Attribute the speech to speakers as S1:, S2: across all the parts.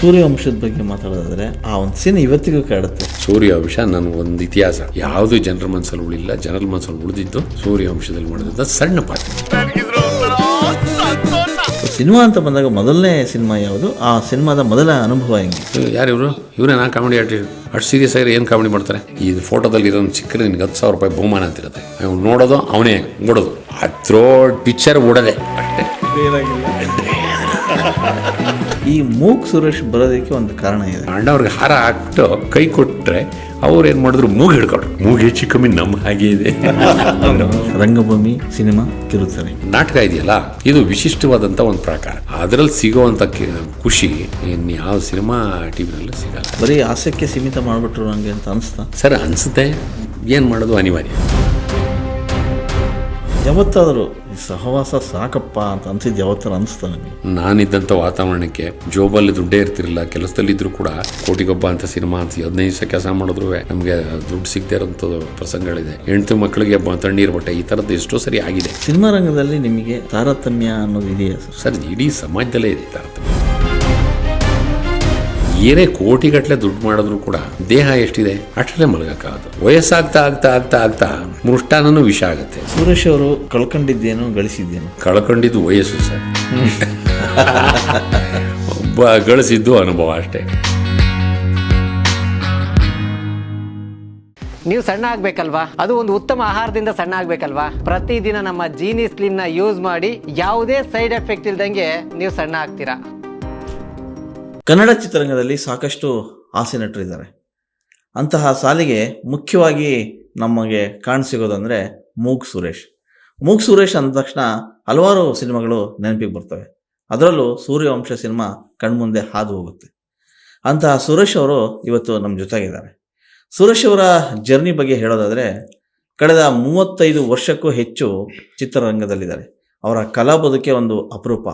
S1: ಸೂರ್ಯವಂಶದ ಬಗ್ಗೆ ಮಾತಾಡೋದಾದ್ರೆ ಆ ಒಂದು ಸೀನ್ ಇವತ್ತಿಗೂ ಕಾಡುತ್ತೆ.
S2: ಸೂರ್ಯವಂಶ ನನಗೊಂದು ಇತಿಹಾಸ, ಯಾವುದು ಜನರ ಮನಸ್ಸಲ್ಲಿ ಉಳಿಲ್ಲ, ಜನರ ಮನಸ್ಸಲ್ಲಿ ಉಳಿದಿದ್ದು ಸೂರ್ಯವಂಶದಲ್ಲಿ ಮಾಡಿದ ಸಣ್ಣ ಪಾತ್ರ.
S1: ಸಿನಿಮಾ ಅಂತ ಬಂದಾಗ ಮೊದಲನೇ ಸಿನಿಮಾ ಯಾವುದು? ಆ ಸಿನಿಮಾದ ಮೊದಲ ಅನುಭವ ಹೆಂಗೆ?
S2: ಯಾರು ಇವರೇನಾ ಕಾಮಿಡಿ ಆರ್ಟಿಸ್ಟ್? ಅಷ್ಟು ಸೀರಿಯಸ್ ಆಗಿ ಏನು ಕಾಮಿಡಿ ಮಾಡ್ತಾರೆ? ಈ ಫೋಟೋದಲ್ಲಿ ಇರೋ ಚಿಕ್ಕರೆ ನಿನ್ಗೆ 10,000 ರೂಪಾಯಿ ಬಹುಮಾನ ಅಂತಿರುತ್ತೆ. ಅವ್ನು ನೋಡೋದು ಅವನೇ ನೋಡೋದು, ಅದ್ರೋ ಪಿಕ್ಚರ್ ಓಡೋದೆ ಅಷ್ಟೇ.
S1: ಈ ಮೂಕ್ ಸುರೇಶ್ ಬರೋದಕ್ಕೆ ಒಂದು ಕಾರಣ ಇದೆ.
S2: ಅಣ್ಣವ್ರಿಗೆ ಹಾರ ಹಾಕ್ಬಿಟ್ಟು ಕೈ ಕೊಟ್ಟರೆ ಅವ್ರು ಏನು ಮಾಡಿದ್ರು, ಮೂಗು ಹಿಡ್ಕೊಟ್ರು. ಮೂಗು ಹೆಚ್ಚು ಕಮ್ಮಿ ನಮ್ಮ ಹಾಗೆ ಇದೆ.
S1: ರಂಗಭೂಮಿ, ಸಿನಿಮಾ, ಕಿರುತೆರೆ,
S2: ನಾಟಕ ಇದೆಯಲ್ಲ, ಇದು ವಿಶಿಷ್ಟವಾದಂಥ ಒಂದು ಪ್ರಕಾರ. ಅದರಲ್ಲಿ ಸಿಗೋವಂಥ ಖುಷಿ ಇನ್ನು ಯಾವ ಸಿನಿಮಾ ಟಿವಿನಲ್ಲೂ ಸಿಗಲ್ಲ.
S1: ಬರೀ ಹಾಸ್ಯಕ್ಕೆ ಸೀಮಿತ ಮಾಡಿಬಿಟ್ರು ನನಗೆ ಅಂತ ಅನಿಸ್ತಾ?
S2: ಸರ್ ಅನಿಸುತ್ತೆ, ಏನು ಮಾಡೋದು ಅನಿವಾರ್ಯ.
S1: ಯಾವತ್ತಾದರೂ ಸಹವಾಸ ಸಾಕಪ್ಪ ಅಂತ ಅನ್ಸಿದ್ದು ಯಾವತ್ತಾರು ಅನಿಸ್ತಾ ನನಗೆ?
S2: ನಾನಿದ್ದಂಥ ವಾತಾವರಣಕ್ಕೆ ಜೋಬಲ್ಲಿ ದುಡ್ಡೇ ಇರ್ತಿರಲಿಲ್ಲ. ಕೆಲಸದಲ್ಲಿದ್ದರೂ ಕೂಡ ಕೋಟಿಗೊಬ್ಬ ಅಂತ ಸಿನಿಮಾ ಅಂತ 15 ದಿವಸ ಕೆಲಸ ಮಾಡಿದ್ರು ನಮಗೆ ದುಡ್ಡು ಸಿಗದೇ ಇರೋಂಥದ್ದು ಪ್ರಸಂಗಗಳಿದೆ. ಹೆಂಡತಿ ಮಕ್ಕಳಿಗೆ ತಣ್ಣೀರು ಬಟ್ಟೆ, ಈ ಥರದ್ದು ಎಷ್ಟೋ ಸರಿ ಆಗಿದೆ.
S1: ಸಿನಿಮಾ ರಂಗದಲ್ಲಿ ನಿಮಗೆ ತಾರತಮ್ಯ ಅನ್ನೋದು ಇದೆಯಾ
S2: ಸರ್? ಇಡೀ ಸಮಾಜದಲ್ಲೇ ಇದೆ ತಾರತಮ್ಯ. ಏನೇ ಕೋಟಿಗಟ್ಟಲೆ ದುಡ್ಡು ಮಾಡಿದ್ರು ಕೂಡ ದೇಹ ಎಷ್ಟಿದೆ ಅಷ್ಟೇ ಮಲಗಕ್ಕಾಗದು. ವಯಸ್ಸಾಗ್ತಾ ಆಗ್ತಾ ಆಗ್ತಾ ಆಗ್ತಾ ಮೃಷ್ಟಾನೂ ವಿಷ ಆಗುತ್ತೆ.
S1: ಸುರೇಶ್ ಅವರು ಕಳ್ಕೊಂಡಿದ್ದೇನು, ಗಳಿಸಿದ್ದೇನು?
S2: ಕಳ್ಕೊಂಡಿದ್ದು ವಯಸ್ಸು ಸರ್, ಗಳಿಸಿದ್ದು ಅನುಭವ ಅಷ್ಟೇ.
S3: ನೀವು ಸಣ್ಣ ಆಗ್ಬೇಕಲ್ವಾ? ಅದು ಒಂದು ಉತ್ತಮ ಆಹಾರದಿಂದ ಸಣ್ಣ ಆಗ್ಬೇಕಲ್ವಾ? ಪ್ರತಿದಿನ ನಮ್ಮ ಜೀನಿ ಸ್ಲಿಮ್ನ ಯೂಸ್ ಮಾಡಿ ಯಾವುದೇ ಸೈಡ್ ಎಫೆಕ್ಟ್ ಇಲ್ದಂಗೆ ನೀವು ಸಣ್ಣ ಆಗ್ತೀರಾ.
S1: ಕನ್ನಡ ಚಿತ್ರರಂಗದಲ್ಲಿ ಸಾಕಷ್ಟು ಹಾಸ್ಯ ನಟರಿದ್ದಾರೆ. ಅಂತಹ ಸಾಲಿಗೆ ಮುಖ್ಯವಾಗಿ ನಮಗೆ ಕಾಣಸಿಗೋದಂದರೆ ಮೂಕ್ ಸುರೇಶ್. ಮೂಕ್ ಸುರೇಶ್ ಅಂದ ತಕ್ಷಣ ಹಲವಾರು ಸಿನಿಮಾಗಳು ನೆನಪಿಗೆ ಬರ್ತವೆ. ಅದರಲ್ಲೂ ಸೂರ್ಯವಂಶ ಸಿನಿಮಾ ಕಣ್ಮುಂದೆ ಹಾದು ಹೋಗುತ್ತೆ. ಅಂತಹ ಸುರೇಶ್ ಅವರು ಇವತ್ತು ನಮ್ಮ ಜೊತೆಗಿದ್ದಾರೆ. ಸುರೇಶ್ ಅವರ ಜರ್ನಿ ಬಗ್ಗೆ ಹೇಳೋದಾದರೆ, ಕಳೆದ 35 ವರ್ಷಕ್ಕೂ ಹೆಚ್ಚು ಚಿತ್ರರಂಗದಲ್ಲಿದ್ದಾರೆ. ಅವರ ಕಲಾ ಬದುಕೆ ಒಂದು ಅಪರೂಪ.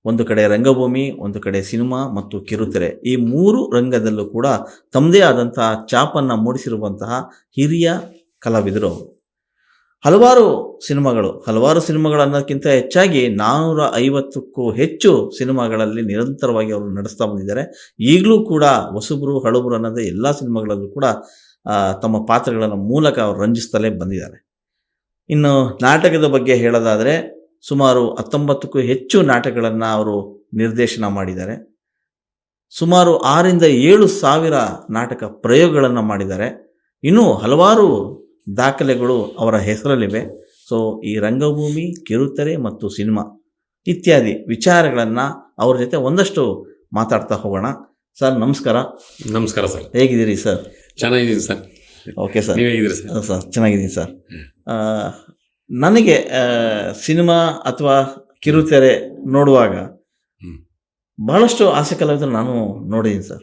S1: ಒಂದು ಕಡೆ ರಂಗಭೂಮಿ, ಒಂದು ಕಡೆ ಸಿನಿಮಾ ಮತ್ತು ಕಿರುತೆರೆ, ಈ 3 ರಂಗದಲ್ಲೂ ಕೂಡ ತಮ್ಮದೇ ಆದಂತಹ ಛಾಪನ್ನು ಮೂಡಿಸಿರುವಂತಹ ಹಿರಿಯ ಕಲಾವಿದರು ಅವರು. ಹಲವಾರು ಸಿನಿಮಾಗಳು ಅನ್ನೋದಕ್ಕಿಂತ ಹೆಚ್ಚಾಗಿ 450ಕ್ಕೂ ಹೆಚ್ಚು ಸಿನಿಮಾಗಳಲ್ಲಿ ನಿರಂತರವಾಗಿ ಅವರು ನಡೆಸ್ತಾ ಬಂದಿದ್ದಾರೆ. ಈಗಲೂ ಕೂಡ ಹೊಸಬ್ರು ಹಳಬರು ಅನ್ನೋದೇ ಎಲ್ಲ ಸಿನಿಮಾಗಳಲ್ಲೂ ಕೂಡ ತಮ್ಮ ಪಾತ್ರಗಳ ಮೂಲಕ ಅವರು ರಂಜಿಸ್ತಲೇ ಬಂದಿದ್ದಾರೆ. ಇನ್ನು ನಾಟಕದ ಬಗ್ಗೆ ಹೇಳೋದಾದರೆ, ಸುಮಾರು 19ಕ್ಕೂ ಹೆಚ್ಚು ನಾಟಕಗಳನ್ನು ಅವರು ನಿರ್ದೇಶನ ಮಾಡಿದ್ದಾರೆ. ಸುಮಾರು 6,000-7,000 ನಾಟಕ ಪ್ರಯೋಗಗಳನ್ನು ಮಾಡಿದ್ದಾರೆ. ಇನ್ನೂ ಹಲವಾರು ದಾಖಲೆಗಳು ಅವರ ಹೆಸರಲ್ಲಿವೆ. ಸೊ ಈ ರಂಗಭೂಮಿ, ಕಿರುತೆರೆ ಮತ್ತು ಸಿನಿಮಾ ಇತ್ಯಾದಿ ವಿಚಾರಗಳನ್ನು ಅವ್ರ ಜೊತೆ ಒಂದಷ್ಟು ಮಾತಾಡ್ತಾ ಹೋಗೋಣ. ಸರ್ ನಮಸ್ಕಾರ.
S2: ನಮಸ್ಕಾರ ಸರ್.
S1: ಹೇಗಿದ್ದೀರಿ ಸರ್?
S2: ಚೆನ್ನಾಗಿದ್ದೀನಿ ಸರ್.
S1: Okay sir.
S2: ನೀವು ಹೇಗಿದ್ದೀರಿ ಸರ್?
S1: ಸರ್ ಚೆನ್ನಾಗಿದ್ದೀನಿ ಸರ್. ನನಗೆ ಸಿನಿಮಾ ಅಥವಾ ಕಿರುತೆರೆ ನೋಡುವಾಗ ಬಹಳಷ್ಟು ಆಸೆ ಕಲಾವಿದರು ನಾನು ನೋಡಿದ್ದೀನಿ ಸರ್.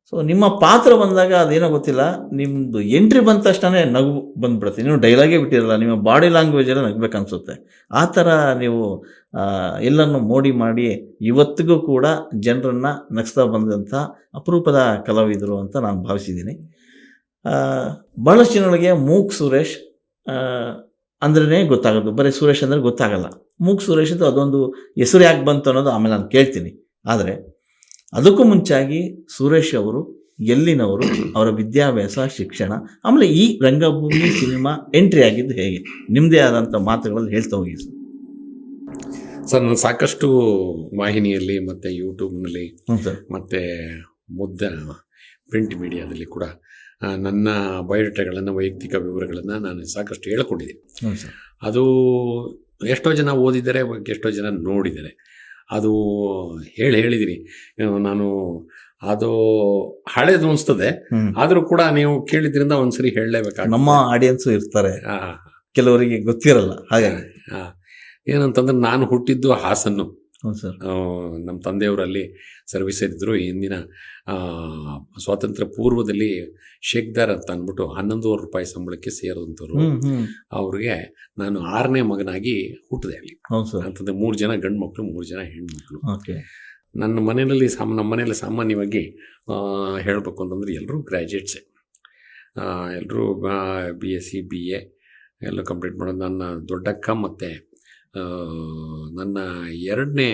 S1: ಸೊ ನಿಮ್ಮ ಪಾತ್ರ ಬಂದಾಗ ಅದೇನೋ ಗೊತ್ತಿಲ್ಲ, ನಿಮ್ಮದು ಎಂಟ್ರಿ ಬಂದ ತಕ್ಷಣ ನಗು ಬಂದುಬಿಡುತ್ತೆ. ನೀವು ಡೈಲಾಗೇ ಬಿಟ್ಟಿರಲ್ಲ, ನಿಮ್ಮ ಬಾಡಿ ಲ್ಯಾಂಗ್ವೇಜೆಲ್ಲ ನಗಬೇಕನ್ಸುತ್ತೆ. ಆ ಥರ ನೀವು ಎಲ್ಲನೂ ಮೋಡಿ ಮಾಡಿ ಇವತ್ತಿಗೂ ಕೂಡ ಜನರನ್ನು ನಗಿಸ್ತಾ ಬಂದಂಥ ಅಪರೂಪದ ಕಲಾವಿದರು ಅಂತ ನಾನು ಭಾವಿಸಿದ್ದೀನಿ. ಭಾಳಷ್ಟು ಜನಗಳಿಗೆ ಮೂಕ್ ಸುರೇಶ್ ಅಂದ್ರೇ ಗೊತ್ತಾಗೋದು, ಬರೀ ಸುರೇಶ್ ಅಂದರೆ ಗೊತ್ತಾಗಲ್ಲ. ಮೂಕ್ ಸುರೇಶ್ ಅಂತ ಅದೊಂದು ಹೆಸರು ಯಾಕೆ ಬಂತು ಅನ್ನೋದು ಆಮೇಲೆ ನಾನು ಕೇಳ್ತೀನಿ. ಆದರೆ ಅದಕ್ಕೂ ಮುಂಚಾಗಿ ಸುರೇಶ್ ಅವರು ಎಲ್ಲಿನವರು, ಅವರ ವಿದ್ಯಾಭ್ಯಾಸ, ಶಿಕ್ಷಣ, ಆಮೇಲೆ ಈ ರಂಗಭೂಮಿ ಸಿನಿಮಾ ಎಂಟ್ರಿ ಆಗಿದ್ದು ಹೇಗೆ, ನಿಮ್ಮದೇ ಆದಂಥ ಮಾತುಗಳಲ್ಲಿ ಹೇಳ್ತಾ ಹೋಗಿ ಸರ್.
S2: ಸರ್ ನಾನು ಸಾಕಷ್ಟು ವಾಹಿನಿಯಲ್ಲಿ ಮತ್ತು ಯೂಟ್ಯೂಬ್ನಲ್ಲಿ ಮತ್ತು ಪ್ರಿಂಟ್ ಮೀಡಿಯಾದಲ್ಲಿ ಕೂಡ ನನ್ನ ಬಯೋಡೇಟಾಗಳನ್ನು, ವೈಯಕ್ತಿಕ ವಿವರಗಳನ್ನು ನಾನು ಸಾಕಷ್ಟು ಹೇಳ್ಕೊಂಡಿದ್ದೀನಿ. ಅದು ಎಷ್ಟೋ ಜನ ಓದಿದ್ದಾರೆ, ಎಷ್ಟೋ ಜನ ನೋಡಿದ್ದಾರೆ. ಅದು ಹೇಳಿದ್ದೀನಿ ನಾನು. ಅದು ಹಳೇದು ಅನಿಸ್ತದೆ, ಆದರೂ ಕೂಡ ನೀವು ಕೇಳಿದ್ರಿಂದ ಒಂದ್ಸರಿ ಹೇಳಲೇಬೇಕಾಗ.
S1: ನಮ್ಮ ಆಡಿಯನ್ಸು ಇರ್ತಾರೆ, ಕೆಲವರಿಗೆ ಗೊತ್ತಿರಲ್ಲ. ಹಾಗಾಗಿ
S2: ಏನಂತಂದ್ರೆ, ನಾನು ಹುಟ್ಟಿದ್ದು ಹಾಸನ್ನು.
S1: ಸರ್,
S2: ನಮ್ಮ ತಂದೆಯವರಲ್ಲಿ ಸರ್ವಿಸ್ ಇದ್ದರು. ಹಿಂದಿನ ಸ್ವಾತಂತ್ರ್ಯ ಪೂರ್ವದಲ್ಲಿ ಶೇಖ್ದಾರ್ ಅಂತ ಅಂದ್ಬಿಟ್ಟು 11,000 ರೂಪಾಯಿ ಸಂಬಳಕ್ಕೆ ಸೇರಿದಂಥವ್ರು. ಅವ್ರಿಗೆ ನಾನು 6ನೇ ಮಗನಾಗಿ ಹುಟ್ಟಿದೆ ಅಲ್ಲಿ. ಅಂತಂದರೆ 3 ಜನ ಗಂಡು ಮಕ್ಕಳು, 3 ಜನ ಹೆಣ್ಮಕ್ಳು. ನಮ್ಮ ಮನೆಯಲ್ಲಿ ಸಾಮಾನ್ಯವಾಗಿ ಹೇಳಬೇಕು ಅಂತಂದರೆ ಎಲ್ಲರೂ ಗ್ರ್ಯಾಜುಯೇಟ್ಸೇ. ಎಲ್ಲರೂ BSc BA ಎಲ್ಲ ಕಂಪ್ಲೀಟ್ ಮಾಡೋದು. ನನ್ನ ದೊಡ್ಡಕ್ಕ ಮತ್ತು ನನ್ನ ಎರಡನೇ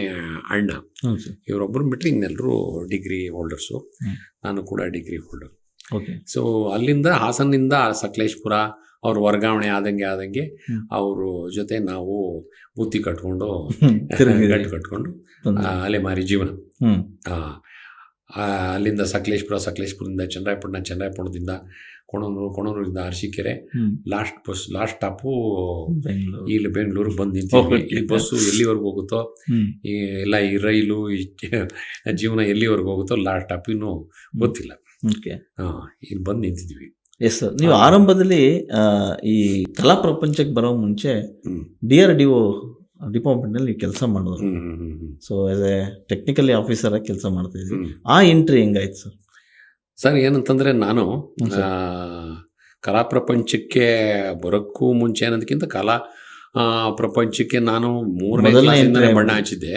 S2: ಅಣ್ಣ
S1: ಹ್ಮ್ ಸರ್.
S2: ಇವರೊಬ್ಬರು ಬಿಟ್ಟರೆ ಇನ್ನೆಲ್ಲರೂ ಡಿಗ್ರಿ ಹೋಲ್ಡರ್ಸು. ನಾನು ಕೂಡ ಡಿಗ್ರಿ ಹೋಲ್ಡರ್.
S1: ಓಕೆ.
S2: ಸೊ ಅಲ್ಲಿಂದ ಹಾಸನಿಂದ ಸಕಲೇಶ್ಪುರ ಅವ್ರು ವರ್ಗಾವಣೆ ಆದಂಗೆ ಅವ್ರ ಜೊತೆ ನಾವು ಬುತ್ತಿ ಕಟ್ಕೊಂಡು ಗಂಟು ಕಟ್ಕೊಂಡು ಅಲೆಮಾರಿ ಜೀವನ. ಅಲ್ಲಿಂದ ಸಕಲೇಶ್ಪುರದಿಂದ ಚನ್ನರಾಯಪಟ್ಟಣದಿಂದ ಕೊಣನೂರಿಂದ ಅರಸೀಕೆರೆ, ಲಾಸ್ಟ್ ಸ್ಟಾಪು ಇಲ್ಲಿ ಬೆಂಗಳೂರಿಗೆ ಬಂದು ನಿಂತಿದ್ವಿ. ಈ ಬಸ್ಸು ಎಲ್ಲಿವರೆಗೂ ಹೋಗುತ್ತೋ ಎಲ್ಲ ಈ ರೈಲು ಈ ಜೀವನ ಎಲ್ಲಿವರೆಗೂ ಹೋಗುತ್ತೋ ಲಾಸ್ಟ್ ಸ್ಟಾಪ್ ಇನ್ನೂ ಗೊತ್ತಿಲ್ಲ. ಇಲ್ಲಿ ಬಂದು ನಿಂತಿದ್ವಿ.
S1: Yes sir. ನೀವು ಆರಂಭದಲ್ಲಿ ಈ ಕಲಾ ಪ್ರಪಂಚಕ್ಕೆ ಬರೋ ಮುಂಚೆ DRDO ಡಿಪಾರ್ಟ್ಮೆಂಟ್ನಲ್ಲಿ ಕೆಲಸ ಮಾಡಿದ್ರು. So as A technically officer ಆಗಿ ಕೆಲಸ ಮಾಡ್ತಾ ಇದ್ವಿ. ಆ ಎಂಟ್ರಿ ಹೆಂಗಾಯ್ತು ಸರ್?
S2: ಸರ್ ಏನಂತಂದರೆ ನಾನು ಕಲಾ ಪ್ರಪಂಚಕ್ಕೆ ಬರೋಕ್ಕೂ ಮುಂಚೆ ಅನ್ನೋದಕ್ಕಿಂತ ಕಲಾ ಪ್ರಪಂಚಕ್ಕೆ ನಾನು 3ನೇ ಕ್ಲಾಸಿಂದಲೇ ಬಣ್ಣ ಹಚ್ಚಿದ್ದೆ.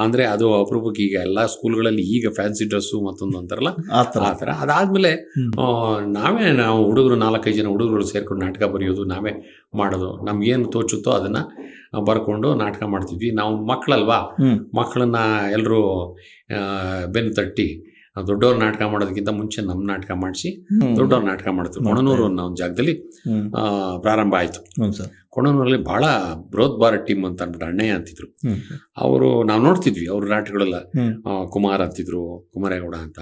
S2: ಅಂದರೆ ಅದು ಅಪರೂಪಕ್ಕೆ ಈಗ ಎಲ್ಲ ಸ್ಕೂಲ್ಗಳಲ್ಲಿ ಈಗ ಫ್ಯಾನ್ಸಿ ಡ್ರೆಸ್ಸು ಮತ್ತೊಂದು ಅಂತಾರಲ್ಲ ಆ ಥರ. ಅದಾದಮೇಲೆ ನಾವು ಹುಡುಗರು 4-5 ಜನ ಹುಡುಗರು ಸೇರ್ಕೊಂಡು ನಾಟಕ ಬರೆಯೋದು, ನಾವೇ ಮಾಡೋದು, ನಮ್ಗೇನು ತೋಚುತ್ತೋ ಅದನ್ನು ಬರ್ಕೊಂಡು ನಾಟಕ ಮಾಡ್ತಿದ್ವಿ. ನಾವು ಮಕ್ಕಳಲ್ವಾ, ಮಕ್ಕಳನ್ನ ಎಲ್ಲರೂ ಬೆನ್ನು ತಟ್ಟಿ ದೊಡ್ಡವ್ರ ನಾಟಕ ಮಾಡೋದಕ್ಕಿಂತ ಮುಂಚೆ ನಮ್ಮ ನಾಟಕ ಮಾಡಿಸಿ ದೊಡ್ಡವ್ರ ನಾಟಕ ಮಾಡ್ತೀವಿ. ಕೊಣನೂರು ಅನ್ನೋ ಒಂದು ಜಾಗದಲ್ಲಿ ಪ್ರಾರಂಭ ಆಯಿತು. ಕೊಣನೂರಲ್ಲಿ ಭಾಳ ಬೃಹತ್ ಭಾರತ್ ಟೀಮ್ ಅಂತ ಅಂದ್ಬಿಟ್ಟು ಅಣ್ಣಯ್ಯ ಅಂತಿದ್ರು. ಅವರು ನಾವು ನೋಡ್ತಿದ್ವಿ ಅವ್ರ ನಾಟಕಗಳೆಲ್ಲ. ಕುಮಾರ್ ಅಂತಿದ್ರು, ಕುಮಾರೇಗೌಡ ಅಂತ,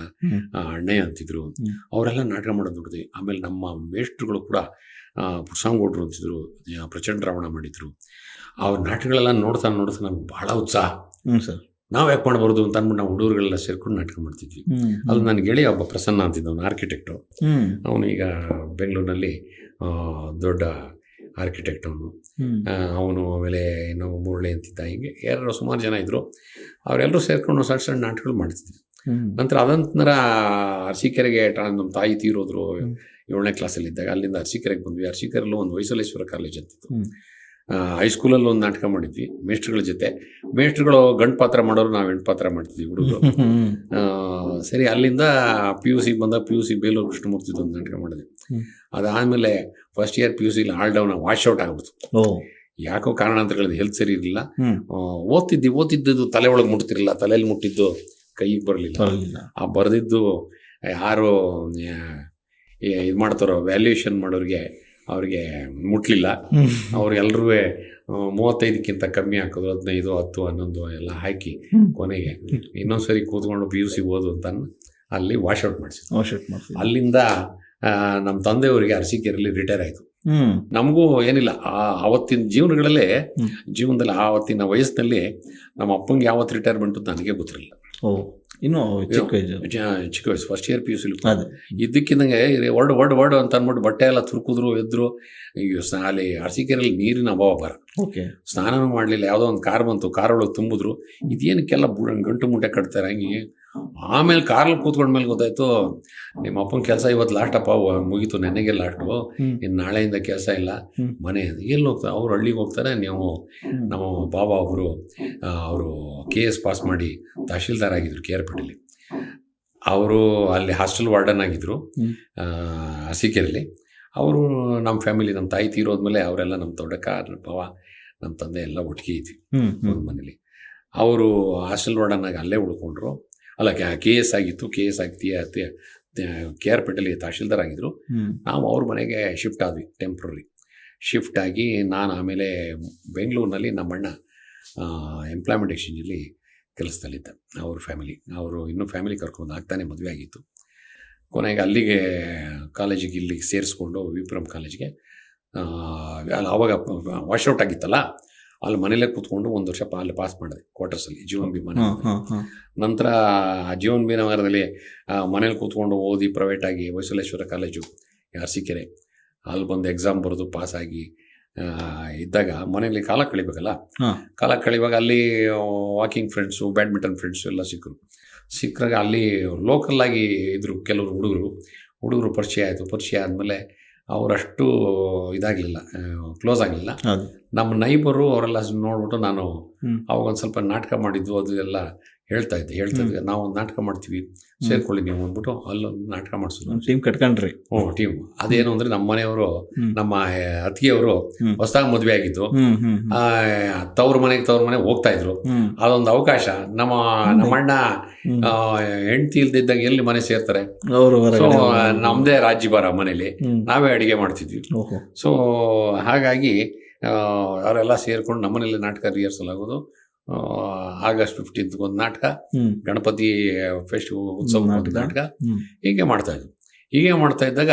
S2: ಅಣ್ಣಯ್ಯ ಅಂತಿದ್ರು. ಅವರೆಲ್ಲ ನಾಟಕ ಮಾಡೋದು ನೋಡಿದ್ವಿ. ಆಮೇಲೆ ನಮ್ಮ ಮೇಷ್ಟ್ರುಗಳು ಕೂಡ ಪುರುಷಾಂಗೌಡ್ರು ಅಂತಿದ್ರು, ಪ್ರಚಂಡ ರಾವಣ ಮಾಡಿದ್ರು. ಅವ್ರ ನಾಟಕಗಳೆಲ್ಲ ನೋಡ್ತಾ ನಮ್ಗೆ ಭಾಳ ಉತ್ಸಾಹ. ನಾವು ಯಾಕೆ ಮಾಡಬಾರ್ದು ಅಂತ ಅಂದ್ಬಿಟ್ಟು ನಾವು ಹುಡುಗರುಗಳೆಲ್ಲ ಸೇರ್ಕೊಂಡು ನಾಟಕ ಮಾಡ್ತಿದ್ವಿ. ಅದು ನನ್ನ ಗೆಳೆಯ ಒಬ್ಬ ಪ್ರಸನ್ನ ಅಂತಿದ್ದ, ಅವನು ಆರ್ಕಿಟೆಕ್ಟು. ಅವನು ಈಗ ಬೆಂಗಳೂರಿನಲ್ಲಿ ದೊಡ್ಡ ಆರ್ಕಿಟೆಕ್ಟ್ ಅವನು. ಆಮೇಲೆ ಇನ್ನೊಬ್ಬ ಮುರಳಿ ಅಂತಿದ್ದ. ಹೀಗೆ ಯಾರು ಸುಮಾರು ಜನ ಇದ್ದರು. ಅವರೆಲ್ಲರೂ ಸೇರ್ಕೊಂಡು ಸಣ್ಣ ನಾಟಕಗಳು ಮಾಡ್ತಿದ್ವಿ. ನಂತರ ಅದಂತರ ಅರಸೀಕೆರೆಗೆ ನಮ್ಮ ತಾಯಿ ತೀರೋದ್ರು 7ನೇ ಕ್ಲಾಸಲ್ಲಿದ್ದಾಗ. ಅಲ್ಲಿಂದ ಅರಸೀಕೆರೆಗೆ ಬಂದ್ವಿ. ಅರಸೀಕೆರೆಲ್ಲೂ ಒಂದು ಹೊಯ್ಸಲೇಶ್ವರ ಕಾಲೇಜ್ ಅಂತಿತ್ತು. ಹೈಸ್ಕೂಲಲ್ಲಿ ಒಂದು ನಾಟಕ ಮಾಡಿದ್ವಿ ಮೇಷ್ಟ್ರುಗಳ ಜೊತೆ. ಮೇಷ್ಟ್ರುಗಳು ಗಂಡು ಪಾತ್ರ ಮಾಡೋರು, ನಾವು ಹೆಣ್ಣು ಪಾತ್ರ ಮಾಡ್ತಿದ್ವಿ ಹುಡುಗರು. ಸರಿ, ಅಲ್ಲಿಂದ PUC ಬಂದಾಗ PUC ಬೇಲೂರು ಕೃಷ್ಣಮೂರ್ತಿದ್ದು ಒಂದು ನಾಟಕ ಮಾಡಿದ್ವಿ. ಅದಾದಮೇಲೆ ಫಸ್ಟ್ ಇಯರ್ PUCಲಿ ಆಲ್ ಡೌನ್ ವಾಶ್ಔಟ್ ಆಗ್ಬಿಡ್ತು. ಯಾಕೋ ಕಾರಣಾಂತರಗಳಿದೆ, ಹೆಲ್ತ್ ಸರಿ ಇರಲಿಲ್ಲ. ಓದ್ತಿದ್ದು ತಲೆ ಒಳಗೆ ಮುಟ್ತಿರಲಿಲ್ಲ, ತಲೆಯಲ್ಲಿ ಮುಟ್ಟಿದ್ದು ಕೈಗೆ ಬರಲಿಲ್ಲ. ಆ ಬರೆದಿದ್ದು ಯಾರು ಇದು ಮಾಡ್ತಾರೋ ವ್ಯಾಲ್ಯೂಯೇಷನ್ ಮಾಡೋರಿಗೆ ಅವ್ರಿಗೆ ಮುಟ್ಲಿಲ್ಲ. ಅವ್ರಿಗೆಲ್ಲರೂ 35ಕ್ಕಿಂತ ಕಮ್ಮಿ ಹಾಕೋದು, 15, 10, 11 ಎಲ್ಲ ಹಾಕಿ ಕೊನೆಗೆ ಇನ್ನೊಂದ್ಸರಿ ಕೂತ್ಕೊಂಡು PUC ಓದು ಅಂತ ಅಲ್ಲಿ ವಾಶ್ಔಟ್ ಮಾಡಿಸಿದ್ರು. ಅಲ್ಲಿಂದ ನಮ್ಮ ತಂದೆಯವರಿಗೆ ಅರಸೀಕೆರೆಯಲ್ಲಿ ರಿಟೈರ್ ಆಯಿತು. ನಮಗೂ ಏನಿಲ್ಲ, ಆವತ್ತಿನ ಜೀವನದಲ್ಲಿ ಆವತ್ತಿನ ವಯಸ್ಸಿನಲ್ಲಿ ನಮ್ಮ ಅಪ್ಪಂಗೆ ಯಾವತ್ತು ರಿಟೈರ್ಮೆಂಟ್ ಅಂತ ನನಗೆ ಗೊತ್ತಿರಲಿಲ್ಲ.
S1: ಇನ್ನು
S2: ಚಿಕ್ಕ ವಯಸ್ಸು ಫಸ್ಟ್ ಇಯರ್ PUC ಇದ್ದಕ್ಕಿದ್ದಂಗೆ ವರ್ಡ್ ಅಂತ ಅಂದ್ಬಿಟ್ಟು ಬಟ್ಟೆ ಎಲ್ಲ ತುರ್ಕಿದ್ರು, ಎದ್ರು. ಈಗ ಅಲ್ಲಿ ಅರಸೀಕೆರೆಯಲ್ಲಿ ನೀರಿನ ಅಭಾವ ಬರ, ಸ್ನಾನನೂ ಮಾಡಲಿಲ್ಲ. ಯಾವುದೋ ಒಂದು ಕಾರ್ ಬಂತು, ಕಾರ್ ಒಳಗೆ ತುಂಬಿದ್ರು. ಇದೇನಕ್ಕೆಲ್ಲ ಗಂಟು ಮುಟ್ಟೆ ಕಟ್ತಾರೆ ಹಂಗೆ. ಆಮೇಲೆ ಕಾರಲ್ಲಿ ಕೂತ್ಕೊಂಡ್ಮೇಲೆ ಗೊತ್ತಾಯ್ತು, ನಿಮ್ಮ ಅಪ್ಪನ ಕೆಲಸ ಇವತ್ತು ಲಾಸ್ಟಪ್ಪ ಮುಗೀತು, ನೆನ್ನೆಗೆ ಲಾಸ್ಟು, ಇನ್ನು ನಾಳೆಯಿಂದ ಕೆಲಸ ಇಲ್ಲ, ಮನೆ ಎಲ್ಲಿ ಹೋಗ್ತಾರೆ? ಅವ್ರು ಹಳ್ಳಿಗೆ ಹೋಗ್ತಾರೆ. ನೀವು ನಮ್ಮ ಬಾಬಾ ಒಬ್ಬರು ಅವರು KS ಪಾಸ್ ಮಾಡಿ ತಹಶೀಲ್ದಾರ್ ಆಗಿದ್ರು KR-ಪೇಟೆಯಲ್ಲಿ. ಅವರು ಅಲ್ಲಿ ಹಾಸ್ಟೆಲ್ ವಾರ್ಡನ್ ಆಗಿದ್ದರು ಅರಸೀಕೆರೆಯಲ್ಲಿ. ಅವರು ನಮ್ಮ ಫ್ಯಾಮಿಲಿ, ನಮ್ಮ ತಾಯಿ ತೀರೋದ್ಮೇಲೆ ಅವರೆಲ್ಲ ನಮ್ಮ ದೊಡ್ಡಕ್ಕ, ನಮ್ಮ ಭಾವ, ನಮ್ಮ ತಂದೆ ಎಲ್ಲ ಒಟ್ಟಿಗೆ ಇದ್ವಿ ಒಂದು ಮನೇಲಿ. ಅವರು ಹಾಸ್ಟೆಲ್ ವಾರ್ಡನ್ನಾಗಿ ಅಲ್ಲೇ ಉಳ್ಕೊಂಡ್ರು. ಅಲ್ಲ, KS ಆಗಿತ್ತು. KS ಆಗಿ KR-ಪೇಟೆಯಲ್ಲಿ ತಹಶೀಲ್ದಾರ್ ಆಗಿದ್ರು. ನಾವು ಅವ್ರ ಮನೆಗೆ ಶಿಫ್ಟ್ ಆದ್ವಿ, ಟೆಂಪ್ರರಿ ಶಿಫ್ಟ್ ಆಗಿ. ನಾನು ಆಮೇಲೆ ಬೆಂಗಳೂರಿನಲ್ಲಿ ನಮ್ಮಣ್ಣ ಎಂಪ್ಲಾಯ್ಮೆಂಟ್ ಎಕ್ಸ್ಚೇಂಜಲ್ಲಿ ಕೆಲಸದಲ್ಲಿದ್ದ. ಅವ್ರ ಫ್ಯಾಮಿಲಿ, ಅವರು ಇನ್ನೂ ಫ್ಯಾಮಿಲಿ ಕರ್ಕೊಂಡು ಆಗ್ತಾನೆ ಮದುವೆ ಆಗಿತ್ತು. ಕೊನೆಗೆ ಅಲ್ಲಿಗೆ ಕಾಲೇಜಿಗೆ ಇಲ್ಲಿಗೆ ಸೇರಿಸ್ಕೊಂಡು ವಿಪ್ರಮ್ ಕಾಲೇಜಿಗೆ. ಅಲ್ಲಿ ಆವಾಗ ವಾಶ್ಔಟ್ ಆಗಿತ್ತಲ್ಲ, ಅಲ್ಲಿ ಮನೇಲೇ ಕೂತ್ಕೊಂಡು 1 ವರ್ಷ ಅಲ್ಲಿ ಪಾಸ್ ಮಾಡಿದೆ ಕ್ವಾರ್ಟರ್ಸಲ್ಲಿ, ಜೀವನ್ ಬಿ ಮನೆ. ನಂತರ ಜೀವನ್ ಬಿ ನಗರದಲ್ಲಿ ಮನೇಲಿ ಕೂತ್ಕೊಂಡು ಓದಿ ಪ್ರೈವೇಟಾಗಿ ಹೊಯ್ಸಲೇಶ್ವರ ಕಾಲೇಜು ಅರಸೀಕೆರೆ, ಅಲ್ಲಿ ಬಂದು ಎಕ್ಸಾಮ್ ಬರೆದು ಪಾಸಾಗಿ ಇದ್ದಾಗ ಮನೇಲಿ ಕಾಲ ಕಳಿವಾಗ ಅಲ್ಲಿ ವಾಕಿಂಗ್ ಫ್ರೆಂಡ್ಸು, ಬ್ಯಾಡ್ಮಿಂಟನ್ ಫ್ರೆಂಡ್ಸು ಎಲ್ಲ ಸಿಕ್ಕರಾಗ ಅಲ್ಲಿ ಲೋಕಲ್ಲಾಗಿ ಇದ್ದರು ಕೆಲವರು ಹುಡುಗರು ಪರಿಚಯ ಆದಮೇಲೆ ಅವರಷ್ಟು ಇದಾಗಲಿಲ್ಲ, ಕ್ಲೋಸ್ ಆಗಲಿಲ್ಲ. ನಮ್ಮ ನೈಬರು ಅವರೆಲ್ಲ ನೋಡ್ಬಿಟ್ಟು, ನಾನು ಅವಾಗ ಒಂದು ಸ್ವಲ್ಪ ನಾಟಕ ಮಾಡಿದ್ದು ಅದು ಎಲ್ಲ ಹೇಳ್ತಾ ಇದ್ದೆ ನಾವು ಒಂದು ನಾಟಕ ಮಾಡ್ತೀವಿ ಸೇರ್ಕೊಳ್ಳಿ ನೀವು ಅಂದ್ಬಿಟ್ಟು ಅಲ್ಲೊಂದು ನಾಟಕ ಮಾಡಿಸೋದು.
S1: ಟೀಮ್ ಕಟ್ಕೊಂಡ್ರಿ?
S2: ಟೀಮ್. ಅದೇನು ಅಂದ್ರೆ ನಮ್ಮ ಮನೆಯವರು, ನಮ್ಮ ಅತ್ತಿಗೆಯವರು ಹೊಸದಾಗಿ ಮದುವೆ ಆಗಿದ್ದು, ತವ್ರ ಮನೆಗೆ ಹೋಗ್ತಾ ಇದ್ರು. ಅದೊಂದು ಅವಕಾಶ. ನಮ್ಮ ಅಣ್ಣ ಹೆಂಡತಿ ಇಲ್ದಿದ್ದಾಗ ಎಲ್ಲಿ ಮನೆ ಸೇರ್ತಾರೆ? ಸೊ ನಮ್ದೇ ರಾಜ್ಯಭಾರ ಮನೇಲಿ, ನಾವೇ ಅಡಿಗೆ ಮಾಡ್ತಿದ್ವಿ. ಸೊ ಹಾಗಾಗಿ ಅವರೆಲ್ಲ ಸೇರ್ಕೊಂಡು ನಮ್ಮನೇಲಿ ನಾಟಕ ರಿಹರ್ಸಲ್ ಆಗೋದು. August 15th ಒಂದು ನಾಟಕ, ಗಣಪತಿ ಫೆಸ್ಟಿವಲ್ ಉತ್ಸವ ನಾಟಕ, ಹೀಗೆ ಮಾಡ್ತಾ ಇದ್ದಾಗ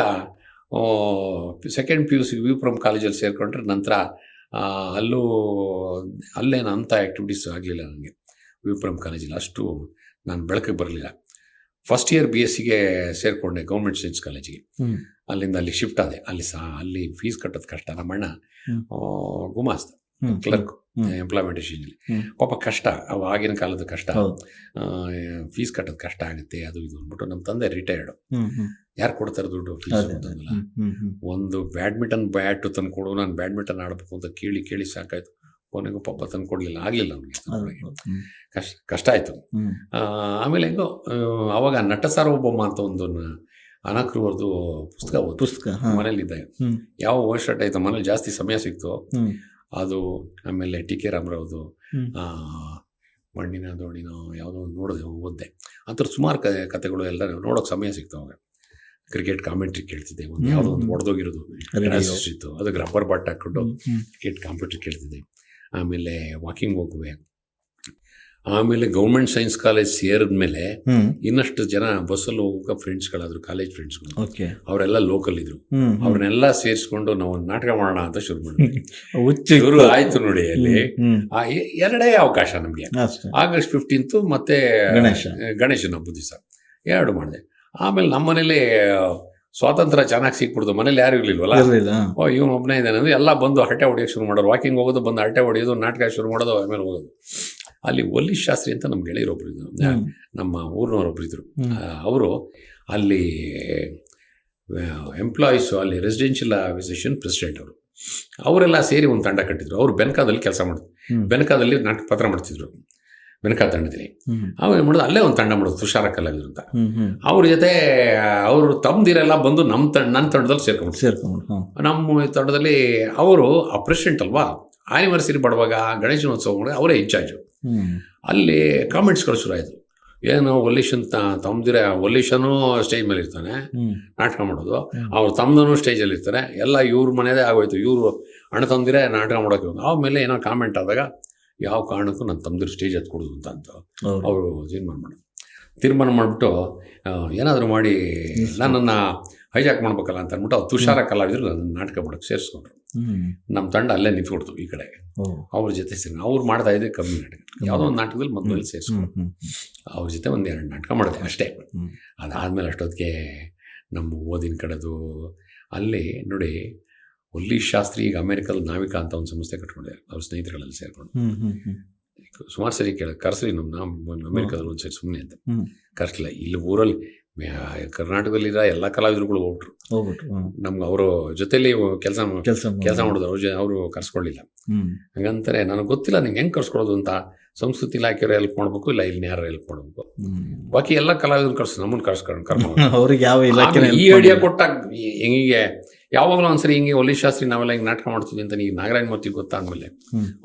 S2: ಸೆಕೆಂಡ್ PUC ವಿಪ್ರಮ್ ಕಾಲೇಜಲ್ಲಿ ಸೇರ್ಕೊಂಡ್ರೆ ನಂತರ ಅಲ್ಲೇನು ಅಂಥ ಆ್ಯಕ್ಟಿವಿಟೀಸ್ ಆಗಲಿಲ್ಲ ನನಗೆ. ವಿಪ್ರಮ್ ಕಾಲೇಜಲ್ಲಿ ಅಷ್ಟು ನಾನು ಬೆಳಕಿಗೆ ಬರಲಿಲ್ಲ. ಫಸ್ಟ್ ಇಯರ್ BScಗೆ ಸೇರಿಕೊಂಡೆ ಗೌರ್ಮೆಂಟ್ ಸೈನ್ಸ್ ಕಾಲೇಜಿಗೆ. ಅಲ್ಲಿಂದ ಅಲ್ಲಿ ಶಿಫ್ಟ್ ಆದೆ. ಅಲ್ಲಿ ಫೀಸ್ ಕಟ್ಟೋದು ಕಷ್ಟ. ನಮ್ಮಣ್ಣ ಗುಮಾಸ್ತ, ಕ್ಲರ್ಕ್, ಎಂಪ್ಲಾಯ್ಮೆಂಟ್ ಎಕ್ಸ್ಚೇಂಜಲ್ಲಿ. ಪಾಪ ಕಷ್ಟ, ಆಗಿನ ಕಾಲದ ಕಷ್ಟ, ಫೀಸ್ ಕಟ್ಟೋದು ಕಷ್ಟ ಆಗುತ್ತೆ, ಅದು ಇದು ಅಂದ್ಬಿಟ್ಟು ನಮ್ಮ ತಂದೆ ರಿಟೈರ್ಡ್. ಯಾರು ಕೊಡ್ತಾರೆ ದುಡ್ಡು ಫೀಸ್ ಅಂತಂದಿಲ್ಲ. ಒಂದು ಬ್ಯಾಡ್ಮಿಂಟನ್ ಬ್ಯಾಟ್ ತಂದು ಕೊಡು, ನಾನು ಬ್ಯಾಡ್ಮಿಂಟನ್ ಆಡಬೇಕು ಅಂತ ಕೇಳಿ ಸಾಕಾಯ್ತು. ಕೊನೆಗೂ ಪಾಪ ತಂದು ಕೊಡಲಿಲ್ಲ, ಆಗಲಿಲ್ಲ ಅವನಿಗೆ. ಕಷ್ಟ ಆಯಿತು. ಆಮೇಲೆ ಹೆಂಗೋ ಅವಾಗ ನಟ ಸಾರ್ವಭೌಮ ಅಂತ ಒಂದು ಅನಾಕ್ರವರ್ದು ಪುಸ್ತಕ ಮನೇಲಿದ್ದಾಗ ಯಾವ ವರ್ಷ ಆಯ್ತು, ಮನೇಲಿ ಜಾಸ್ತಿ ಸಮಯ ಸಿಕ್ತು ಅದು. ಆಮೇಲೆ TK ರಾಮರಾವ್ದು ಮಣ್ಣಿನ ದೋಣಿನೋ ಯಾವುದೋ ಒಂದು ಓದಿದೆ. ಅಂತರ ಸುಮಾರು ಕಥೆಗಳು ಎಲ್ಲ ನೋಡೋಕೆ ಸಮಯ ಸಿಕ್ತು. ಅವಾಗ ಕ್ರಿಕೆಟ್ ಕಾಮೆಂಟ್ರಿ ಕೇಳ್ತಿದ್ದೆ. ಒಂದು ಯಾವುದೋ ಒಂದು ಹೊಡೆದೋಗಿರೋದು ಇತ್ತು, ಅದಕ್ಕೆ ರಬ್ಬರ್ ಬಾಟ್ ಹಾಕ್ಕೊಂಡು ಕ್ರಿಕೆಟ್ ಕಾಮೆಂಟ್ರಿ ಕೇಳ್ತಿದ್ದೆ. ಆಮೇಲೆ ವಾಕಿಂಗ್ ಹೋಗುವೆ. ಆಮೇಲೆ ಗೌರ್ಮೆಂಟ್ ಸೈನ್ಸ್ ಕಾಲೇಜ್ ಸೇರಿದ್ಮೇಲೆ ಇನ್ನಷ್ಟು ಜನ ಬಸ್ಸಲ್ಲಿ ಹೋಗುವ ಫ್ರೆಂಡ್ಸ್ಗಳಾದ್ರು, ಕಾಲೇಜ್ ಫ್ರೆಂಡ್ಸ್ಗಳು. ಅವರೆಲ್ಲ ಲೋಕಲ್ ಇದ್ರು. ಅವ್ರನ್ನೆಲ್ಲ ಸೇರಿಸ್ಕೊಂಡು ನಾವು ನಾಟಕ ಮಾಡೋಣ ಅಂತ ಶುರು ಮಾಡಿದ್ವಿ. ಆಯ್ತು ನೋಡಿ, ಅಲ್ಲಿ ಎರಡೇ ಅವಕಾಶ ನಮಗೆ, August 15th ಮತ್ತೆ ಗಣೇಶನ ಹಬ್ಬದ ದಿವಸ, ಎರಡು ಮಾಡಿದೆ. ಆಮೇಲೆ ನಮ್ಮ ಮನೇಲಿ ಸ್ವಾತಂತ್ರ್ಯ ಚೆನ್ನಾಗಿ ಸಿಕ್ಬಿಡ್ತು. ಮನೇಲಿ ಯಾರು ಇರ್ಲಿಲ್ವಲ್ಲ, ಇವನು ಒಬ್ಬನೇ ಇದ್ದಾನೆ ಅಂದ್ರೆ ಎಲ್ಲ ಬಂದು ಹರಟೆ ಹೊಡೆಯೋಕೆ ಶುರು ಮಾಡೋರು. ವಾಕಿಂಗ್ ಹೋಗೋದು, ಬಂದು ಹರಟೆ ಹೊಡೆಯೋದು, ನಾಟಕ ಶುರು ಮಾಡೋದು, ಆಮೇಲೆ ಹೋಗೋದು. ಅಲ್ಲಿ ಒಲ್ಲಿ ಶಾಸ್ತ್ರಿ ಅಂತ ನಮ್ಮ ಗೆಳೆಯರೊಬ್ರು ಇದ್ರು, ನಮ್ಮ ಊರಿನವರೊಬ್ರು ಇದ್ರು. ಅವರು ಅಲ್ಲಿ ಎಂಪ್ಲಾಯೀಸು, ಅಲ್ಲಿ ರೆಸಿಡೆನ್ಷಿಯಲ್ ಅಸೋಸಿಯೇಷನ್ ಪ್ರೆಸಿಡೆಂಟ್ ಅವರು. ಅವರೆಲ್ಲ ಸೇರಿ ಒಂದು ತಂಡ ಕಟ್ಟಿದ್ರು. ಅವರು ಬೆನಕಾದಲ್ಲಿ ಕೆಲಸ ಮಾಡಿದ್ರು. ಬೆನಕಾದಲ್ಲಿ ನಾಟಕ ಪತ್ರ ಮಾಡ್ತಿದ್ರು, ಬೆನಕಾ ತಂಡದಲ್ಲಿ. ಅವ್ರು ಏನು ಮಾಡೋದು, ಅಲ್ಲೇ ಒಂದು ತಂಡ ಮಾಡೋದು, ತುಷಾರ ಕಲಾವಿದರು ಅಂತ. ಅವ್ರ ಜೊತೆ ಅವರು ತಮ್ಮದಿರೆಲ್ಲ ಬಂದು ನನ್ನ ತಂಡದಲ್ಲಿ ಸೇರ್ಕೊಂಡು ನಮ್ಮ ತಂಡದಲ್ಲಿ ಅವರು ಪ್ರೆಸಿಡೆಂಟ್ ಅಲ್ವಾ, ಆನಿವರ್ಸರಿ ಬಡುವಾಗ, ಗಣೇಶನೋತ್ಸವ ಮಾಡುವಾಗ ಅವರೇ ಇನ್ಚಾರ್ಜು. ಅಲ್ಲಿ ಕಾಮೆಂಟ್ಸ್ಗಳು ಶುರು ಆಯಿತು. ಏನು ಒಲಿಷನ್ ತಮ್ಮದಿರ, ಒಲಿಷನು ಸ್ಟೇಜ್ ಮೇಲೆ ಇರ್ತಾನೆ ನಾಟಕ ಮಾಡೋದು, ಅವ್ರು ತಮ್ಮದೂ ಸ್ಟೇಜಲ್ಲಿ ಇರ್ತಾರೆ, ಎಲ್ಲ ಇವ್ರ ಮನೆಯದೇ ಆಗೋಯ್ತು. ಇವರು ಅಣ್ಣ ತಂದಿರೇ ನಾಟಕ ಮಾಡೋಕೆ. ಆಮೇಲೆ ಏನೋ ಕಾಮೆಂಟ್ ಆದಾಗ ಯಾವ ಕಾರಣಕ್ಕೂ ನನ್ನ ತಮ್ಮದಿರು ಸ್ಟೇಜ್ ಹತ್ಕೊಡೋದು ಅಂತ ಅವರು ತೀರ್ಮಾನ ಮಾಡಿಬಿಟ್ಟು ಏನಾದರೂ ಮಾಡಿ ನನ್ನನ್ನು ಹೈಜಾಕ್ ಮಾಡ್ಬೇಕಲ್ಲ ಅಂತ ಅಂದ್ಬಿಟ್ಟು ಅವ್ರು ತುಷಾರ ಕಲಾವಿದರು ನನ್ನ ನಾಟಕ ಮಾಡೋಕ್ಕೆ ಸೇರಿಸ್ಕೊಂಡ್ರು. ನಮ್ಮ ತಂಡ ಅಲ್ಲೇ ನಿಂತ್ಕೊಡ್ತು ಈ ಕಡೆ. ಅವ್ರ ಜೊತೆ ಸೇರಿ ಅವ್ರು ಮಾಡ್ತಾ ಇದ್ದೆ ಕಮ್ಮಿ ನಾಟಕ, ಯಾವುದೋ ಒಂದು ನಾಟಕದಲ್ಲಿ ಮದುವೆಯಲ್ಲಿ ಸೇರಿಸ್ಕೊಂಡು ಅವ್ರ ಜೊತೆ ಒಂದು 2 ನಾಟಕ ಮಾಡಿದೆ ಅಷ್ಟೇ. ಅದಾದಮೇಲೆ ಅಷ್ಟೊತ್ತಿಗೆ ನಮ್ಮ ಓದಿನ ಕಡೆದು ಅಲ್ಲಿ ನೋಡಿ, ಒಲ್ಲಿ ಶಾಸ್ತ್ರಿ ಈಗ ಅಮೆರಿಕದ ನಾವಿಕಾ ಅಂತ ಒಂದು ಸಂಸ್ಥೆ ಕಟ್ಕೊಂಡಿದ್ದಾರೆ. ಅವ್ರ ಸ್ನೇಹಿತರುಗಳೆಲ್ಲ ಸೇರ್ಕೊಂಡು ಸುಮಾರು ಸರಿ ಕರೆಸ್ರಿ ನಮ್ಮ ಅಮೆರಿಕದಲ್ಲಿ ಒಂದು ಸರಿ ಸುಮ್ಮನೆ ಅಂತ ಕರೆಸಲಿಲ್ಲ. ಇಲ್ಲಿ ಊರಲ್ಲಿ ಕರ್ನಾಟಕದಲ್ಲಿರೋ ಎಲ್ಲ ಕಲಾವಿದರುಗಳು ಹೋಗ್ಬಿಟ್ರು. ನಮ್ಗೆ ಅವರು ಜೊತೆಲಿ ಕೆಲಸ ಮಾಡಿದ್ರು. ಅವರು ಕರ್ಸ್ಕೊಳ್ಳಿಲ್ಲ. ಹಂಗಂತಾರೆ ನನಗೆ ಗೊತ್ತಿಲ್ಲ ನಿಂಗೆ ಹೆಂಗೆ ಕರ್ಸ್ಕೊಳ್ಳೋದು ಅಂತ. ಸಂಸ್ಕೃತಿ ಇಲಾಖೆಯವರು ಹೆಲ್ಪ್ ಮಾಡಬೇಕು, ಇಲ್ಲ ಇಲ್ಲಿ ಯಾರು ಹೆಲ್ಪ್ ಮಾಡಬೇಕು. ಬಾಕಿ ಎಲ್ಲ ಕಲಾವಿದರನ್ನ ನಮ್ಮನ್ನು ಕರ್ಕೊಂಡು ಈ ಐಡಿಯಾ ಕೊಟ್ಟಾಗ ಹೆಂಗೆ ಯಾವಾಗಲೂ ಒಂದ್ಸರಿ ಹಿಂಗೆ ಒಲ್ಲಿ ಶಾಸ್ತ್ರಿ ನಾವೆಲ್ಲ ಹಿಂಗೆ ನಾಟಕ ಮಾಡ್ತೀವಿ ಅಂತ ನೀವು ನಾಗರಾಜ ಮೂರ್ತಿ ಗೊತ್ತಾದ್ಮೇಲೆ,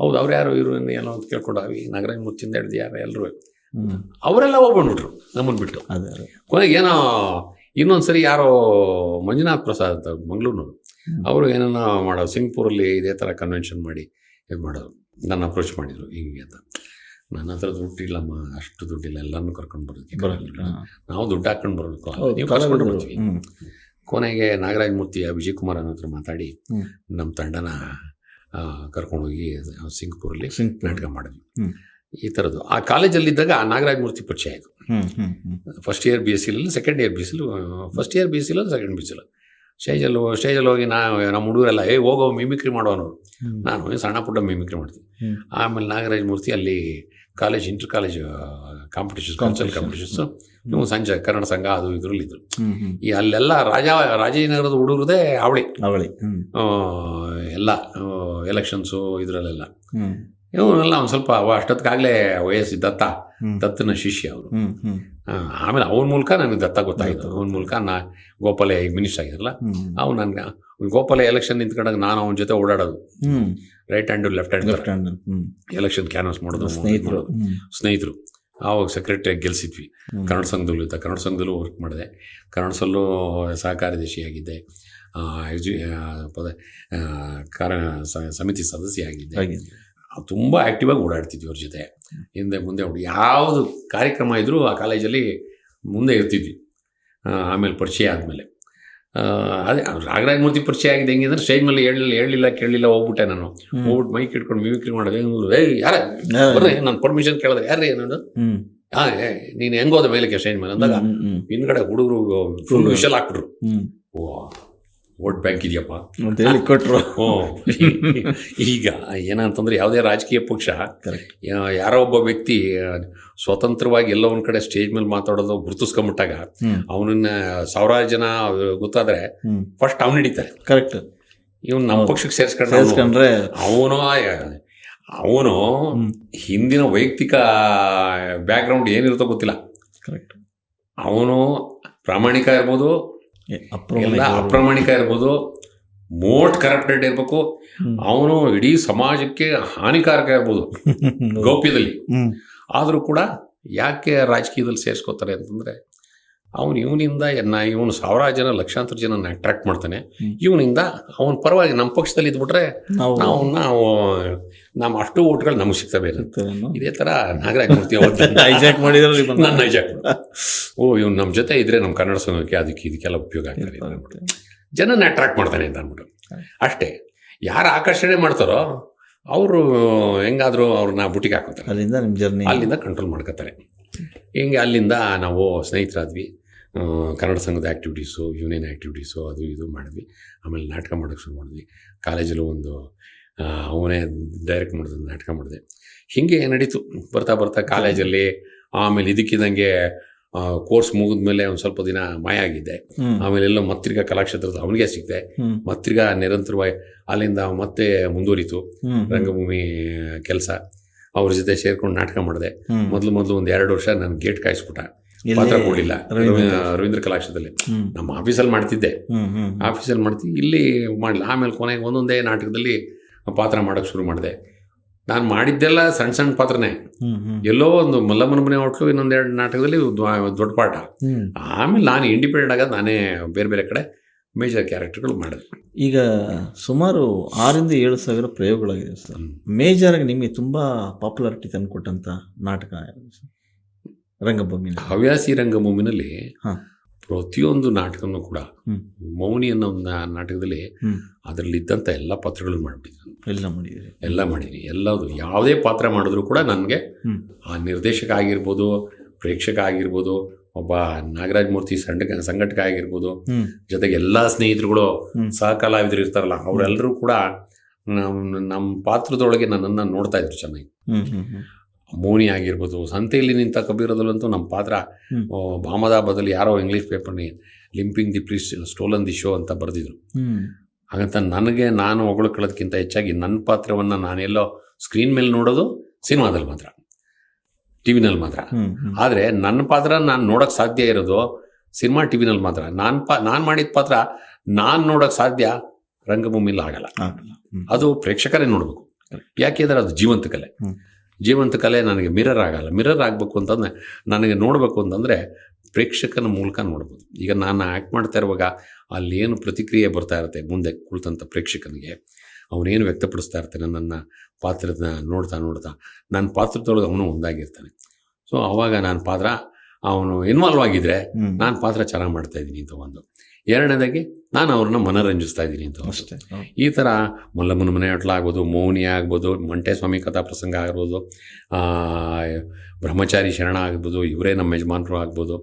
S2: ಹೌದು ಅವ್ರು ಯಾರು ಇವರು ಏನೋ ಅಂತ ಕೇಳ್ಕೊಂಡು ನಾಗರಾಜ ಮೂರ್ತಿಯಿಂದ ಹಿಡಿದು ಯಾರು ಎಲ್ಲರೂ ಅವರೆಲ್ಲ ಹೋಗ್ಬಂದ್ಬಿಟ್ರು ನಮ್ಮನ್ನು ಬಿಟ್ಟು. ಕೊನೆಗೆ ಏನೋ ಇನ್ನೊಂದ್ಸರಿ ಯಾರೋ ಮಂಜುನಾಥ್ ಪ್ರಸಾದ್ ಅಂತ ಮಂಗಳೂರಿನವರು, ಅವರು ಏನೋ ಮಾಡೋದು ಸಿಂಗ್ಪುರಲ್ಲಿ ಇದೇ ಥರ ಕನ್ವೆನ್ಷನ್ ಮಾಡಿ ಇದು ಮಾಡೋದು. ನನ್ನ ಅಪ್ರೋಚ್ ಮಾಡಿದರು ಹಿಂಗೆ ಅಂತ. ನನ್ನ ಹತ್ರ ದುಡ್ಡಿಲ್ಲಮ್ಮ, ಅಷ್ಟು ದುಡ್ಡಿಲ್ಲ, ಎಲ್ಲರನ್ನೂ ಕರ್ಕೊಂಡು ಬರೋದಕ್ಕೆ ನಾವು ದುಡ್ಡು ಹಾಕೊಂಡು ಬರಬೇಕು, ನೀವು ಕರ್ಸ್ಕೊಂಡು ಬರ್ತೀವಿ. ಕೊನೆಗೆ ನಾಗರಾಜ ಮೂರ್ತಿ ವಿಜಯ್ ಕುಮಾರ್ ಅನ್ನೋ ಹತ್ರ ಮಾತಾಡಿ ನಮ್ಮ ತಂಡನ ಕರ್ಕೊಂಡೋಗಿ ಸಿಂಗಪುರಲ್ಲಿ ನಾಟಕ ಮಾಡಿದ್ವಿ. ಈ ಥರದ್ದು ಆ ಕಾಲೇಜಲ್ಲಿದ್ದಾಗ ನಾಗರಾಜ ಮೂರ್ತಿ ಪರಿಚಯ ಆಯಿತು. First year BSc, second year BSc, first year BSc second BSc. ಸ್ಟೇಜಲ್ಲಿ ಹೋಗಿ ನಮ್ಮ ಹುಡುಗರೆಲ್ಲ ಹೋಗೋ ಮಿಮಿಕ್ರಿ ಮಾಡೋನವರು. ನಾನು ಸಣ್ಣ ಪುಟ್ಟ ಮಿಮಿಕ್ರಿ ಮಾಡ್ತೀನಿ. ಆಮೇಲೆ ನಾಗರಾಜ ಮೂರ್ತಿ ಅಲ್ಲಿ college inter college competitions, cultural competitions, ನೀವು ಸಂಜೆ ಕನ್ನಡ ಸಂಘ ಅದು ಇದರಲ್ಲಿದ್ದರು. ಈ ಅಲ್ಲೆಲ್ಲ ರಾಜಾಜಿನಗರದ ಹುಡುಗರದೇ ಅವಳಿ ಎಲ್ಲ ಎಲೆಕ್ಷನ್ಸು ಇದರಲ್ಲೆಲ್ಲ. ಇವನ್ನೆಲ್ಲ ಒಂದು ಸ್ವಲ್ಪ ಅಷ್ಟೊತ್ತಿಗಾಗಲೇ ವಯಸ್ಸು ದತ್ತನ ಶಿಷ್ಯ ಅವರು. ಆಮೇಲೆ ಅವನ ಮೂಲಕ ನನಗೆ ದತ್ತ ಗೊತ್ತಾಯಿತು. ಅವನ ಮೂಲಕ ಗೋಪಾಲೆ ಈಗ ಮಿನಿಸ್ಟರ್ ಆಗಿರಲ್ಲ, ಅವ್ನು ನನಗೆ ಗೋಪಾಲೆ ಎಲೆಕ್ಷನ್ ನಿಂತ್ಕೊಂಡಾಗ ನಾನು ಅವನ ಜೊತೆ ಓಡಾಡೋದು, right hand left hand election canvas ಮಾಡೋದು, ಸ್ನೇಹಿತರು. ಆವಾಗ ಸೆಕ್ರೆಟರಿಯಾಗಿ ಗೆಲ್ಸಿದ್ವಿ. ಕನ್ನಡ ಸಂಘದಲ್ಲೂ ವರ್ಕ್ ಮಾಡಿದೆ. ಕನ್ನಡದಲ್ಲೂ ಸಹಕಾರ್ಯದರ್ಶಿಯಾಗಿದ್ದೆ, ಸಮಿತಿ ಸದಸ್ಯ ಆಗಿದ್ದೆ. ತುಂಬ ಆ್ಯಕ್ಟಿವ್ ಆಗಿ ಓಡಾಡ್ತಿದ್ವಿ ಅವ್ರ ಜೊತೆ, ಹಿಂದೆ ಮುಂದೆ ಯಾವುದು ಕಾರ್ಯಕ್ರಮ ಇದ್ದರೂ ಆ ಕಾಲೇಜಲ್ಲಿ ಮುಂದೆ ಇರ್ತಿದ್ವಿ. ಆಮೇಲೆ ಪರಿಚಯ ಆದಮೇಲೆ ಅದೇ ನಾಗರಾಜ್ ಮೂರ್ತಿ ಪರಿಚಯ ಆಗಿದೆ. ಹೆಂಗೆ ಅಂದರೆ ಸ್ಟೇಜ್ ಮೇಲೆ ಕೇಳಲಿಲ್ಲ ಹೋಗ್ಬಿಟ್ಟೆ ನಾನು. ಹೋಗ್ಬಿಟ್ಟು ಮೈಕ್ ಇಟ್ಕೊಂಡು ಮಿಮಿಕ್ರಿ ಮಾಡೋದು. ಯಾರ ಬರ್ರಿ, ನಾನು ಪರ್ಮಿಷನ್ ಕೇಳಿದ್ರೆ ಯಾರೇ ನಾನು ನೀನು ಹೆಂಗೋದ ಮೇಲಕ್ಕೆ ಸ್ಟೇಜ್ ಮೇಲೆ ಅಂದಾಗ ಹಿಂದ್ಗಡೆ ಹುಡುಗರು ಫುಲ್ ವಿಷಲ್ ಹಾಕ್ಬಿಟ್ರು. ವೋಟ್ ಬ್ಯಾಂಕ್ ಇದೆಯಪ್ಪ ಅಂತ ಹೇಳಿ ಕೊಟ್ಟರು. ಈಗ ಏನಂತಂದ್ರೆ ಯಾವುದೇ ರಾಜಕೀಯ ಪಕ್ಷ ಯಾರೋ ಒಬ್ಬ ವ್ಯಕ್ತಿ ಸ್ವತಂತ್ರವಾಗಿ ಎಲ್ಲ ಒಂದ್ ಕಡೆ ಸ್ಟೇಜ್ ಮೇಲೆ ಮಾತಾಡೋದು ಗುರುತಿಸ್ಕೊಂಬಿಟ್ಟಾಗ ಅವನನ್ನ ಸಾವಿರಾರು ಜನ ಗೊತ್ತಾದ್ರೆ ಫಸ್ಟ್ ಅವ್ನು ಹಿಡಿತಾರೆ. ಕರೆಕ್ಟ್. ಇವನು ನಮ್ಮ ಪಕ್ಷಕ್ಕೆ ಸೇರಿಸ್ಕೊಂಡ್ರೆ ಅವನು ಹಿಂದಿನ ವೈಯಕ್ತಿಕ ಬ್ಯಾಕ್ಗ್ರೌಂಡ್ ಏನಿರುತ್ತೋ ಗೊತ್ತಿಲ್ಲ. ಕರೆಕ್ಟ್. ಅವನು ಪ್ರಾಮಾಣಿಕ ಇರ್ಬೋದು, ಎಲ್ಲ ಅಪ್ರಾಮಾಣಿಕ ಇರ್ಬೋದು, ಮೋಸ್ಟ್ ಕರಪ್ಟೆಡ್ ಇರ್ಬೇಕು, ಅವನು ಇಡೀ ಸಮಾಜಕ್ಕೆ ಹಾನಿಕಾರಕ ಇರ್ಬೋದು ಗೌಪ್ಯದಲ್ಲಿ. ಆದರೂ ಕೂಡ ಯಾಕೆ ರಾಜಕೀಯದಲ್ಲಿ ಸೇರಿಸ್ಕೋತಾರೆ ಅಂತಂದ್ರೆ ಇವನಿಂದ ಇವನು ಸಾವಿರಾರು ಜನ ಲಕ್ಷಾಂತರ ಜನ ಅಟ್ರಾಕ್ಟ್ ಮಾಡ್ತಾನೆ. ಇವನಿಂದ ಅವನ ಪರವಾಗಿ ನಮ್ಮ ಪಕ್ಷದಲ್ಲಿ ಇದ್ಬಿಟ್ರೆ ನಾವು ಅಷ್ಟು ಓಟ್ಗಳು ನಮಗೆ ಸಿಗ್ತವೆ. ಇದೇ ತರ ನಾಗರಾಜ್ ಮೂರ್ತಿ ಹೈಜಾಕ್ ಮಾಡಿದ್ರೆ ನನ್ನ ಹೈಜಾಕ್ ಇವನು ನಮ್ಮ ಜೊತೆ ಇದ್ರೆ ನಮ್ಮ ಕನ್ನಡ ಸಂಘಕ್ಕೆ ಇದಕ್ಕೆಲ್ಲ ಉಪಯೋಗ ಆಗ್ತದೆ, ಜನನ ಅಟ್ರಾಕ್ಟ್ ಮಾಡ್ತಾನೆ ಅಂತ ಅಂದ್ಬಿಟ್ಟು ಅಷ್ಟೇ. ಯಾರು ಆಕರ್ಷಣೆ ಮಾಡ್ತಾರೋ ಅವರು ಹೆಂಗಾದ್ರು ಅವ್ರನ್ನ ಬುಟ್ಟಿಗೆ ಹಾಕೋತಾರೆ, ಅಲ್ಲಿಂದ ಕಂಟ್ರೋಲ್ ಮಾಡ್ಕೋತಾರೆ. ಹಿಂಗೆ ಅಲ್ಲಿಂದ ನಾವು ಸ್ನೇಹಿತರಾದ್ವಿ. ಕನ್ನಡ ಸಂಘದ ಆ್ಯಕ್ಟಿವಿಟೀಸು, ಯೂನಿಯನ್ ಆ್ಯಕ್ಟಿವಿಟೀಸು ಅದು ಇದು ಮಾಡಿದ್ವಿ. ಆಮೇಲೆ ನಾಟಕ ಮಾಡೋಕ್ಕೆ ಶುರು ಮಾಡಿದ್ವಿ. ಕಾಲೇಜಲ್ಲೂ ಒಂದು ಅವನೇ ಡೈರೆಕ್ಟ್ ಮಾಡಿದ ನಾಟಕ ಮಾಡಿದೆ. ಹೀಗೆ ನಡೀತು ಬರ್ತಾ ಬರ್ತಾ ಕಾಲೇಜಲ್ಲಿ. ಆಮೇಲೆ ಇದಕ್ಕಿದ್ದಂಗೆ ಕೋರ್ಸ್ ಮುಗಿದ್ಮೇಲೆ ಒಂದು ಸ್ವಲ್ಪ ದಿನ ಮಾಯ ಆಗಿದ್ದೆ. ಆಮೇಲೆ ಎಲ್ಲೋ ಮತ್ರಿಗಾ ಕಲಾಕ್ಷೇತ್ರದ ಅವನಿಗೆ ಸಿಕ್ತೆ. ಮತ್ರಿಗಾ ನಿರಂತರವಾಗಿ ಅಲ್ಲಿಂದ ಮತ್ತೆ ಮುಂದುವರಿತು ರಂಗಭೂಮಿ ಕೆಲಸ. ಅವ್ರ ಜೊತೆ ಸೇರ್ಕೊಂಡು ನಾಟಕ ಮಾಡಿದೆ. ಮೊದಲು ಒಂದು 2 ವರ್ಷ ನಾನು ಗೇಟ್ ಕಾಯಿಸ್ಬಿಟ್ಟ, ಪಾತ್ರ ಕೊಡಲಿಲ್ಲ. ರವೀಂದ್ರ ಕಲಾಕ್ಷೇತ್ರದಲ್ಲಿ ನಮ್ಮ ಆಫೀಸಲ್ಲಿ ಮಾಡ್ತಿದ್ದೆ, ಇಲ್ಲಿ ಮಾಡಲಿಲ್ಲ. ಆಮೇಲೆ ಕೊನೆಗೆ ಒಂದೊಂದೇ ನಾಟಕದಲ್ಲಿ ಪಾತ್ರ ಮಾಡೋಕ್ಕೆ ಶುರು ಮಾಡಿದೆ. ನಾನು ಮಾಡಿದ್ದೆಲ್ಲ ಸಣ್ಣ ಪಾತ್ರನೇ. ಎಲ್ಲೋ ಒಂದು ಮಲ್ಲಮ್ಮನ ಮನೆ ಹೋಟ್ಲು, ಇನ್ನೊಂದು 2 ನಾಟಕದಲ್ಲಿ ದೊಡ್ಡ ಪಾಠ. ಆಮೇಲೆ ನಾನು ಇಂಡಿಪೆಂಡೆಂಟ್ ಆಗೋದು ನಾನೇ ಬೇರೆ ಬೇರೆ ಕಡೆ ಮೇಜರ್ ಕ್ಯಾರೆಕ್ಟರ್ಗಳು ಮಾಡಿದೆ.
S1: ಈಗ ಸುಮಾರು 6,000 to 7,000 ಪ್ರಯೋಗಗಳಾಗಿದೆ ಸರ್. ಮೇಜರ್ ಆಗಿ ನಿಮಗೆ ತುಂಬಾ ಪಾಪ್ಯುಲಾರಿಟಿ ತಂದುಕೊಟ್ಟಂತ ನಾಟಕ ರಂಗಭೂಮಿ?
S2: ಹವ್ಯಾಸಿ ರಂಗಭೂಮಿನಲ್ಲಿ ಪ್ರತಿಯೊಂದು ನಾಟಕನೂ ಕೂಡ ಮೌನಿ ಅನ್ನೋ ಒಂದು ನಾಟಕದಲ್ಲಿ ಅದರಲ್ಲಿ ಇದ್ದಂಥ ಎಲ್ಲ ಪಾತ್ರಗಳನ್ನು ಮಾಡಿಬಿಟ್ಟಿದ್ರು. ಎಲ್ಲ ಮಾಡಿದ್ರಿ. ಎಲ್ಲದು ಯಾವುದೇ ಪಾತ್ರ ಮಾಡಿದ್ರು ಕೂಡ ನನಗೆ ಆ ನಿರ್ದೇಶಕ ಆಗಿರ್ಬೋದು, ಪ್ರೇಕ್ಷಕ ಆಗಿರ್ಬೋದು, ಒಬ್ಬ ನಾಗರಾಜ್ ಮೂರ್ತಿ ಸಂಘಟಕ ಆಗಿರ್ಬೋದು, ಜೊತೆಗೆ ಎಲ್ಲ ಸ್ನೇಹಿತರುಗಳು ಸಹ ಕಲಾವಿದರು ಇರ್ತಾರಲ್ಲ, ಅವರೆಲ್ಲರೂ ಕೂಡ ನಮ್ಮ ಪಾತ್ರದೊಳಗೆ ನನ್ನನ್ನು ನೋಡ್ತಾ ಇದ್ರು ಚೆನ್ನಾಗಿ. ಮೋನಿ ಆಗಿರ್ಬೋದು, ಸಂತೆಯಲ್ಲಿ ನಿಂತ ಕಬೀರದಲ್ಲಂತೂ ನಮ್ಮ ಪಾತ್ರ ಅಹಮದಾಬಾದಲ್ಲಿ ಯಾರೋ ಇಂಗ್ಲೀಷ್ ಪೇಪರ್ನಿ limping the priest stolen the show ಅಂತ ಬರೆದಿದ್ರು. ಹಾಗಂತ ನಾನು ಹೊಗಳ್ಕೊಳ್ಳೋದಕ್ಕಿಂತ ಹೆಚ್ಚಾಗಿ ನನ್ನ ಪಾತ್ರವನ್ನು ನಾನೆಲ್ಲೋ ಸ್ಕ್ರೀನ್ ಮೇಲೆ ನೋಡೋದು ಸಿನಿಮಾದಲ್ಲಿ ಮಾತ್ರ, ಟಿವಿನಲ್ಲಿ ಮಾತ್ರ. ಆದರೆ ನನ್ನ ಪಾತ್ರ ನಾನು ನೋಡೋಕ್ಕೆ ಸಾಧ್ಯ ಇರೋದು ಸಿನಿಮಾ, ಟಿವಿನಲ್ಲಿ ಮಾತ್ರ. ನಾನು ಮಾಡಿದ ಪಾತ್ರ ನಾನು ನೋಡೋಕ್ಕೆ ಸಾಧ್ಯ ರಂಗಭೂಮಿಲಿ ಆಗಲ್ಲ. ಅದು ಪ್ರೇಕ್ಷಕರೇ ನೋಡಬೇಕು. ಯಾಕೆಂದರೆ ಅದು ಜೀವಂತ ಕಲೆ ನನಗೆ ಮಿರರ್ ಆಗಲ್ಲ. ಮಿರರ್ ಆಗಬೇಕು ಅಂತಂದರೆ, ನನಗೆ ನೋಡಬೇಕು ಅಂತಂದರೆ ಪ್ರೇಕ್ಷಕನ ಮೂಲಕ ನೋಡ್ಬೋದು. ಈಗ ನಾನು ಆ್ಯಕ್ಟ್ ಮಾಡ್ತಾ ಇರುವಾಗ ಅಲ್ಲೇನು ಪ್ರತಿಕ್ರಿಯೆ ಬರ್ತಾ ಇರುತ್ತೆ ಮುಂದೆ ಕುಳಿತಂಥ ಪ್ರೇಕ್ಷಕನಿಗೆ, ಅವನೇನು ವ್ಯಕ್ತಪಡಿಸ್ತಾ ಇರ್ತಾನೆ ನನ್ನ ಪಾತ್ರದ ನೋಡ್ತಾ ನನ್ನ ಪಾತ್ರದೊಳಗೆ ಅವನು ಒಂದಾಗಿರ್ತಾನೆ. ಸೊ ಆವಾಗ ನನ್ನ ಪಾತ್ರ ಅವನು ಇನ್ವಾಲ್ವ್ ಆಗಿದ್ರೆ ನಾನು ಪಾತ್ರ ಚೆನ್ನಾಗಿ ಮಾಡ್ತಾ ಇದ್ದೀನಿ ಅಂತ ಒಂದು. ಎರಡನೇದಾಗಿ ನಾನು ಅವ್ರನ್ನ ಮನರಂಜಿಸ್ತಾ ಇದ್ದೀನಿ ಅಂತ ಅಷ್ಟೇ. ಈ ಥರ ಮಲ್ಲಮ್ಮನ ಮನೆ ಹೋಟ್ಲ ಆಗ್ಬೋದು, ಮೌನಿ ಆಗ್ಬೋದು, ಮಂಟೇಸ್ವಾಮಿ ಕಥಾ ಪ್ರಸಂಗ ಆಗ್ಬೋದು, ಬ್ರಹ್ಮಚಾರಿ ಶರಣ ಆಗ್ಬೋದು, ಇವರೇ ನಮ್ಮ ಯಜಮಾನರು ಆಗ್ಬೋದು,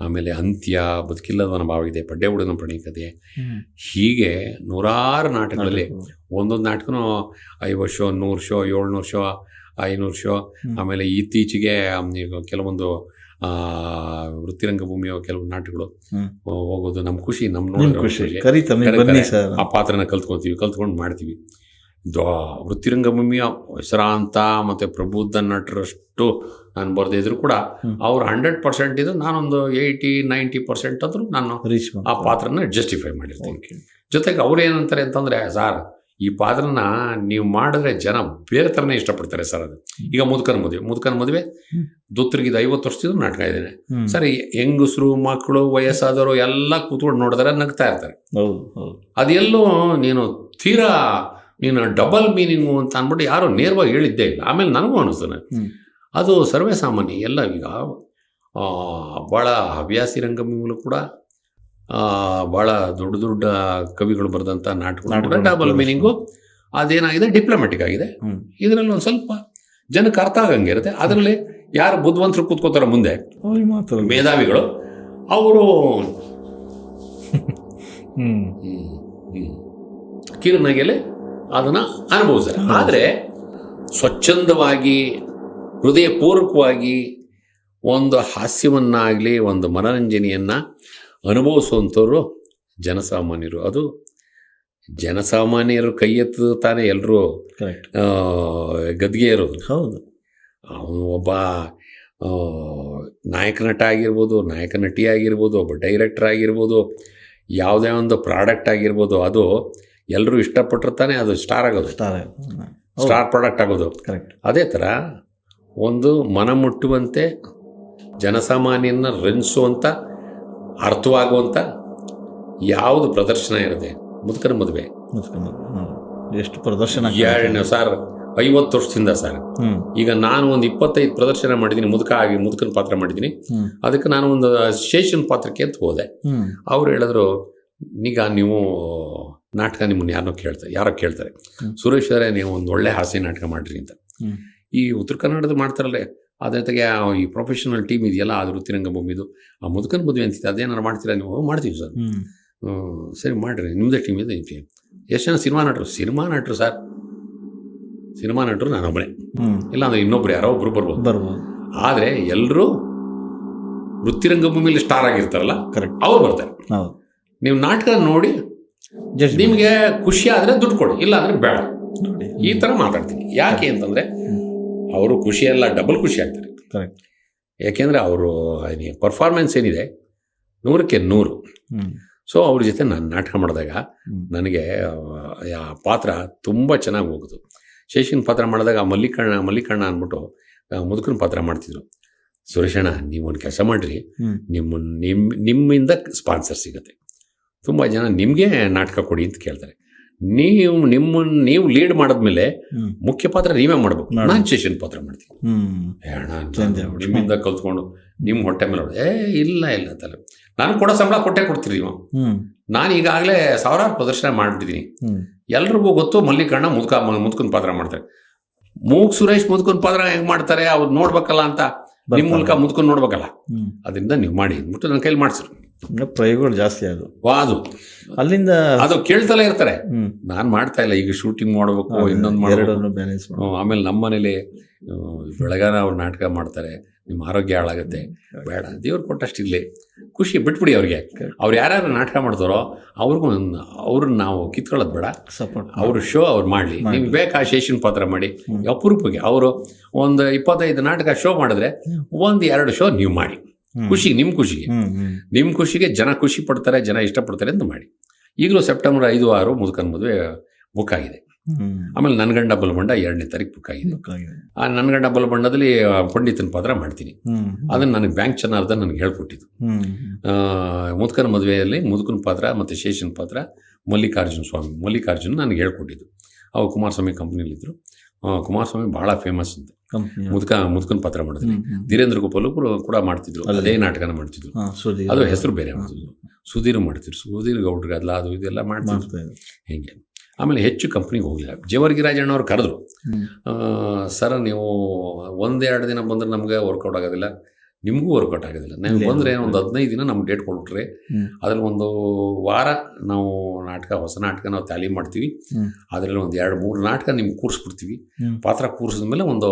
S2: ಆಮೇಲೆ ಅಂತ್ಯ, ಬದುಕಿಲ್ಲದವನ ಭಾವವಿದೆ, ಪಡ್ಡೆಹುಡುಗನ ಪ್ರಣೀಕತೆ, ಹೀಗೆ ನೂರಾರು ನಾಟಕಗಳಲ್ಲಿ ಒಂದೊಂದು ನಾಟಕನೂ 50 ಶೋ, 100 ಶೋ, 700 ಶೋ, 500 ಶೋ. ಆಮೇಲೆ ಇತ್ತೀಚೆಗೆ ಕೆಲವೊಂದು ವೃತ್ತಿರಂಗಭೂಮಿಯ ಕೆಲವು ನಾಟಕಗಳು ಹೋಗೋದು ನಮ್ಮ ಖುಷಿ, ನಮ್ಮ ನೋಡೋದು, ಆ ಪಾತ್ರನ ಕಲ್ತ್ಕೊಂಡು ಮಾಡ್ತೀವಿ. ವೃತ್ತಿರಂಗಭೂಮಿಯ ಹೆಸರಾಂತ ಮತ್ತು ಪ್ರಬುದ್ಧ ನಟರಷ್ಟು ನಾನು ಬರೆದಿದ್ರು ಕೂಡ ಅವ್ರು 100% ಇದು ನಾನೊಂದು 80-90% ಆದರೂ ನಾನು
S1: ರೀಚ್
S2: ಆ ಪಾತ್ರನ ಜಸ್ಟಿಫೈ ಮಾಡಿರ್ತೀನಿ. ಜೊತೆಗೆ ಅವ್ರು ಏನಂತಾರೆ ಅಂತಂದರೆ, ಸರ್ ಈ ಪಾತ್ರನ ನೀವು ಮಾಡಿದ್ರೆ ಜನ ಬೇರೆ ಥರನೇ ಇಷ್ಟಪಡ್ತಾರೆ ಸರ್. ಅದು ಈಗ ಮುದುಕನ ಮದುವೆ ದೊತ್ತರಿಗಿದ 50 ವರ್ಷದಿಂದ ನಾಟಕ ಇದ್ದೇನೆ ಸರ್. ಹೆಂಗಸರು, ಮಕ್ಕಳು, ವಯಸ್ಸಾದವರು ಎಲ್ಲ ಕೂತ್ಕೊಂಡು ನೋಡಿದ್ರೆ ನಗ್ತಾ ಇರ್ತಾರೆ. ಅದೆಲ್ಲೋ ನೀನು ಡಬಲ್ ಮೀನಿಂಗು ಅಂತ ಅಂದ್ಬಿಟ್ಟು ಯಾರೋ ನೇರವಾಗಿ ಹೇಳಿದ್ದೇ ಇಲ್ಲ. ಆಮೇಲೆ ನನಗೂ ಅನಿಸ್ತಾನೆ ಅದು ಸರ್ವೇ ಸಾಮಾನ್ಯ. ಎಲ್ಲ ಈಗ ಭಾಳ ಹವ್ಯಾಸಿ ರಂಗಭೂಮಿಗಳು ಕೂಡ ಭಾಳ ದೊಡ್ಡ ದೊಡ್ಡ ಕವಿಗಳು ಬರೆದಂಥ ನಾಟಕ ಡಬಲ್ ಮೀನಿಂಗು ಅದೇನಾಗಿದೆ, ಡಿಪ್ಲೊಮ್ಯಾಟಿಕ್ ಆಗಿದೆ. ಇದರಲ್ಲಿ ಒಂದು ಸ್ವಲ್ಪ ಜನಕ್ಕೆ ಅರ್ಥ ಆಗಂಗೆ ಇರುತ್ತೆ. ಅದರಲ್ಲಿ ಯಾರು ಬುದ್ಧಿವಂತರು ಕೂತ್ಕೋತಾರ ಮುಂದೆ, ಮೇಧಾವಿಗಳು, ಅವರು ಕಿರುನಗೆಲೆ ಅದನ್ನು ಅನುಭವಿಸ್ತಾರೆ. ಆದರೆ ಸ್ವಚ್ಛಂದವಾಗಿ ಹೃದಯಪೂರ್ವಕವಾಗಿ ಒಂದು ಹಾಸ್ಯವನ್ನಾಗಲಿ ಒಂದು ಮನರಂಜನೆಯನ್ನು ಅನುಭವಿಸುವಂಥವ್ರು ಜನಸಾಮಾನ್ಯರು. ಅದು ಜನಸಾಮಾನ್ಯರು ಕೈ ಎತ್ತದ ತಾನೇ ಎಲ್ಲರೂ ಗದ್ಗೆ ಇರೋದು. ಹೌದು, ಅವನು ಒಬ್ಬ ನಾಯಕ ನಟ ಆಗಿರ್ಬೋದು, ನಾಯಕ ನಟಿ ಆಗಿರ್ಬೋದು, ಒಬ್ಬ ಡೈರೆಕ್ಟರ್ ಆಗಿರ್ಬೋದು, ಯಾವುದೇ ಒಂದು ಪ್ರಾಡಕ್ಟ್ ಆಗಿರ್ಬೋದು, ಅದು ಎಲ್ಲರೂ ಇಷ್ಟಪಟ್ಟಿರ್ತಾನೆ ಅದು ಸ್ಟಾರ್ ಆಗೋದು, ಸ್ಟಾರ್ ಪ್ರಾಡಕ್ಟ್ ಆಗೋದು. ಅದೇ ಥರ ಒಂದು ಮನ ಮುಟ್ಟುವಂತೆ ಜನಸಾಮಾನ್ಯನ ರಂಜಿಸುವಂಥ ಅರ್ಥವಾಗುವಂಥ ಯಾವುದು ಪ್ರದರ್ಶನ ಇರುತ್ತೆ, ಮುದುಕನ ಮದುವೆ
S1: ಎಷ್ಟು ಪ್ರದರ್ಶನ
S2: ಸರ್ 50 ವರ್ಷದಿಂದ ಸರ್. ಈಗ ನಾನು ಒಂದು 25 ಪ್ರದರ್ಶನ ಮಾಡಿದ್ದೀನಿ, ಮುದುಕನ ಪಾತ್ರ ಮಾಡಿದ್ದೀನಿ. ಅದಕ್ಕೆ ನಾನು ಒಂದು ಶೇಷನ್ ಪಾತ್ರಕ್ಕೆ ಅಂತ ಹೋದೆ. ಅವ್ರು ಹೇಳಿದ್ರು, ಈಗ ನೀವು ನಾಟಕ ನಿಮ್ಮನ್ನು ಯಾರೋ ಕೇಳ್ತಾರೆ, ಸುರೇಶ್ ಅವರೇ ನೀವು ಒಂದು ಒಳ್ಳೆ ಹಾಸ್ಯ ನಾಟಕ ಮಾಡಿರಿ ಅಂತ. ಈ ಉತ್ತರ ಕನ್ನಡದ ಮಾಡ್ತಾರಲ್ಲೇ, ಅದ್ರ ಜೊತೆಗೆ ಈ ಪ್ರೊಫೆಷನಲ್ ಟೀಮ್ ಇದೆಯಲ್ಲ, ಅದು ವೃತ್ತಿರಂಗಭೂಮಿದು ಆ ಮುದುಕನ ಮದುವೆ ಅಂತಿದೆ, ಅದೇನಾರು ಮಾಡ್ತೀರಾ ನೀವು? ಮಾಡ್ತೀವಿ ಸರ್. ಸರಿ ಮಾಡಿರಿ, ನಿಮ್ಮದೇ ಟೀಮ್ ಇದೆ. ಎಷ್ಟು ಜನ ಸಿನಿಮಾ ನಟರು ಸರ್? ಸಿನಿಮಾ ನಟರು ನಾನೊಬ್ಬನೇ, ಇಲ್ಲ ಅಂದ್ರೆ ಇನ್ನೊಬ್ರು ಯಾರೋ ಒಬ್ರು ಬರ್ಬೋದು. ಆದರೆ ಎಲ್ಲರೂ ವೃತ್ತಿರಂಗಭೂಮಿಲಿ ಸ್ಟಾರ್ ಆಗಿರ್ತಾರಲ್ಲ, ಅವ್ರು ಬರ್ತಾರೆ. ನೀವು ನಾಟಕ ನೋಡಿ ನಿಮಗೆ ಖುಷಿ ಆದರೆ ದುಡ್ಡು ಕೊಡಿ, ಇಲ್ಲ ಅಂದರೆ ಬೇಡ. ಈ ಥರ ಮಾತಾಡ್ತೀನಿ. ಯಾಕೆ ಅಂತಂದರೆ ಅವರು ಖುಷಿಯೆಲ್ಲ ಡಬಲ್ ಖುಷಿ ಆಗ್ತಾರೆ. ಯಾಕೆಂದರೆ ಅವರು ಪರ್ಫಾರ್ಮೆನ್ಸ್ ಏನಿದೆ 100ಕ್ಕೆ 100. ಸೊ ಅವ್ರ ಜೊತೆ ನಾನು ನಾಟಕ ಮಾಡಿದಾಗ ನನಗೆ ಆ ಪಾತ್ರ ತುಂಬ ಚೆನ್ನಾಗಿ ಹೋಗೋದು. ಶೇಷನ್ ಪಾತ್ರ ಮಾಡಿದಾಗ ಮಲ್ಲಿಕಣ್ಣ ಅಂದ್ಬಿಟ್ಟು ಮುದುಕನ ಪಾತ್ರ ಮಾಡ್ತಿದ್ರು. ಸುರೇಶಣ್ಣ ನೀವೊಂದು ಕೆಲಸ ಮಾಡಿರಿ, ನಿಮ್ಮಿಂದ ಸ್ಪಾನ್ಸರ್ ಸಿಗುತ್ತೆ, ತುಂಬ ಜನ ನಿಮಗೆ ನಾಟಕ ಕೊಡಿ ಅಂತ ಕೇಳ್ತಾರೆ. ನೀವು ಲೀಡ್ ಮಾಡಿದ್ಮೇಲೆ ಮುಖ್ಯ ಪಾತ್ರ ನೀವೇ ಮಾಡ್ಬೇಕು. ನಾನು ಶೇಷನ್ ಪಾತ್ರ ಮಾಡ್ತೀನಿ. ನಿಮ್ಮಿಂದ ಕಲ್ತ್ಕೊಂಡು ನಿಮ್ಮ ಹೊಟ್ಟೆ ಮೇಲೆ ಇಲ್ಲ ತಲೆ ನಾನು ಕೊಡೋ ಸಂಬಳ ಕೊಡ್ತೀರಿ ನೀವು. ನಾನು ಈಗಾಗಲೇ 1000 ಪ್ರದರ್ಶನ ಮಾಡಿಬಿಟ್ಟಿದ್ದೀನಿ. ಎಲ್ರಿಗೂ ಗೊತ್ತು ಮಲ್ಲಿಕಣ್ಣ ಮುದುಕನ ಪಾತ್ರ ಮಾಡ್ತಾರೆ. ಸುರೇಶ್ ಮುದುಕನ ಪಾತ್ರ ಹೆಂಗೆ ಮಾಡ್ತಾರೆ ಅವ್ರು ನೋಡ್ಬೇಕಲ್ಲ ಅಂತ ನಿಮ್ಮ ಮೂಲಕ ಮುದುಕನ್ ನೋಡ್ಬೇಕಲ್ಲ, ಅದರಿಂದ ನೀವು ಮಾಡಿ ಅಂದ್ಬಿಟ್ಟು ನನ್ನ ಕೈಲಿ ಮಾಡಿಸ್ರು.
S1: ಪ್ರಯೋಗಗಳು ಜಾಸ್ತಿ ಅದು ಅಲ್ಲಿಂದ
S2: ಅದು ಕೇಳ್ತಲೇ ಇರ್ತಾರೆ. ನಾನು ಮಾಡ್ತಾ ಇಲ್ಲ, ಈಗ ಶೂಟಿಂಗ್ ಮಾಡಬೇಕು, ಇನ್ನೊಂದು ಮಾಡಬೇಕು. ಆಮೇಲೆ ನಮ್ಮ ಮನೇಲಿ ಬೆಳಗಾನ ಅವ್ರು ನಾಟಕ ಮಾಡ್ತಾರೆ, ನಿಮ್ಮ ಆರೋಗ್ಯ ಹಾಳಾಗುತ್ತೆ, ಬೇಡ, ದೇವ್ರು ಕೊಟ್ಟಷ್ಟಿರಲಿ, ಖುಷಿ ಬಿಟ್ಬಿಡಿ ಅವ್ರಿಗೆ. ಅವ್ರು ಯಾರ್ಯಾರು ನಾಟಕ ಮಾಡ್ತಾರೋ ಅವ್ರನ್ನ ನಾವು ಕಿತ್ಕೊಳ್ಳೋದು ಬೇಡ, ಅವ್ರ ಶೋ ಅವ್ರು ಮಾಡಲಿ. ನಿಮ್ಗೆ ಬೇಕಾ ಶೇಷನ್ ಪಾತ್ರ ಮಾಡಿ, ಅಪರೂಪಕ್ಕೆ ಅವರು ಒಂದು 25 ನಾಟಕ ಶೋ ಮಾಡಿದ್ರೆ 1-2 ಶೋ ನೀವು ಮಾಡಿ. ನಿಮ್ಮ ಖುಷಿಗೆ ಜನ ಖುಷಿ ಪಡ್ತಾರೆ, ಜನ ಇಷ್ಟಪಡ್ತಾರೆ ಅಂತ ಮಾಡಿ. ಈಗಲೂ ಸೆಪ್ಟೆಂಬರ್ 5-6 ಮುದುಕನ ಮದುವೆ ಬುಕ್ ಆಗಿದೆ. ಆಮೇಲೆ ನನ್ಗಂಡ ಬಲಬಂಡ 2ನೇ ತಾರೀಕು ಬುಕ್ ಆಗಿದೆ. ಆ ನನ್ಗಂಡ ಬಲಬಂಡದಲ್ಲಿ ಪಂಡಿತನ ಪಾತ್ರ ಮಾಡ್ತೀನಿ. ಅದನ್ನು ನನಗೆ ಬ್ಯಾಂಕ್ ಚೆನ್ನಾರ್ದ ನನಗೆ ಹೇಳ್ಕೊಟ್ಟಿದ್ದು. ಮುದುಕನ ಮದುವೆಯಲ್ಲಿ ಮುದುಕನ ಪಾತ್ರ ಮತ್ತು ಶೇಷನ್ ಪಾತ್ರ ಮಲ್ಲಿಕಾರ್ಜುನ್ ನನಗೆ ಹೇಳ್ಕೊಟ್ಟಿದ್ದು. ಅವು ಕುಮಾರಸ್ವಾಮಿ ಕಂಪ್ನಿಲಿದ್ದರು. ಕುಮಾರಸ್ವಾಮಿ ಬಹಳ ಫೇಮಸ್ ಅಂತ ಮುದುಕನ ಪಾತ್ರ ಮಾಡಿದ್ರು. ಧೀರೇಂದ್ರ ಗೋಪಾಲ್ ಕೂಡ ಮಾಡ್ತಿದ್ರು, ಅದೇ ನಾಟಕನ ಮಾಡ್ತಿದ್ರು. ಅದು ಹೆಸರು ಬೇರೆ ಮಾಡ್ತಿದ್ರು. ಸುಧೀರ್ ಮಾಡ್ತಿದ್ರು, ಸುಧೀರ್ ಗೌಡ್ರಿಗೆ ಅದಲ್ಲ ಅದು ಇದೆಲ್ಲ ಮಾಡ್ತಿದ್ರು. ಹೀಗೆ ಆಮೇಲೆ ಹೆಚ್ಚು ಕಂಪ್ನಿಗೆ ಹೋಗಲಿಲ್ಲ. ಜೇವರ್ಗಿ ರಾಜಣ್ಣವ್ರು ಕರೆದ್ರು, ಸರ್ ನೀವು 1-2 ದಿನ ಬಂದರೆ ನಮಗೆ ವರ್ಕೌಟ್ ಆಗೋದಿಲ್ಲ, ನಿಮಗೂ ವರ್ಕೌಟ್ ಆಗೋದಿಲ್ಲ. ನೀವು ಬಂದರೆ ಒಂದು 15 ದಿನ ನಮ್ಗೆ ಡೇಟ್ ಕೊಟ್ಬಿಟ್ರೆ ಅದರಲ್ಲಿ 1 ವಾರ ನಾವು ಹೊಸ ನಾಟಕ ನಾವು ತಾಲೀಮ್ ಮಾಡ್ತೀವಿ. ಅದರಲ್ಲಿ 1-2-3 ನಾಟಕ ನಿಮ್ಗೆ ಕೂರಿಸ್ಬಿಡ್ತೀವಿ. ಪಾತ್ರ ಕೂರಿಸಿದ್ಮೇಲೆ ಒಂದು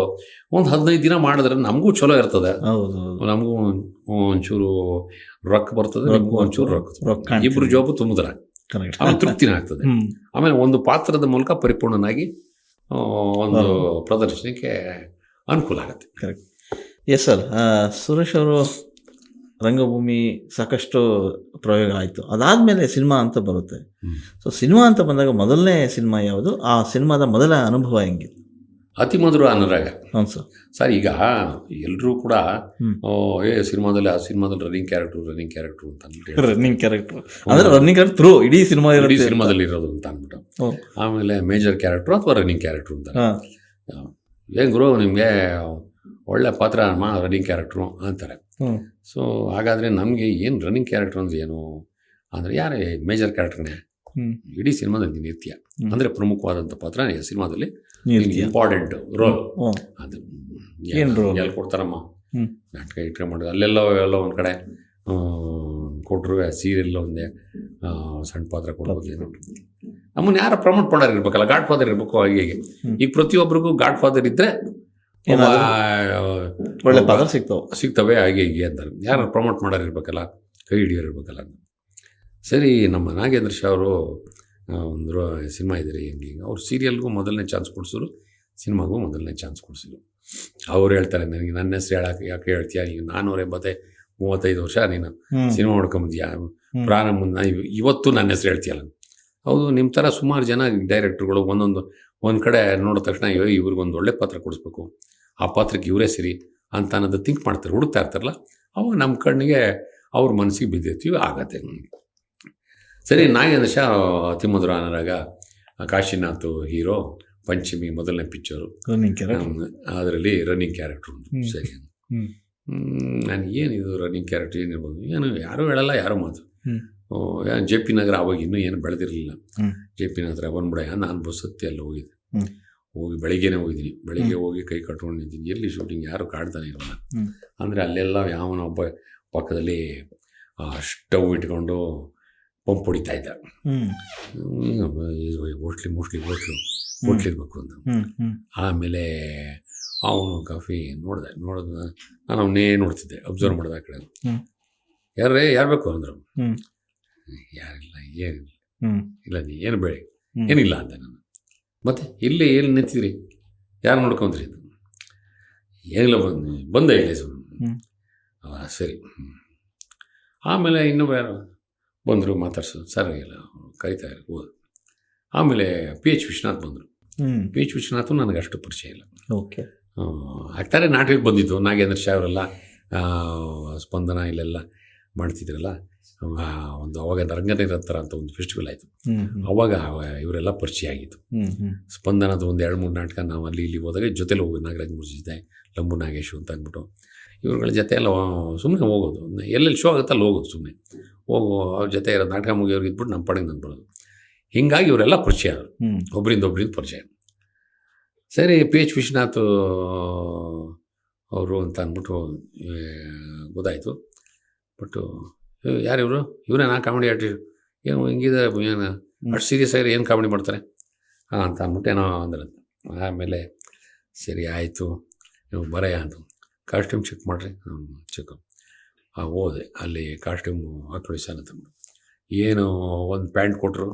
S2: 15 ದಿನ ಮಾಡಿದ್ರೆ ನಮಗೂ ಚಲೋ ಇರ್ತದೆ, ನಮಗೂ ಒಂಚೂರು ರೊಕ್ಕ ಬರ್ತದೆ, ನಿಮಗೂ ಒಂಚೂರು ರೊಕ್ಕ, ಇಬ್ಬರು ಜಾಬು ತುಂಬಿದ್ರೆ
S1: ಕರೆಕ್ಟ್.
S2: ಆಮೇಲೆ ತೃಪ್ತಿನ ಆಗ್ತದೆ. ಆಮೇಲೆ ಒಂದು ಪಾತ್ರದ ಮೂಲಕ ಪರಿಪೂರ್ಣನಾಗಿ ಒಂದು ಪ್ರದರ್ಶನಕ್ಕೆ ಅನುಕೂಲ ಆಗುತ್ತೆ.
S1: ಕರೆಕ್ಟ್. Yes sir. ಸುರೇಶ್ ಅವರು ರಂಗಭೂಮಿ ಸಾಕಷ್ಟು ಪ್ರಯೋಗ ಆಯಿತು, ಅದಾದಮೇಲೆ ಸಿನಿಮಾ ಅಂತ ಬರುತ್ತೆ. ಸೊ ಸಿನಿಮಾ ಅಂತ ಬಂದಾಗ ಮೊದಲನೇ ಸಿನಿಮಾ ಯಾವುದು? ಆ ಸಿನಿಮಾದ ಮೊದಲ ಅನುಭವ ಹೆಂಗಿತ್ತು?
S2: ಅತಿ ಮಧುರ ಅನುರಾಗ.
S1: ಹ್ಞೂ ಸರ್.
S2: ಸರ್, ಈಗ ಎಲ್ಲರೂ ಕೂಡ ಸಿನಿಮಾದಲ್ಲಿ ರನ್ನಿಂಗ್ ಕ್ಯಾರೆಕ್ಟ್ರು ಅಂತ ಅಂದ್ಬಿಟ್ಟು
S1: ರನ್ನಿಂಗ್ ಕ್ಯಾರೆಕ್ಟರ್ ಅಂದರೆ ರನ್ನಿಂಗ್ ಕ್ಯಾರೆಕ್ಟರ್ ಥ್ರೂ ಇಡೀ
S2: ಸಿನಿಮಾದಲ್ಲಿ ಇರೋದು ಅಂತ ಅಂದ್ಬಿಟ್ಟು, ಆಮೇಲೆ ಮೇಜರ್ ಕ್ಯಾರೆಕ್ಟ್ರು ಅಥವಾ ರನ್ನಿಂಗ್ ಕ್ಯಾರೆಕ್ಟ್ರು ಅಂತ. ಏನು ಗುರು ನಿಮಗೆ ಒಳ್ಳೆ ಪಾತ್ರ ರನ್ನಿಂಗ್ ಕ್ಯಾರೆಕ್ಟ್ರು ಅಂತಾರೆ. ಸೊ ಹಾಗಾದರೆ ನಮಗೆ ಏನು ರನ್ನಿಂಗ್ ಕ್ಯಾರೆಕ್ಟ್ರು ಅಂದ್ರೆ ಏನು ಅಂದರೆ, ಯಾರೇ ಮೇಜರ್ ಕ್ಯಾರೆಕ್ಟರ್ನೇ ಇಡೀ ಸಿನಿಮಾದಲ್ಲಿ ನೀನು ಇರ್ತೀಯ ಅಂದರೆ ಪ್ರಮುಖವಾದಂಥ ಪಾತ್ರ ಸಿನಿಮಾದಲ್ಲಿ ಇಂಪಾರ್ಟೆಂಟ್ ರೋಲ್. ಅದು ಎಲ್ಲಿ ಕೊಡ್ತಾರಮ್ಮ ನಾಟಕ ಇಟ್ರೆ ಮಾಡೋದು, ಅಲ್ಲೆಲ್ಲ ಒಂದು ಕಡೆ ಕೊಟ್ಟರು ಸೀರಿಯಲ್ ಒಂದೇ ಸಣ್ಣ ಪಾತ್ರ ಕೊಡ್ಬೋದು. ನಮ್ಮನ್ನು ಯಾರು ಪ್ರಮೋಟ್ ಮಾಡೋರು ಇರ್ಬೇಕಲ್ಲ, ಗಾಡ್ ಫಾದರ್ ಇರಬೇಕು. ಹಾಗೆ ಈಗ ಪ್ರತಿಯೊಬ್ಬರಿಗೂ ಗಾಡ್ ಫಾದರ್ ಇದ್ದರೆ
S1: ಒಳ್ಳೆ ಪಾತ್ರ
S2: ಸಿಗ್ತವೆ ಹಾಗೆ ಹೀಗೆ ಅಂತಾರೆ. ಯಾರು ಪ್ರಮೋಟ್ ಮಾಡೋರು ಇರ್ಬೇಕಲ್ಲ, ಕೈ ಹಿಡಿಯೋರು ಇರ್ಬೇಕಲ್ಲ. ಸರಿ, ನಮ್ಮ ನಾಗೇಂದ್ರ ಶಾ ಅವರು ಒಂದು ಸಿನಿಮಾ ಇದ್ದಾರೆ ಹೆಂಗೆ, ಅವ್ರು ಸೀರಿಯಲ್ಗೂ ಮೊದಲನೇ ಚಾನ್ಸ್ ಕೊಡಿಸಿದ್ರು, ಸಿನಿಮಾಗೂ ಮೊದಲನೇ ಚಾನ್ಸ್ ಕೊಡಿಸಿದ್ರು. ಅವ್ರು ಹೇಳ್ತಾರೆ ನನಗೆ ನನ್ನ ಹೆಸರು ಹೇಳಕ್ಕೆ ಯಾಕೆ ಹೇಳ್ತೀಯ, ಈಗ 435 ವರ್ಷ ನೀನು ಸಿನಿಮಾ ನೋಡ್ಕೊಂಬಂದ್ಯಾ, ಪ್ರಾರಂಭ ಇವತ್ತು ನನ್ನ ಹೆಸರು ಹೇಳ್ತೀಯಲ್ಲ. ಹೌದು, ನಿಮ್ಮ ಥರ ಸುಮಾರು ಜನ ಡೈರೆಕ್ಟ್ರುಗಳು ಒಂದು ಕಡೆ ನೋಡಿದ ತಕ್ಷಣ ಇವ್ರಿಗೊಂದು ಒಳ್ಳೆ ಪಾತ್ರ ಕೊಡಿಸ್ಬೇಕು, ಆ ಪಾತ್ರಕ್ಕೆ ಇವರೇ ಸರಿ ಅಂತ ಅನ್ನೋದು ಥಿಂಕ್ ಮಾಡ್ತಾರೆ, ಹುಡುಕ್ತಾ ಇರ್ತಾರಲ್ಲ. ಅವಾಗ ನಮ್ಮ ಕಣ್ಣಿಗೆ ಅವ್ರ ಮನಸ್ಸಿಗೆ ಬಿದ್ದಿರ್ತೀವಿ, ಆಗತ್ತೆ. ಸರಿ, ನಾಗೇಂದ್ರ ಶಾ ಅತಿ ಮಧುರ ಅನುರಾಗ, ಕಾಶಿನಾಥ್ ಹೀರೋ, ಪಂಚಮಿ ಮೊದಲನೇ ಪಿಕ್ಚರು, ಅದರಲ್ಲಿ ರನ್ನಿಂಗ್ ಕ್ಯಾರೆಕ್ಟ್ರು. ಸರಿ, ನಾನು ಏನಿದು ರನ್ನಿಂಗ್ ಕ್ಯಾರೆಕ್ಟರ್ ಏನಿರ್ಬೋದು, ಏನು ಯಾರೂ ಹೇಳಲ್ಲ, ಯಾರೋ ಮಾತು. ಜೆ ಪಿ ನಗರ ಅವಾಗ ಇನ್ನೂ ಏನು ಬೆಳೆದಿರಲಿಲ್ಲ. ಜೆ ಪಿ ನಗರ ಬಂದ್ಬಿಡ, ನಾನು ಬಸ್ ಹತ್ತಿ ಅಲ್ಲಿ ಹೋಗಿದ್ದೆ. ಹೋಗಿ ಬೆಳಿಗ್ಗೆನೇ ಹೋಗಿದ್ದೀನಿ. ಬೆಳಿಗ್ಗೆ ಹೋಗಿ ಕೈ ಕಟ್ಕೊಂಡು ನಿಂತೀನಿ, ಎಲ್ಲಿ ಶೂಟಿಂಗ್ ಯಾರು ಕಾಡ್ತಾನೆ ಇರಲ್ಲ. ಅಂದರೆ ಅಲ್ಲೆಲ್ಲ ಯಾವನೊಬ್ಬ ಪಕ್ಕದಲ್ಲಿ ಸ್ಟವ್ ಇಟ್ಕೊಂಡು ಪಂಪ್ ಹೊಡಿತಾ ಇದ್ದ. ಹೋಟ್ಲಿರ್ಬೇಕು ಅಂತ. ಆಮೇಲೆ ಅವನು ಕಾಫಿ ನೋಡಿದ ನಾನು ಅವನ್ನೇ ನೋಡ್ತಿದ್ದೆ, ಅಬ್ಸರ್ವ್ ಮಾಡಿದೆ. ಆ ಕಡೆ ಯಾರು ಬೇಕು ಅಂದರು. ಯಾರಿಲ್ಲ, ಏನಿಲ್ಲ, ಇಲ್ಲ ನೀ ಏನು ಬೆಳಿ ಏನಿಲ್ಲ ಅಂದೆ ನಾನು. ಮತ್ತೆ ಇಲ್ಲಿ ಎಲ್ಲಿ ನಿಂತಿದ್ರಿ, ಯಾರು ನೋಡ್ಕೊಂಡ್ರಿ ಅಂತ. ಏನಿಲ್ಲ, ಬಂದೆ ಇಲ್ಲಿ ಸರಿ. ಆಮೇಲೆ ಇನ್ನೊಬ್ಬ ಯಾರು ಬಂದರು, ಮಾತಾಡ್ಸೋದು ಸರ್ ಇಲ್ಲ ಕರಿತಾ ಇರು ಓದು. ಆಮೇಲೆ PH ವಿಶ್ವನಾಥ್ ಬಂದರು. PH ವಿಶ್ವನಾಥು ನನಗೆ ಅಷ್ಟು ಪರಿಚಯ ಇಲ್ಲ.
S1: ಓಕೆ,
S2: ಆಗ್ತಾರೆ ನಾಟಕಕ್ಕೆ ಬಂದಿದ್ದು. ನಾಗೇಂದ್ರ ಶಾ ಅವರೆಲ್ಲ ಸ್ಪಂದನ ಇಲ್ಲೆಲ್ಲ ಮಾಡ್ತಿದ್ರಲ್ಲ, ಒಂದು ಅವಾಗ ರಂಗನಿರಂತರ ಅಂತ ಒಂದು ಫೆಸ್ಟಿವಲ್ ಆಯಿತು. ಅವಾಗ ಇವರೆಲ್ಲ ಪರಿಚಯ ಆಗಿತ್ತು. ಸ್ಪಂದನದ ಒಂದು 2-3 ನಾಟಕ ನಾವು ಅಲ್ಲಿ ಇಲ್ಲಿ ಹೋದಾಗ ಜೊತೆಲಿ ಹೋಗೋದು. ನಾಗರಾಜ್ ಮೂರ್ತಿ, ಲಂಬು ನಾಗೇಶು ಅಂತ ಅಂದ್ಬಿಟ್ಟು ಇವ್ರುಗಳ ಜೊತೆ ಎಲ್ಲ ಸುಮ್ಮನೆ ಹೋಗೋದು. ಎಲ್ಲೆಲ್ಲಿ ಶೋ ಆಗುತ್ತೆ ಅಲ್ಲಿ ಹೋಗೋದು, ಸುಮ್ಮನೆ ಅವ್ರ ಜೊತೆ ಇರೋ ನಾಟಕ ಮುಗಿಯೋರ್ಗೆ ಇದ್ಬಿಟ್ಟು ನಮ್ಮ ಪಡೆಗೆ ನಾನು ಬರೋದು. ಹೀಗಾಗಿ ಇವರೆಲ್ಲ ಪರಿಚಯ, ಒಬ್ಬರಿಂದ ಪರಿಚಯ. ಸರಿ, PH ವಿಶ್ವನಾಥ್ ಅವರು ಅಂತ ಅಂದ್ಬಿಟ್ಟು ಗೊತ್ತಾಯಿತು. ಬಟ್ಟು ಯಾರಿವರು, ಇವರೇನಾ ಕಾಮಿಡಿ ಆರ್ಟಿಸ್ಟ್, ಏನು ಹಿಂಗಿದೆ, ಏನು ಅಷ್ಟು ಸೀರಿಯಸ್ ಆಗಿ ಏನು ಕಾಮಿಡಿ ಮಾಡ್ತಾರೆ ಅಂತ ಅಂದ್ಬಿಟ್ಟು ಏನೋ ಅಂದ್ರೆ. ಆಮೇಲೆ ಸರಿ ಆಯಿತು, ನೀವು ಬರೆಯ ಅಂತ ಕಾಸ್ಟ್ಯೂಮ್ ಚೆಕ್ ಮಾಡಿರಿ. ಚೆಕ್ ಹೋದೆ, ಅಲ್ಲಿ ಕಾಸ್ಟ್ಯೂಮು ಹಾಕೊಳ್ಳಿ ಸರ್ ಅಂತ. ಏನು ಒಂದು ಪ್ಯಾಂಟ್ ಕೊಟ್ಟರು,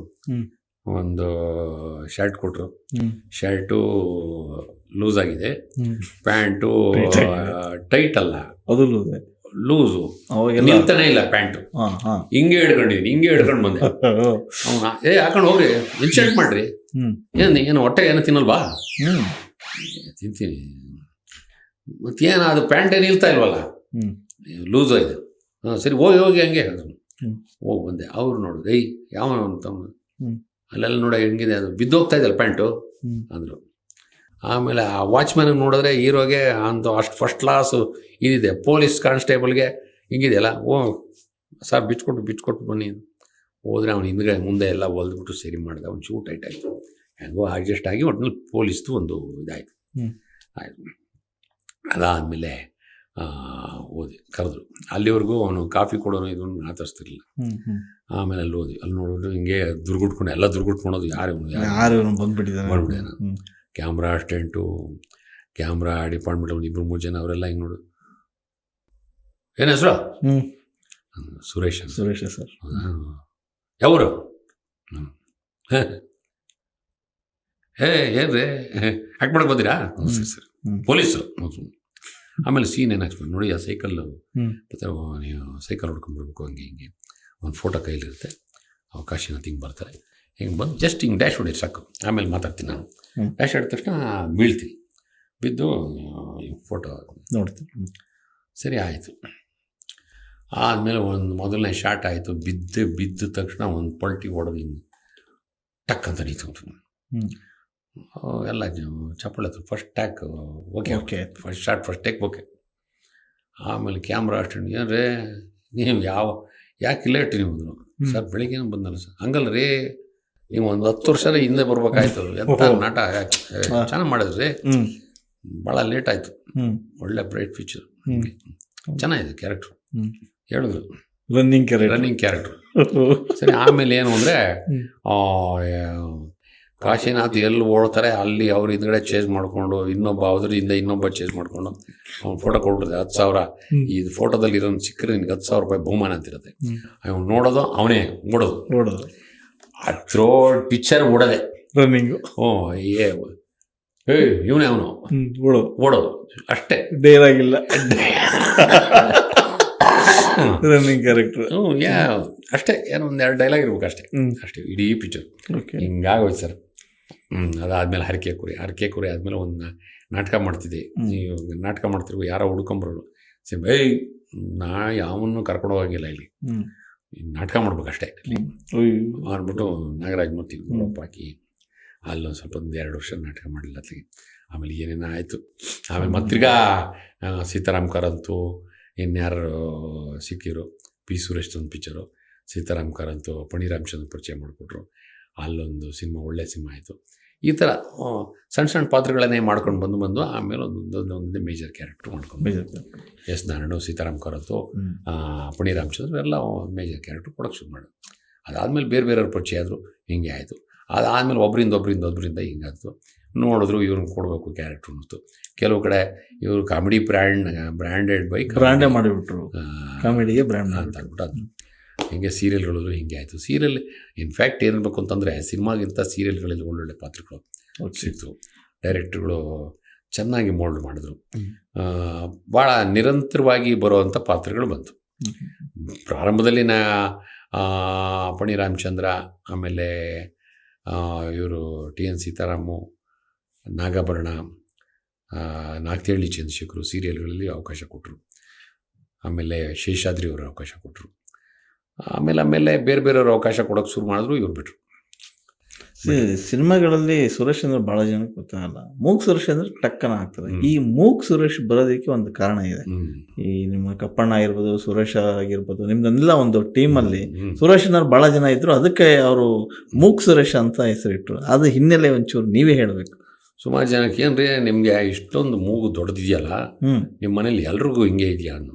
S2: ಒಂದು ಶರ್ಟ್ ಕೊಟ್ಟರು. ಶರ್ಟು ಲೂಸ್ ಆಗಿದೆ, ಪ್ಯಾಂಟು ಟೈಟ್ ಅಲ್ಲ, ಅದು ಲೂಸು, ನಿಲ್ತಾನೆ ಇಲ್ಲ ಪ್ಯಾಂಟು. ಹಿಂಗೆ ಹಿಡ್ಕೊಂಡು ಬಂದೆ. ಅವನ ಹಾಕೊಂಡು ಹೋಗ್ರಿ, ಇನ್ಶರ್ಟ್ ಮಾಡ್ರಿ. ಏನು ಹೊಟ್ಟೆ ಏನು ತಿನ್ನಲ್ವಾ? ತಿಂತೀನಿ. ಮತ್ತೇನು ಅದು ಪ್ಯಾಂಟ್ ಏನು ನಿಲ್ತಾ ಇಲ್ವಲ್ಲ, ಲೂಸ್ ಆಯ್ತು. ಸರಿ ಹೋಗಿ ಹಂಗೆ ಹೋಗಿ ಬಂದೆ. ಅವ್ರು ನೋಡಿದ್ರು, ಯಾವ ಅಂತ ಅಲ್ಲೆಲ್ಲ ನೋಡಿ ಹೆಂಗಿದೆ, ಅದು ಬಿದ್ದೋಗ್ತಾ ಇದೆಯಲ್ಲ ಪ್ಯಾಂಟು ಅಂದರು. ಆಮೇಲೆ ಆ ವಾಚ್ಮ್ಯಾನಿಗೆ ನೋಡಿದ್ರೆ ಹೀರೋಗೆ ಅಂತ ಅಷ್ಟು ಫಸ್ಟ್ ಕ್ಲಾಸು ಇದಿದೆ, ಪೊಲೀಸ್ ಕಾನ್ಸ್ಟೇಬಲ್ಗೆ ಹಿಂಗಿದೆಯಲ್ಲ. ಸರ್ ಬಿಚ್ಕೊಟ್ಟು ಬನ್ನಿ. ಹೋದರೆ ಅವ್ನು ಹಿಂದ್ಗಡೆ ಮುಂದೆ ಎಲ್ಲ ಹೊಲ್ದ್ಬಿಟ್ಟು ಸರಿ ಮಾಡಿದೆ. ಅವ್ನು ಶೂ ಟೈಟ್ ಆಯಿತು, ಹೆಂಗೋ ಅಡ್ಜಸ್ಟ್ ಆಗಿ ಒಟ್ಟಿನಲ್ಲಿ ಪೊಲೀಸ್ದು ಒಂದು ಇದಾಯಿತು. ಆಯಿತು. ಅದಾದಮೇಲೆ ಓದಿ ಕರೆದ್ರು. ಅಲ್ಲಿವರೆಗೂ ಅವನು ಕಾಫಿ ಕೊಡೋನು ಇದನ್ನು ಮಾತಾಡ್ತಿರ್ಲಿಲ್ಲ. ಆಮೇಲೆ ಅಲ್ಲಿ ಓದಿ, ಅಲ್ಲಿ ನೋಡ್ಬಿಟ್ಟು ಹಿಂಗೆ ದುರ್ಗುಟ್ಕೊಳೋದು ಯಾರು ಬಂದ್ಬಿಟ್ಟಿದ್ದಾನೆ. ಕ್ಯಾಮ್ರಾ ಅಸಿಸ್ಟೆಂಟು, ಕ್ಯಾಮ್ರಾ ಡಿಪಾರ್ಟ್ಮೆಂಟ್ ಒಂದು 2-3 ಜನ ಅವರೆಲ್ಲ ಹಿಂಗೆ ನೋಡು. ಏನು ಹೆಸರು? ಸುರೇಶ್ ಸರ್. ಯಾವರು? ಏನ್ರಿ ಆ್ಯಕ್ಟ್ ಮಾಡಕ್ಕೆ ಬಂದಿರಾ? ಸರಿ ಸರಿ, ಪೊಲೀಸರು. ಆಮೇಲೆ ಸೀನ್ ಏನಾಗ್ತದೆ ನೋಡಿ, ಆ ಸೈಕಲ್ಲು ಮತ್ತು ನೀವು ಸೈಕಲ್ ಹೊಡ್ಕೊಂಡ್ಬರ್ಬೇಕು, ಹಂಗೆ ಹಿಂಗೆ ಒಂದು ಫೋಟೋ ಕೈಲಿರುತ್ತೆ. ಅವಕಾಶನ ಹಿಂಗೆ ಬರ್ತಾರೆ, ಹಿಂಗೆ ಬಂದು ಜಸ್ಟ್ ಹಿಂಗೆ ಡ್ಯಾಶ್ ಹೊಡಿ ಸಾಕು, ಆಮೇಲೆ ಮಾತಾಡ್ತೀನಿ ನಾನು. ಡ್ಯಾಶ್ ಹೊಡಿದ ತಕ್ಷಣ ಬೀಳ್ತೀನಿ, ಬಿದ್ದು ಫೋಟೋ
S1: ನೋಡ್ತೀನಿ.
S2: ಸರಿ ಆಯಿತು. ಆದಮೇಲೆ ಒಂದು ಮೊದಲನೇ ಶಾಟ್ ಆಯಿತು. ಬಿದ್ದ ತಕ್ಷಣ ಒಂದು ಪಲ್ಟಿ ಹೊಡೆದು ಹಿಂಗೆ ಟಕ್ ಅಂತ ನಿಂತು ಎಲ್ಲ ಚಪ್ಪಳೆ. First take okay, first shot first take okay. ಆಮೇಲೆ ಕ್ಯಾಮ್ರಾ ಅಷ್ಟೆಂಡು, ಏನ್ರೇ ನೀವು ಯಾಕೆ ಲೇಟ್ ನೀವು ಅಂದರು. ಸರ್ ಬೆಳಿಗ್ಗೆನೂ ಬಂದಲ್ಲ ಸರ್. ಹಂಗಲ್ಲ ರೀ, ನೀವು ಒಂದು 10 ವರ್ಷ ಹಿಂದೆ ಬರ್ಬೇಕಾಯ್ತು. ಎಂಥ ನಾಟ ಚೆನ್ನಾಗಿ ಮಾಡಿದ್ರಿ, ಭಾಳ ಲೇಟ್ ಆಯಿತು. ಒಳ್ಳೆ ಬ್ರೈಟ್ ಫ್ಯೂಚರ್, ಚೆನ್ನಾಗಿದೆ ಕ್ಯಾರೆಕ್ಟ್ರು ಹೇಳಿದ್ರು. Running character. ಸರಿ, ಆಮೇಲೆ ಏನು ಅಂದರೆ ಕಾಶಿನಾಥ್ ಎಲ್ಲಿ ಓಡ್ತಾರೆ ಅಲ್ಲಿ ಅವ್ರ ಹಿಂದ್ಗಡೆ ಚೇಂಜ್ ಮಾಡಿಕೊಂಡು ಇನ್ನೊಬ್ಬ ಇನ್ನೊಬ್ಬ ಚೇಂಜ್ ಮಾಡಿಕೊಂಡು ಅವ್ನು ಫೋಟೋ ಕೊಟ್ಟಿರುತ್ತೆ 10,000. ಈ ಫೋಟೋದಲ್ಲಿ ಇರೋ ಸಿಕ್ಕರೆ ನಿನ್ಗೆ 10,000 ರೂಪಾಯಿ ಬಹುಮಾನ ಅಂತಿರುತ್ತೆ. ಅವ್ನು ನೋಡೋದು ಅವನೇ ಓಡೋದು, ಥ್ರೋ ಪಿಕ್ಚರ್ ಓಡೋದೆ ರನ್ನಿಂಗು. ಇವನೇ ಅವನು ಓಡೋದು ಅಷ್ಟೇ, ಡೇರಾಗಿಲ್ಲ. ರನ್ನಿಂಗ್ ಕ್ಯಾರೆಕ್ಟರ್ ಅಷ್ಟೇ. ಏನೋ ಒಂದು 2 ಡೈಲಾಗ್ ಇರ್ಬೇಕು ಅಷ್ಟೇ ಇಡೀ ಪಿಕ್ಚರ್. ಹಿಂಗಾಗೋಯ್ತು ಸರ್. ಅದಾದಮೇಲೆ ಹರಕೆ ಕುರಿ ಆದಮೇಲೆ ಒಂದು ನಾಟಕ ಮಾಡ್ತಿದ್ದೆ. ನಾಟಕ ಮಾಡ್ತಿರ್ಬೇಕು, ಯಾರೋ ಹುಡ್ಕೊಂಬರೋರು. ಸರಿ, ನಾ ಯಾವನ್ನೂ ಕರ್ಕೊಂಡು ಹೋಗಿಲ್ಲ, ಇಲ್ಲಿ ನಾಟಕ ಮಾಡ್ಬೇಕಷ್ಟೇ ಮಾಡ್ಬಿಟ್ಟು ನಾಗರಾಜ್ ಮೂರ್ತಿ ಗುರಪ್ಪ ಹಾಕಿ ಅಲ್ಲೊಂದು ಸ್ವಲ್ಪ 2 ವರ್ಷ ನಾಟಕ ಮಾಡಲಿಲ್ಲ ಅತ್ಲಿಗೆ. ಆಮೇಲೆ ಏನೇನೋ ಆಯಿತು. ಆಮೇಲೆ ಮತ್ತಿರ್ಗಾ ಸೀತಾರಾಮ್ ಕಾರಂತು ಇನ್ಯಾರು ಸಿಕ್ಕಿರು. ಪಿ ಸುರೇಶ್ ಒಂದು ಪಿಕ್ಚರು, ಸೀತಾರಾಮ್ ಕಾರಂತು ಪಣಿ ರಾಮಚಂದ್ರ ಪರಿಚಯ ಮಾಡಿಕೊಟ್ರು. ಅಲ್ಲೊಂದು ಸಿನಿಮಾ, ಒಳ್ಳೆ ಸಿನಿಮಾ ಆಯಿತು. ಈ ಥರ ಸಣ್ಣ ಪಾತ್ರಗಳನ್ನೇ ಮಾಡ್ಕೊಂಡು ಬಂದು ಆಮೇಲೆ ಒಂದೊಂದೇ ಮೇಜರ್ ಕ್ಯಾರೆಕ್ಟ್ರ್ ಮಾಡ್ಕೊಂಡು ಎಸ್ ನಾರಾಯಣ, ಸೀತಾರಾಮ್ ಕಾರಂತು, ಪಣಿ ರಾಮಚಂದ್ರ ಎಲ್ಲ ಮೇಜರ್ ಕ್ಯಾರೆಕ್ಟ್ರ್ ಕೊಡೋಕ್ಕೆ ಶುರು ಮಾಡೋದು. ಅದಾದಮೇಲೆ ಬೇರೆಯವ್ರ ಪರಿಚಯ ಆದರು, ಹಿಂಗೆ ಆಯಿತು. ಅದಾದಮೇಲೆ ಒಬ್ಬರಿಂದ ಹಿಂಗಾಯ್ತು. ನೋಡಿದ್ರು ಇವ್ರನ್ನ ಕೊಡಬೇಕು ಕ್ಯಾರೆಕ್ಟ್ರ್ ಅನ್ನಿಸ್ತು. ಕೆಲವು ಕಡೆ ಇವರು ಕಾಮಿಡಿ ಬ್ರ್ಯಾಂಡೆಡ್ ಬ್ರ್ಯಾಂಡೇ ಮಾಡಿಬಿಟ್ರು, ಕಾಮಿಡಿಗೆ ಬ್ರ್ಯಾಂಡ್ ಅಂತ ಅಂದ್ಬಿಟ್ಟು ಅದು ಹಿಂಗೆ ಸೀರಿಯಲ್ಗಳು ಹಿಂಗೆ ಆಯಿತು. ಸೀರಿಯಲ್ ಇನ್ಫ್ಯಾಕ್ಟ್ ಏನಿರಬೇಕು ಅಂತಂದರೆ ಸಿನಿಮಾಗಿಂತ ಸೀರಿಯಲ್ಗಳಲ್ಲಿ ಒಳ್ಳೊಳ್ಳೆ ಪಾತ್ರಗಳು ಸಿಕ್ತು. ಡೈರೆಕ್ಟ್ರುಗಳು ಚೆನ್ನಾಗಿ ಮೋಲ್ಡ್ ಮಾಡಿದ್ರು. ಭಾಳ ನಿರಂತರವಾಗಿ ಬರುವಂಥ ಪಾತ್ರಗಳು ಬಂತು. ಪ್ರಾರಂಭದಲ್ಲಿ ಪಣಿ ರಾಮಚಂದ್ರ, ಆಮೇಲೆ ಇವರು TN ಸೀತಾರಾಮು, ನಾಗಾಭರಣ, ನಾಗ್ತಿಹಳ್ಳಿ ಚಂದ್ರಶೇಖರು ಸೀರಿಯಲ್ಗಳಲ್ಲಿ ಅವಕಾಶ ಕೊಟ್ಟರು. ಆಮೇಲೆ ಶೇಷಾದ್ರಿ ಅವರು ಅವಕಾಶ ಕೊಟ್ಟರು. ಆಮೇಲೆ ಬೇರೆಯವ್ರು ಅವಕಾಶ ಕೊಡೋಕ್ಕೆ ಶುರು ಮಾಡಿದ್ರು, ಇವ್ರು ಬಿಟ್ರು.
S1: ಸಿನಿಮಾಗಳಲ್ಲಿ ಸುರೇಶ್ ಅಂದ್ರೆ ಭಾಳ ಜನಕ್ಕೆ ಗೊತ್ತಾಗಲ್ಲ. ಮೂಗ್ ಸುರೇಶ್ ಅಂದ್ರೆ ಟಕ್ಕನ ಆಗ್ತದೆ. ಈ ಮೂಗ್ ಸುರೇಶ್ ಬರೋದಕ್ಕೆ ಒಂದು ಕಾರಣ ಇದೆ. ಈ ನಿಮ್ಮ ಕಪ್ಪಣ್ಣ ಆಗಿರ್ಬೋದು, ಸುರೇಶ್ ಆಗಿರ್ಬೋದು, ನಿಮ್ದೆಲ್ಲ ಒಂದು ಟೀಮಲ್ಲಿ ಸುರೇಶ್ ಅನ್ನೋರು ಭಾಳ ಜನ ಇದ್ರು. ಅದಕ್ಕೆ ಅವರು ಮೂಗ್ ಸುರೇಶ್ ಅಂತ ಹೆಸರಿಟ್ರು. ಅದು ಹಿನ್ನೆಲೆ ಒಂಚೂರು ನೀವೇ ಹೇಳಬೇಕು.
S2: ಸುಮಾರು ಜನಕ್ಕೆ ಏನ್ರಿ ನಿಮಗೆ ಇಷ್ಟೊಂದು ಮೂಗು ದೊಡ್ಡದಿದೆಯಲ್ಲ, ನಿಮ್ಮ ಮನೇಲಿ ಎಲ್ರಿಗೂ ಹಿಂಗೆ ಇದೆಯಾ ಅನ್ನೋ.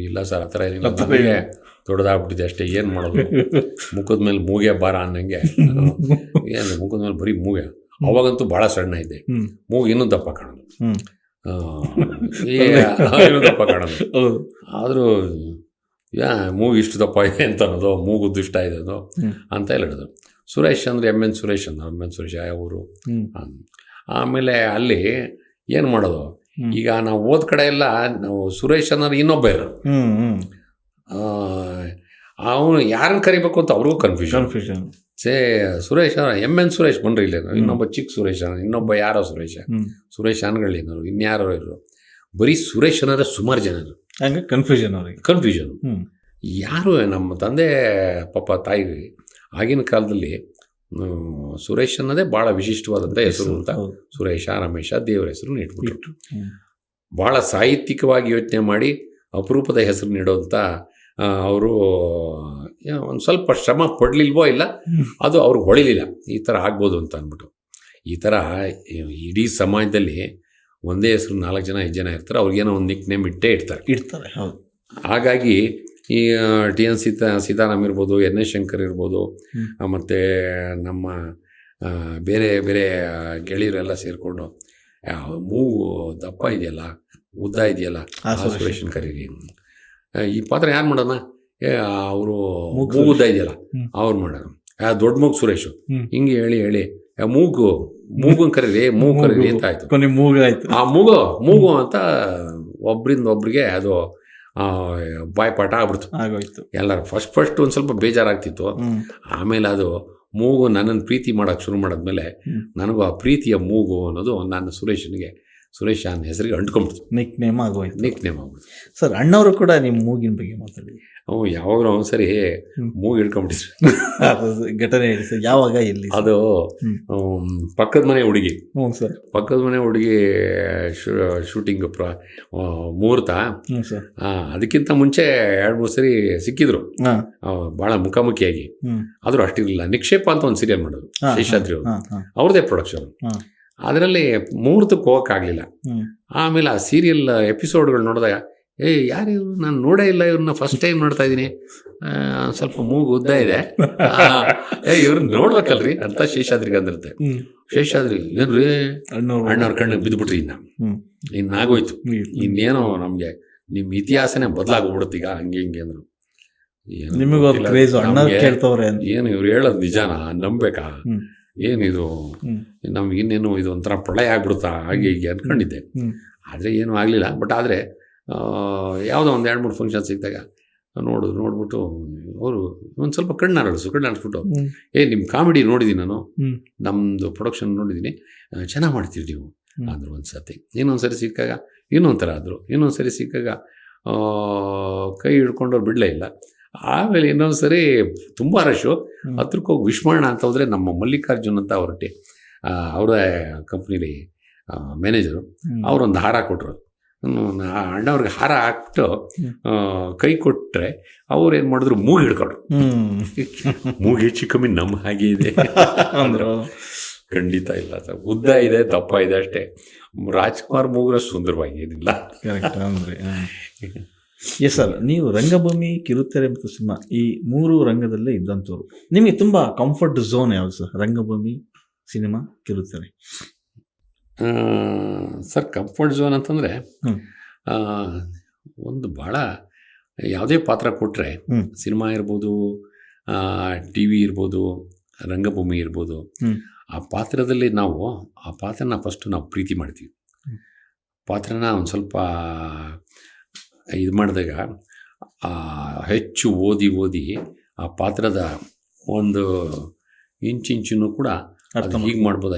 S2: ಇಲ್ಲ ಸರ್, ಆ ಥರ ಏನಿಲ್ಲ, ದೊಡ್ಡದಾಗ್ಬಿಟ್ಟಿದೆ ಅಷ್ಟೇ, ಏನು ಮಾಡೋದು, ಮುಖದ ಮೇಲೆ ಮೂಗೆ ಬಾರ ಅನ್ನಂಗೆ. ಏನು ಮುಖದ ಮೇಲೆ ಬರೀ ಮೂಗೆ. ಅವಾಗಂತೂ ಭಾಳ ಸಣ್ಣ ಇದ್ದೆ, ಮೂಗು ಇನ್ನೂ ದಪ್ಪ ಕಾಣೋದು, ಇನ್ನೂ ದಪ್ಪ ಕಾಣೋದು. ಆದರೂ ಮೂಗು ಇಷ್ಟು ದಪ್ಪ ಇದೆ ಅಂತ ಅನ್ನೋದು, ಮೂಗು ದುಷ್ಟ ಇದೆ ಅದು ಅಂತ ಹೇಳಿದ್ರು. ಸುರೇಶ್ ಅಂದರೆ MN ಸುರೇಶ್ ಯಾವ ಊರು. ಆಮೇಲೆ ಅಲ್ಲಿ ಏನು ಮಾಡೋದು, ಈಗ ನಾವು ಓದ್ ಕಡೆ ಎಲ್ಲ ನಾವು ಸುರೇಶ್ ಅನ್ನೋರು ಇನ್ನೊಬ್ಬ ಇರೋರು, ಅವನು ಯಾರನ್ನು ಕರಿಬೇಕು ಅಂತ ಅವ್ರಿಗೂ ಕನ್ಫ್ಯೂಷನ್. ಸುರೇಶ್ MN ಸುರೇಶ್ ಬನ್ರಿ ಇಲ್ಲ, ಇನ್ನೊಬ್ಬ ಚಿಕ್ಕ ಸುರೇಶ್, ಇನ್ನೊಬ್ಬ ಯಾರೋ ಸುರೇಶ್ ಅನ್ಗಳಿನವರು, ಇನ್ಯಾರೋ ಇರೋರು. ಬರೀ ಸುರೇಶ್ ಅನ್ನೋದ್ರೆ ಸುಮಾರು ಜನರು
S1: ಹಂಗೆ ಕನ್ಫ್ಯೂಷನ್.
S2: ಯಾರು ನಮ್ಮ ತಂದೆ ಪಾಪ ತಾಯಿ ಆಗಿನ ಕಾಲದಲ್ಲಿ ಸುರೇಶ್ ಅನ್ನೋದೇ ಭಾಳ ವಿಶಿಷ್ಟವಾದಂಥ ಹೆಸರು ಅಂತ ಸುರೇಶ, ರಮೇಶ ದೇವರ ಹೆಸರು ಇಟ್ಬಿಟ್ರು. ಭಾಳ ಸಾಹಿತ್ಯಿಕವಾಗಿ ಯೋಚನೆ ಮಾಡಿ ಅಪರೂಪದ ಹೆಸರು ನೀಡೋಂಥ ಅವರು ಒಂದು ಸ್ವಲ್ಪ ಶ್ರಮ ಪಡಲಿಲ್ವೋ ಇಲ್ಲ, ಅದು ಅವ್ರಿಗೆ ಹೊಳಿಲಿಲ್ಲ ಈ ಥರ ಆಗ್ಬೋದು ಅಂತ ಅಂದ್ಬಿಟ್ಟು. ಈ ಥರ ಇಡೀ ಸಮಾಜದಲ್ಲಿ ಒಂದೇ ಹೆಸರು 4 ಜನ 5 ಜನ ಇರ್ತಾರೆ, ಅವ್ರಿಗೇನೋ ಒಂದು ನಿಕ್ ನೇಮ್ ಇಟ್ಟೇ ಇಡ್ತಾರೆ. ಹಾಗಾಗಿ ಈ TN ಸೀತಾರಾಮ್ ಇರ್ಬೋದು, NS ಶಂಕರ್ ಇರ್ಬೋದು, ಮತ್ತು ನಮ್ಮ ಬೇರೆ ಗೆಳೆಯರೆಲ್ಲ ಸೇರಿಕೊಂಡು ಮೂಗು ದಪ್ಪ ಇದೆಯಲ್ಲ, ಉದ್ದ ಇದೆಯಲ್ಲ, ಸುರೇಶನ್ ಕರೀರಿ, ಈ ಪಾತ್ರ ಯಾರು ಮಾಡೋಣ, ಅವರು
S1: ಮೂಗು
S2: ಮೂಗುದ್ದ ಇದೆಯಲ್ಲ
S1: ಹ್ಮ್.
S2: ಅವ್ರು ಮಾಡೋರು. ದೊಡ್ಡ ಮೂಗು ಸುರೇಶ್
S1: ಹ್ಮ್.
S2: ಹಿಂಗೆ ಹೇಳಿ ಮೂಗನ್ ಕರೀರಿ ಮೂಗು ಕರೀರಿ ಅಂತ ಆಯ್ತು.
S1: ಕೊನೆ ಮೂಗಾಯ್ತು.
S2: ಆ ಮೂಗು ಅಂತ ಒಬ್ರಿಂದ ಒಬ್ರಿಗೆ ಅದು ಬಾಯ್ಪಾಠ ಆಗ್ಬಿಡ್ತು
S1: ಆಗೋಯ್ತು.
S2: ಎಲ್ಲರೂ ಫಸ್ಟ್ ಒಂದು ಸ್ವಲ್ಪ ಬೇಜಾರಾಗ್ತಿತ್ತು. ಆಮೇಲೆ ಅದು ಮೂಗು ನನ್ನನ್ನು ಪ್ರೀತಿ ಮಾಡೋಕೆ ಶುರು ಮಾಡಿದ್ಮೇಲೆ ನನಗೂ ಆ ಪ್ರೀತಿಯ ಮೂಗು ಅನ್ನೋದು ನಾನು ಸುರೇಶ್ ಅನ್ನೋ ಹೆಸರಿಗೆ ಅಂಟ್ಕೊಂಡ್ಬಿಡ್ತು.
S1: ನಿಕ್ ನೇಮ್ ಆಗೋಯ್ತು.
S2: ಆಗ್ಬಿಡ್ತು.
S1: ಸರ್, ಅಣ್ಣವರು ಕೂಡ ನಿಮ್ಮ ಮೂಗಿನ ಬಗ್ಗೆ ಮಾತಾಡಿ.
S2: ಅವು ಯಾವಾಗಲೂ ಒಂದ್ಸರಿ ಮೂಗು ಹಿಡ್ಕೊಂಡ್ಬಿಟ್ಟಿದ್ರು.
S1: ಘಟನೆ ಹೇಳಿ ಸರ್, ಯಾವಾಗ, ಎಲ್ಲಿ?
S2: ಅದು ಪಕ್ಕದ ಮನೆ ಹುಡುಗಿ.
S1: ಹ್ಞೂ ಸರ್.
S2: ಪಕ್ಕದ ಮನೆ ಹುಡುಗಿ ಶೂಟಿಂಗ್ ಮುಹೂರ್ತ.
S1: ಹ್ಞೂ ಸರ್.
S2: ಅದಕ್ಕಿಂತ ಮುಂಚೆ 2-3 ಸರಿ ಸಿಕ್ಕಿದ್ರು
S1: ಹಾಂ.
S2: ಭಾಳ ಮುಖಾಮುಖಿಯಾಗಿ. ಆದರೂ ಅಷ್ಟಿರಲಿಲ್ಲ. ನಿಕ್ಷೇಪ ಅಂತ ಒಂದು ಸೀರಿಯಲ್ ಮಾಡೋದು ಶೇಷಾದ್ರಿ ಅವರು, ಅವ್ರದ್ದೇ ಪ್ರೊಡಕ್ಷನ್. ಅದರಲ್ಲಿ ಮುಹೂರ್ತಕ್ಕೆ ಹೋಗೋಕ್ಕಾಗಲಿಲ್ಲ. ಆಮೇಲೆ ಆ ಸೀರಿಯಲ್ ಎಪಿಸೋಡ್ಗಳು ನೋಡಿದಾಗ ಯಾರು ಇವ್ರು, ನಾನು ನೋಡೇ ಇಲ್ಲ ಇವ್ರನ್ನ, ಫಸ್ಟ್ ಟೈಮ್ ನೋಡ್ತಾ ಇದ್ದೀನಿ, ಸ್ವಲ್ಪ ಮೂಗು ಉದ್ದ ಇದೆ, ಇವ್ರನ್ನ ನೋಡ್ಬೇಕಲ್ರಿ ಅಂತ ಶೇಷಾದ್ರಿಗೆ ಅಂದಿರುತ್ತೆ. ಶೇಷಾದ್ರಿ ಏನ್ರಿ ಅಣ್ಣವ್ರ ಕಣ್ಣಿಗೆ ಬಿದ್ದುಬಿಟ್ರಿ, ಇನ್ನಾಗೋಯ್ತು, ಇನ್ನೇನೋ ನಮಗೆ ನಿಮ್ಮ ಇತಿಹಾಸನೇ ಬದಲಾಗೋಗ್ಬಿಡುತ್ತೆ ಈಗ, ಹಂಗೆ ಹಿಂಗೆ ಅಂದ್ರು. ಏನು ಇವ್ರು ಹೇಳೋದು ನಿಜಾನ ನಂಬೇಕಾ, ಏನಿದು ನಮ್ಗೆ ಇನ್ನೇನು ಇದು ಒಂಥರ ಪ್ರಳಯ ಆಗ್ಬಿಡುತ್ತಾ, ಹಾಗೆ ಹೀಗೆ ಅಂದ್ಕೊಂಡಿದ್ದೆ. ಆದರೆ ಏನೂ ಆಗಲಿಲ್ಲ. ಬಟ್ ಆದರೆ ಯಾವುದೋ ಒಂದು 2-3 ಫಂಕ್ಷನ್ ಸಿಕ್ಕಿದಾಗ ನೋಡ್ಬಿಟ್ಟು ಅವರು ಒಂದು ಸ್ವಲ್ಪ ಕಣ್ಣಾಡಿಸ್ಬಿಟ್ಟು ನಿಮ್ಮ ಕಾಮಿಡಿ ನೋಡಿದ್ದೀನಿ ನಾನು, ನಮ್ಮದು ಪ್ರೊಡಕ್ಷನ್ ನೋಡಿದ್ದೀನಿ, ಚೆನ್ನಾಗಿ ಮಾಡ್ತೀರಿ ನೀವು ಅಂದರು ಒಂದು ಸತಿ. ಇನ್ನೊಂದು ಸರಿ ಸಿಕ್ಕಾಗ ಇನ್ನೊಂಥರ ಆದರು. ಇನ್ನೊಂದು ಸರಿ ಸಿಕ್ಕಾಗ ಕೈ ಹಿಡ್ಕೊಂಡವ್ರು ಬಿಡಲೇ ಇಲ್ಲ. ಆಮೇಲೆ ಇನ್ನೊಂದು ಸರಿ ತುಂಬ ರಶು, ಹತ್ರಕ್ಕೆ ಹೋಗಿ ವಿಶ್ ಮಾಡೋಣ ಅಂತ ಹೋದರೆ ನಮ್ಮ ಮಲ್ಲಿಕಾರ್ಜುನ್ ಅಂತ ಅವರ ಕಂಪ್ನಿಲಿ ಮ್ಯಾನೇಜರು, ಅವರೊಂದು ಹಾರ ಕೊಟ್ಟರು. ಅಣ್ಣವ್ರಿಗೆ ಹಾರ ಹಾಕ್ಬಿಟ್ಟು ಕೈ ಕೊಟ್ಟರೆ ಅವ್ರು ಏನು ಮಾಡಿದ್ರು, ಮೂಗು ಹಿಡ್ಕೊಂಡ್ರು. ಮೂಗು ಹೆಚ್ಚು ಕಮ್ಮಿ ನಮ್ಮ ಹಾಗೆ ಇದೆ ಅಂದರು. ಖಂಡಿತ ಇಲ್ಲ ಸರ್, ಉದ್ದ ಇದೆ, ದಪ್ಪ ಇದೆ ಅಷ್ಟೇ. ರಾಜ್ಕುಮಾರ್ ಮೂಗುರ ಸುಂದರವಾಗಿ ಏನಿಲ್ಲ.
S1: ಎಸ್ ಸರ್, ನೀವು ರಂಗಭೂಮಿ, ಕಿರುತೆರೆ ಮತ್ತು ಸಿನಿಮಾ ಈ 3 ರಂಗದಲ್ಲೇ ಇದ್ದಂಥವ್ರು. ನಿಮಗೆ ತುಂಬ ಕಂಫರ್ಟ್ ಝೋನ್ ಯಾವುದು ಸರ್? ರಂಗಭೂಮಿ, ಸಿನಿಮಾ, ಕಿರುತೆರೆ.
S2: ಸರ್, ಕಂಫರ್ಟ್ ಝೋನ್ ಅಂತಂದರೆ ಒಂದು ಭಾಳ ಯಾವುದೇ ಪಾತ್ರ ಕೊಟ್ಟರೆ, ಸಿನಿಮಾ ಇರ್ಬೋದು, ಟಿ ವಿ ಇರ್ಬೋದು, ರಂಗಭೂಮಿ ಇರ್ಬೋದು, ಆ ಪಾತ್ರದಲ್ಲಿ ನಾವು ಆ ಪಾತ್ರನ ಫಸ್ಟು ನಾವು ಪ್ರೀತಿ ಮಾಡ್ತೀವಿ. ಪಾತ್ರನ ಒಂದು ಸ್ವಲ್ಪ ಇದು ಮಾಡಿದಾಗ ಹೆಚ್ಚು ಓದಿ ಆ ಪಾತ್ರದ ಒಂದು ಇಂಚಿಂಚನ್ನು ಕೂಡ ಅದು ಹೀಗೆ ಮಾಡ್ಬೋದು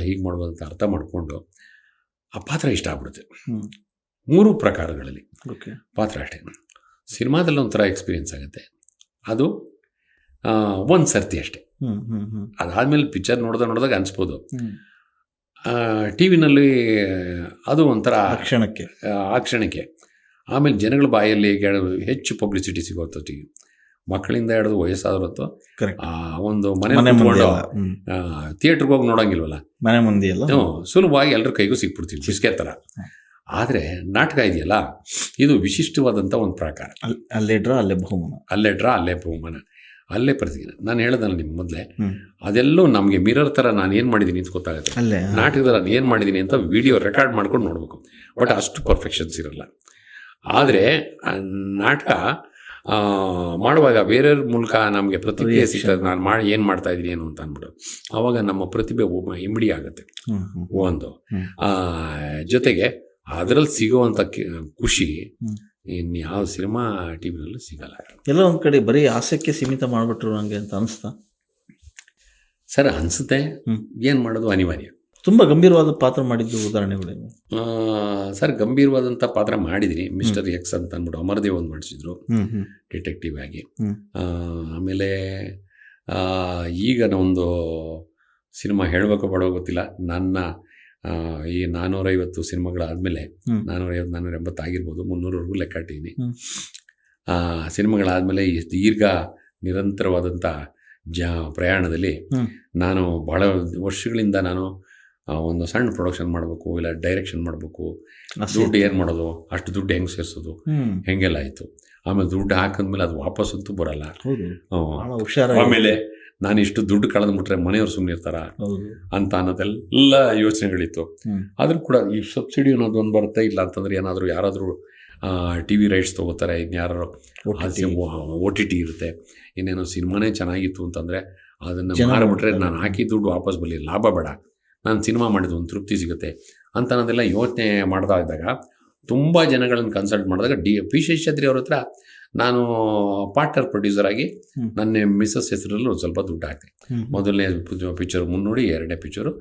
S2: ಅಂತ ಅರ್ಥ ಮಾಡಿಕೊಂಡು ಆ ಪಾತ್ರ ಇಷ್ಟ ಆಗ್ಬಿಡುತ್ತೆ. 3 ಪ್ರಕಾರಗಳಲ್ಲಿ ಪಾತ್ರ ಅಷ್ಟೇ. ಸಿನಿಮಾದಲ್ಲಿ ಒಂಥರ ಎಕ್ಸ್ಪೀರಿಯೆನ್ಸ್ ಆಗುತ್ತೆ, ಅದು ಒಂದು ಸರ್ತಿ ಅಷ್ಟೇ. ಅದಾದಮೇಲೆ ಪಿಕ್ಚರ್ ನೋಡಿದಾಗ ಅನಿಸ್ಬೋದು. ಟಿ ವಿನಲ್ಲಿ ಅದು ಒಂಥರ ಆ ಕ್ಷಣಕ್ಕೆ. ಆಮೇಲೆ ಜನಗಳ ಬಾಯಲ್ಲಿ ಹೆಚ್ಚು ಪಬ್ಲಿಸಿಟಿ ಸಿಗೋತ್ತು. ಮಕ್ಕಳಿಂದ ಹಿಡಿದು ವಯಸ್ಸಾದ್ರತ್ತು ಒಂದು ಮನೆ ಥಿಯೇಟ್ರಿಗೆ ಹೋಗಿ ನೋಡೋಂಗಿಲ್ವಲ್ಲ, ಮನೆ ಮುಂದೆ ಸುಲಭವಾಗಿ ಎಲ್ಲರ ಕೈಗೂ ಸಿಕ್ಬಿಡ್ತೀವಿ ಬಿಸ್ಕೆ ಥರ. ಆದರೆ ನಾಟಕ ಇದೆಯಲ್ಲ, ಇದು ವಿಶಿಷ್ಟವಾದಂಥ ಒಂದು ಪ್ರಕಾರ. ಅಲ್ಲೇ ಬಹುಮಾನ, ಅಲ್ಲೇ ಪ್ರತಿದಿನ. ನಾನು ಹೇಳ್ದಲ್ಲ ನಿಮ್ಮ ಮೊದಲೇ, ಅದೆಲ್ಲೂ ನಮಗೆ ಮಿರರ್ ಥರ ನಾನು ಏನು ಮಾಡಿದ್ದೀನಿ ಅಂತ ಗೊತ್ತಾಗುತ್ತೆ. ನಾಟಕದಲ್ಲಿ ನಾನು ಏನು ಮಾಡಿದ್ದೀನಿ ಅಂತ ವಿಡಿಯೋ ರೆಕಾರ್ಡ್ ಮಾಡ್ಕೊಂಡು ನೋಡಬೇಕು. ಬಟ್ ಅಷ್ಟು ಪರ್ಫೆಕ್ಷನ್ಸ್ ಇರಲ್ಲ. ಆದರೆ ನಾಟಕ ಮಾಡುವಾಗ ಬೇರೆಯವ್ರ ಮೂಲಕ ನಮಗೆ ಪ್ರತಿಕ್ರಿಯೆ ಸಿಗ್ತದೆ, ನಾನು ಏನು ಮಾಡ್ತಾ ಇದ್ದೀನಿ ಏನು ಅಂತ ಅಂದ್ಬಿಟ್ಟು. ಆವಾಗ ನಮ್ಮ ಪ್ರತಿಭೆ ಇಮಿಡಿ ಆಗುತ್ತೆ ಒಂದು. ಜೊತೆಗೆ ಅದರಲ್ಲಿ ಸಿಗುವಂಥ ಖುಷಿ ಇನ್ಯಾವ ಸಿನಿಮಾ ಟಿ ವಿನಲ್ಲೂ ಸಿಗಲ್ಲ.
S1: ಎಲ್ಲ ಒಂದು ಕಡೆ ಬರೀ ಹಾಸ್ಯಕ್ಕೆ ಸೀಮಿತ ಮಾಡಿಬಿಟ್ರು ನನಗೆ ಅಂತ ಅನಿಸ್ತಾ?
S2: ಸರ್, ಅನಿಸುತ್ತೆ. ಏನು ಮಾಡೋದು, ಅನಿವಾರ್ಯ.
S1: ತುಂಬ ಗಂಭೀರವಾದ ಪಾತ್ರ ಮಾಡಿದ್ದು ಉದಾಹರಣೆಗಳು?
S2: ಸರ್, ಗಂಭೀರವಾದಂಥ ಪಾತ್ರ ಮಾಡಿದ್ದೀನಿ. ಮಿಸ್ಟರ್ ಎಕ್ಸ್ ಅಂತ ಅಂದ್ಬಿಟ್ಟು ಅಮರದೇವ್ ಒಂದು ಮಾಡಿಸಿದ್ರು ಡಿಟೆಕ್ಟಿವ್ ಆಗಿ. ಆಮೇಲೆ ಈಗ ಒಂದು ಸಿನಿಮಾ ಹೇಳಬೇಕು ಬೇಡೋ ಗೊತ್ತಿಲ್ಲ, ನನ್ನ ಈ 450 ಸಿನಿಮಾಗಳಾದಮೇಲೆ 450-480 ಆಗಿರ್ಬೋದು, 300ವರೆಗೂ ಲೆಕ್ಕಾಟಿದ್ದೀನಿ. ಸಿನಿಮಾಗಳಾದಮೇಲೆ ದೀರ್ಘ ನಿರಂತರವಾದಂಥ ಪ್ರಯಾಣದಲ್ಲಿ ನಾನು ಭಾಳ ವರ್ಷಗಳಿಂದ ನಾನು ಒಂದು ಸಣ್ಣ ಪ್ರೊಡಕ್ಷನ್ ಮಾಡಬೇಕು, ಇಲ್ಲ ಡೈರೆಕ್ಷನ್ ಮಾಡಬೇಕು, ದುಡ್ಡು ಏನು ಮಾಡೋದು, ಅಷ್ಟು ದುಡ್ಡು ಹೆಂಗೆ ಸೇರಿಸೋದು, ಹೆಂಗೆಲ್ಲ ಆಯಿತು. ಆಮೇಲೆ ದುಡ್ಡು ಹಾಕಿದ್ಮೇಲೆ ಅದು ವಾಪಸ್ಸಂತೂ ಬರಲ್ಲ. ಆಮೇಲೆ ನಾನು ಇಷ್ಟು ದುಡ್ಡು ಕಳೆದ್ಬಿಟ್ರೆ ಮನೆಯವ್ರು ಸುಮ್ಮನೆ ಇರ್ತಾರ ಅಂತ ಅನ್ನೋದೆಲ್ಲ ಯೋಚನೆಗಳಿತ್ತು. ಆದರೂ ಕೂಡ ಈ ಸಬ್ಸಿಡಿ ಅನ್ನೋದು ಒಂದು ಬರುತ್ತೆ, ಇಲ್ಲ ಅಂತಂದ್ರೆ ಏನಾದರೂ ಯಾರಾದರೂ ಟಿ ವಿ ರೈಟ್ಸ್ ತೊಗೋತಾರೆ, ಇನ್ಯಾರು OTT ಇರುತ್ತೆ, ಇನ್ನೇನೋ ಸಿನಿಮಾನೇ ಚೆನ್ನಾಗಿತ್ತು ಅಂತಂದರೆ ಅದನ್ನು ಮಾರಿಬಿಟ್ರೆ ನಾನು ಹಾಕಿ ದುಡ್ಡು ವಾಪಸ್ ಬರಲಿ, ಲಾಭ ಬೇಡ, ನಾನು ಸಿನಿಮಾ ಮಾಡಿದ ಒಂದು ತೃಪ್ತಿ ಸಿಗುತ್ತೆ ಅಂತ ಅನ್ನೋದೆಲ್ಲ ಯೋಚನೆ ಮಾಡ್ತಾ ಇದ್ದಾಗ ತುಂಬ ಜನಗಳನ್ನು ಕನ್ಸಲ್ಟ್ ಮಾಡಿದಾಗ ಪಿ ಶೇಷಾದ್ರಿ ಅವ್ರ ಹತ್ರ ನಾನು ಪಾರ್ಟ್ನರ್ ಪ್ರೊಡ್ಯೂಸರ್ ಆಗಿ ನನ್ನ ಮಿಸ್ಸಸ್ ಹೆಸರಲ್ಲಿ ಒಂದು ಸ್ವಲ್ಪ ದುಡ್ಡು ಹಾಕ್ತೆ. ಮೊದಲನೇ ಪಿಕ್ಚರ್ ಮುನ್ನೋಡಿ, ಎರಡನೇ ಪಿಕ್ಚರು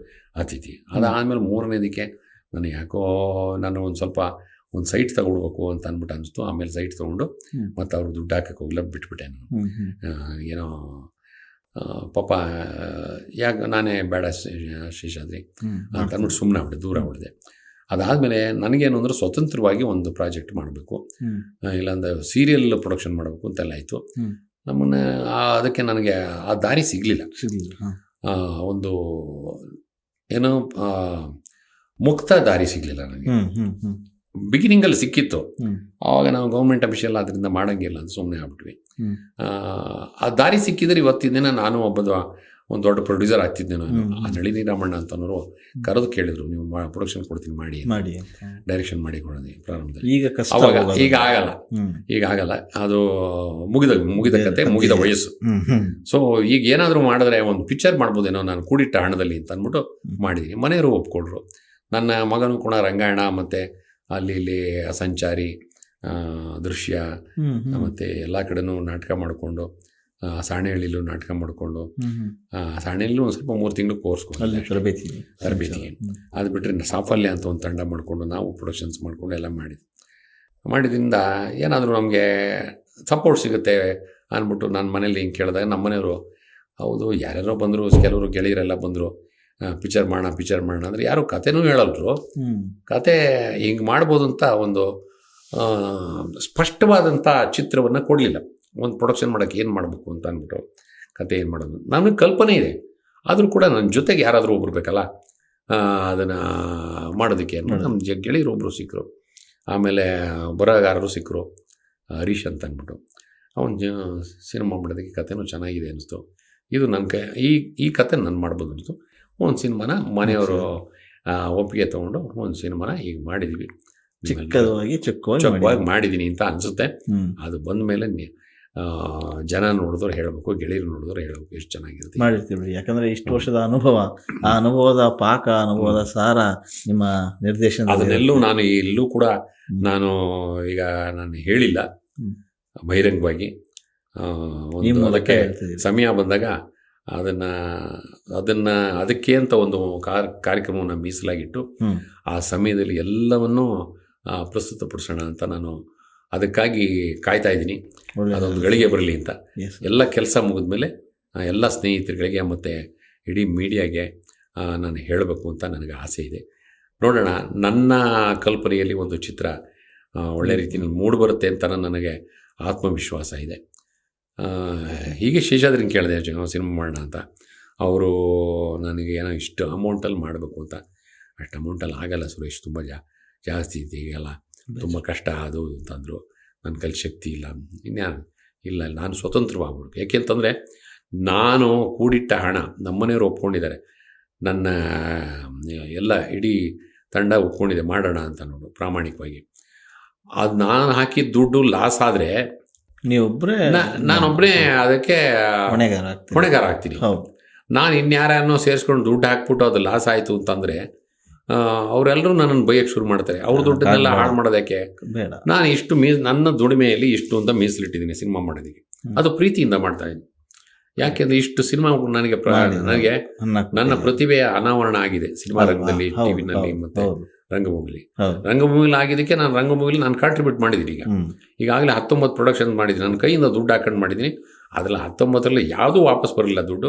S2: ಅತಿಥಿ, ಅದಾದಮೇಲೆ ಮೂರನೇದಕ್ಕೆ ನಾನು ಯಾಕೋ ನಾನು ಒಂದು ಸೈಟ್ ತಗೊಳ್ಬೇಕು ಅಂತ ಅಂದ್ಬಿಟ್ಟು ಅನಿಸ್ತು. ಆಮೇಲೆ ಸೈಟ್ ತೊಗೊಂಡು ಮತ್ತು ಅವ್ರು ದುಡ್ಡು ಹಾಕಕ್ಕೆ ಹೋಗಲ್ಲ, ಬಿಟ್ಬಿಟ್ಟೆ ನಾನು. ಏನೋ ಪಾಪ ಯಾಕೆ ನಾನೇ ಬೇಡ ಶೇಷಾದ್ರಿ ಅಂತ ಅಂದ್ಬಿಟ್ಟು ಸುಮ್ಮನೆ ಆಗ್ಬಿಟ್ಟೆ, ದೂರ ಆಗ್ಬಿಟ್ಟಿದೆ. ಅದಾದಮೇಲೆ ನನಗೇನು ಅಂದರೆ ಸ್ವತಂತ್ರವಾಗಿ ಒಂದು ಪ್ರಾಜೆಕ್ಟ್ ಮಾಡಬೇಕು, ಇಲ್ಲಾಂದರೆ ಸೀರಿಯಲ್ ಪ್ರೊಡಕ್ಷನ್ ಮಾಡಬೇಕು ಅಂತೆಲ್ಲ ಆಯಿತು. ನಮ್ಮನ್ನು ಅದಕ್ಕೆ ನನಗೆ ಆ ದಾರಿ ಸಿಗಲಿಲ್ಲ. ಒಂದು ಏನೋ ಮುಕ್ತ ದಾರಿ ಸಿಗಲಿಲ್ಲ ನನಗೆ. ಬಿಗಿನಿಂಗಲ್ಲಿ ಸಿಕ್ಕಿತ್ತು, ಆವಾಗ ನಾವು ಗೌರ್ಮೆಂಟ್ ಅಫಿಷಿಯಲ್ ಅದರಿಂದ ಮಾಡೋಂಗಿಲ್ಲ ಅಂತ ಸುಮ್ಮನೆ ಆಗ್ಬಿಟ್ವಿ. ಆ ದಾರಿ ಸಿಕ್ಕಿದ್ರೆ ಇವತ್ತಿನ ದಿನ ನಾನು ಒಂದು ದೊಡ್ಡ ಪ್ರೊಡ್ಯೂಸರ್ ಆಗ್ತಿದ್ದೆ. ನಾನು ನಳಿನಿ ರಾಮಣ್ಣ ಅಂತನವರು ಕರೆದು ಕೇಳಿದ್ರು, ನೀವು ಪ್ರೊಡಕ್ಷನ್ ಕೊಡ್ತೀನಿ ಮಾಡಿ ಡೈರೆಕ್ಷನ್ ಮಾಡಿ ಕೊಡೋದು ಪ್ರಾರಂಭದಲ್ಲಿ. ಈಗ ಆಗಲ್ಲ, ಅದು ಮುಗಿದ ಕತೆ, ಮುಗಿದ ವಯಸ್ಸು. ಸೊ ಈಗ ಏನಾದರೂ ಮಾಡಿದ್ರೆ ಒಂದು ಪಿಕ್ಚರ್ ಮಾಡ್ಬೋದೇನೋ ನಾನು ಕೂಡಿಟ್ಟ ಹಣದಲ್ಲಿ ಅಂತ ಅಂದ್ಬಿಟ್ಟು ಮಾಡಿದ್ದೀನಿ. ಮನೆಯವರು ಒಪ್ಕೊಂಡ್ರು. ನನ್ನ ಮಗನೂ ಕೂಡ ರಂಗಾಯಣ ಮತ್ತು ಅಲ್ಲಿ ಸಂಚಾರಿ, ದೃಶ್ಯ ಮತ್ತು ಎಲ್ಲ ಕಡೆನೂ ನಾಟಕ ಮಾಡಿಕೊಂಡು, ಸಾಣೆಹಳ್ಳಿಲೂ ನಾಟಕ ಮಾಡಿಕೊಂಡು, ಸಾಣೆಹಳ್ಳಿಲೂ ಒಂದು ಸ್ವಲ್ಪ 3 ತಿಂಗಳು ಕೋರ್ಸ್ ತರಬೇತಿಗೆ. ಅದು ಬಿಟ್ಟರೆ ಸಾಫಲ್ಯ ಅಂತ ಒಂದು ತಂಡ ಮಾಡಿಕೊಂಡು ನಾವು ಪ್ರೊಡಕ್ಷನ್ಸ್ ಮಾಡಿಕೊಂಡು ಎಲ್ಲ ಮಾಡಿದ್ರಿಂದ ಏನಾದರೂ ನಮಗೆ ಸಪೋರ್ಟ್ ಸಿಗುತ್ತೆ ಅಂದ್ಬಿಟ್ಟು ನಾನು ಮನೇಲಿ ಹಿಂಗೆ ಕೇಳಿದಾಗ ನಮ್ಮ ಮನೆಯವರು ಹೌದು ಯಾರ್ಯಾರೋ ಬಂದರು, ಕೆಲವರು ಗೆಳೆಯರೆಲ್ಲ ಬಂದರು, ಪಿಕ್ಚರ್ ಮಾಡೋಣ ಅಂದರೆ ಯಾರು ಕತೆನೂ ಹೇಳಲ್ರು. ಕತೆ ಹಿಂಗೆ ಮಾಡ್ಬೋದು ಅಂತ ಒಂದು ಸ್ಪಷ್ಟವಾದಂಥ ಚಿತ್ರವನ್ನು ಕೊಡಲಿಲ್ಲ. ಒಂದು ಪ್ರೊಡಕ್ಷನ್ ಮಾಡೋಕ್ಕೆ ಏನು ಮಾಡಬೇಕು ಅಂತ ಅಂದ್ಬಿಟ್ಟು ಕತೆ ಏನು ಮಾಡೋದು ನಮಗೆ ಕಲ್ಪನೆ ಇದೆ, ಆದರೂ ಕೂಡ ನನ್ನ ಜೊತೆಗೆ ಯಾರಾದರೂ ಒಬ್ರು ಬೇಕಲ್ಲ ಅದನ್ನು ಮಾಡೋದಕ್ಕೆ ಅಂದ್ಬಿಟ್ಟು ನಮ್ಮ ಗೆಳೆಯರು ಒಬ್ಬರು ಸಿಕ್ಕರು. ಆಮೇಲೆ ಬರಹಗಾರರು ಸಿಕ್ಕರು, ಹರೀಶ್ ಅಂತ ಅಂದ್ಬಿಟ್ಟು. ಅವನು ಸಿನಿಮಾ ಮಾಡೋದಕ್ಕೆ ಕತೆನೂ ಚೆನ್ನಾಗಿದೆ ಅನ್ನಿಸ್ತು. ಇದು ನನ್ನ ಈ ಕತೆ ನಾನು ಮಾಡ್ಬೋದು ಅನ್ನಿಸ್ತು. ಒಂದು ಸಿನಿಮಾನ ಮನೆಯವರು ಒಪ್ಪಿಗೆ ತೊಗೊಂಡು ಒಂದು ಸಿನಿಮಾನ ಈಗ ಮಾಡಿದ್ವಿ. ಚಿಕ್ಕವಾಗಿ ಮಾಡಿದ್ದೀನಿ ಅಂತ ಅನಿಸುತ್ತೆ. ಅದು ಬಂದ ಮೇಲೆ ಜನ ನೋಡಿದವ್ರು ಹೇಳಬೇಕು, ಗೆಳೆಯರು ನೋಡಿದವ್ರು ಹೇಳಬೇಕು ಎಷ್ಟು ಚೆನ್ನಾಗಿರುತ್ತೆ.
S1: ಮಾಡಿರ್ತೀವಿ ಯಾಕಂದರೆ ಇಷ್ಟು ವರ್ಷದ ಅನುಭವ, ಆ ಅನುಭವದ ಪಾಕ, ಅನುಭವದ ಸಾರ ನಿಮ್ಮ ನಿರ್ದೇಶನ
S2: ಅದನ್ನೆಲ್ಲೂ ನಾನು ಇಲ್ಲೂ ಕೂಡ ನಾನು ಈಗ ನಾನು ಹೇಳಿಲ್ಲ ಬಹಿರಂಗವಾಗಿ. ಅದಕ್ಕೆ ಸಮಯ ಬಂದಾಗ ಅದಕ್ಕೆ ಅಂತ ಒಂದು ಕಾರ್ಯಕ್ರಮವನ್ನು ಮೀಸಲಾಗಿಟ್ಟು ಆ ಸಮಯದಲ್ಲಿ ಎಲ್ಲವನ್ನೂ ಪ್ರಸ್ತುತಪಡಿಸೋಣ ಅಂತ ನಾನು ಅದಕ್ಕಾಗಿ ಕಾಯ್ತಾ ಇದ್ದೀನಿ. ಅದೊಂದು ಗಳಿಗೆ ಬರಲಿ ಅಂತ. ಎಲ್ಲ ಕೆಲಸ ಮುಗಿದ್ಮೇಲೆ ಎಲ್ಲ ಸ್ನೇಹಿತರುಗಳಿಗೆ ಮತ್ತು ಇಡೀ ಮೀಡಿಯಾಗೆ ನಾನು ಹೇಳಬೇಕು ಅಂತ ನನಗೆ ಆಸೆ ಇದೆ. ನೋಡೋಣ, ನನ್ನ ಕಲ್ಪನೆಯಲ್ಲಿ ಒಂದು ಚಿತ್ರ ಒಳ್ಳೆ ರೀತಿಯಲ್ಲಿ ಮೂಡಿಬರುತ್ತೆ ಅಂತ ನನಗೆ ಆತ್ಮವಿಶ್ವಾಸ ಇದೆ. ಹೀಗೆ ಶೇಷಾದ್ರಿನ ಕೇಳಿದೆ ಸಿನಿಮಾ ಮಾಡೋಣ ಅಂತ. ಅವರು ನನಗೆ ಏನೋ ಇಷ್ಟು ಅಮೌಂಟಲ್ಲಿ ಮಾಡಬೇಕು ಅಂತ. ಅಷ್ಟು ಅಮೌಂಟಲ್ಲಿ ಆಗಲ್ಲ ಸುರೇಶ್, ತುಂಬ ಜಾಸ್ತಿ ಇದೆ, ಈಗೆಲ್ಲ ತುಂಬ ಕಷ್ಟ ಅದು ಅಂತಂದರು. ನನ್ನ ಕೈಲಿ ಶಕ್ತಿ ಇಲ್ಲ, ಇಲ್ಲ ನಾನು ಸ್ವತಂತ್ರವಾಗ್ಬಿಡ್ಬೇಕು. ಯಾಕೆಂತಂದರೆ ನಾನು ಕೂಡಿಟ್ಟ ಹಣ ನಮ್ಮನೆಯವರು ಒಪ್ಕೊಂಡಿದ್ದಾರೆ, ನನ್ನ ಎಲ್ಲ ಇಡೀ ತಂಡ ಒಪ್ಕೊಂಡಿದೆ ಮಾಡೋಣ ಅಂತ ನೋಡು ಪ್ರಾಮಾಣಿಕವಾಗಿ. ಅದು ನಾನು ಹಾಕಿದ ದುಡ್ಡು ಲಾಸ್ ಆದರೆ ನಾನೊಬ್ಬನೇ ಅದಕ್ಕೆ ಹೊಣೆಗಾರ ಆಗ್ತೀನಿ. ನಾನು ಇನ್ಯಾರನ್ನೋ ಸೇರಿಸ್ಕೊಂಡು ದುಡ್ಡು ಹಾಕ್ಬಿಟ್ಟು ಅದು ಲಾಸ್ ಆಯಿತು ಅಂತಂದರೆ ಅವರೆಲ್ಲರೂ ನನ್ನನ್ನು ಬೈಯಕ್ಕೆ ಶುರು ಮಾಡ್ತಾರೆ. ಅವ್ರ ದುಡ್ಡನ್ನೆಲ್ಲ ಹಾಳು ಮಾಡೋದಕ್ಕೆ ನಾನು ಇಷ್ಟು ನನ್ನ ದುಡಿಮೆಯಲ್ಲಿ ಇಷ್ಟು ಅಂತ ಮೀಸಲಿಟ್ಟಿದ್ದೀನಿ ಸಿನಿಮಾ ಮಾಡೋದಕ್ಕೆ. ಅದು ಪ್ರೀತಿಯಿಂದ ಮಾಡ್ತಾ ಇದ್ದೀನಿ. ಯಾಕೆಂದರೆ ಇಷ್ಟು ಸಿನಿಮಾ ನನಗೆ ನನ್ನ ಪ್ರತಿಭೆಯ ಅನಾವರಣ ಆಗಿದೆ ಸಿನಿಮಾ ರಂಗದಲ್ಲಿ, ಟಿವಿನಲ್ಲಿ ಮತ್ತು ರಂಗಭೂಮಿಲಿ ಆಗಿದ್ದಕ್ಕೆ ನಾನು ರಂಗಭೂಮಿಲಿ ನಾನು ಕಾಂಟ್ರಿಬ್ಯೂಟ್ ಮಾಡಿದ್ದೀನಿ. ಈಗಾಗಲೇ 19 ಪ್ರೊಡಕ್ಷನ್ ಮಾಡಿದ್ದೀನಿ, ನನ್ನ ಕೈಯಿಂದ ದುಡ್ಡು ಹಾಕೊಂಡು ಮಾಡಿದ್ದೀನಿ. ಅದರಲ್ಲಿ 19ರಲ್ಲಿ ಯಾವುದೂ ವಾಪಸ್ ಬರಲಿಲ್ಲ ದುಡ್ಡು,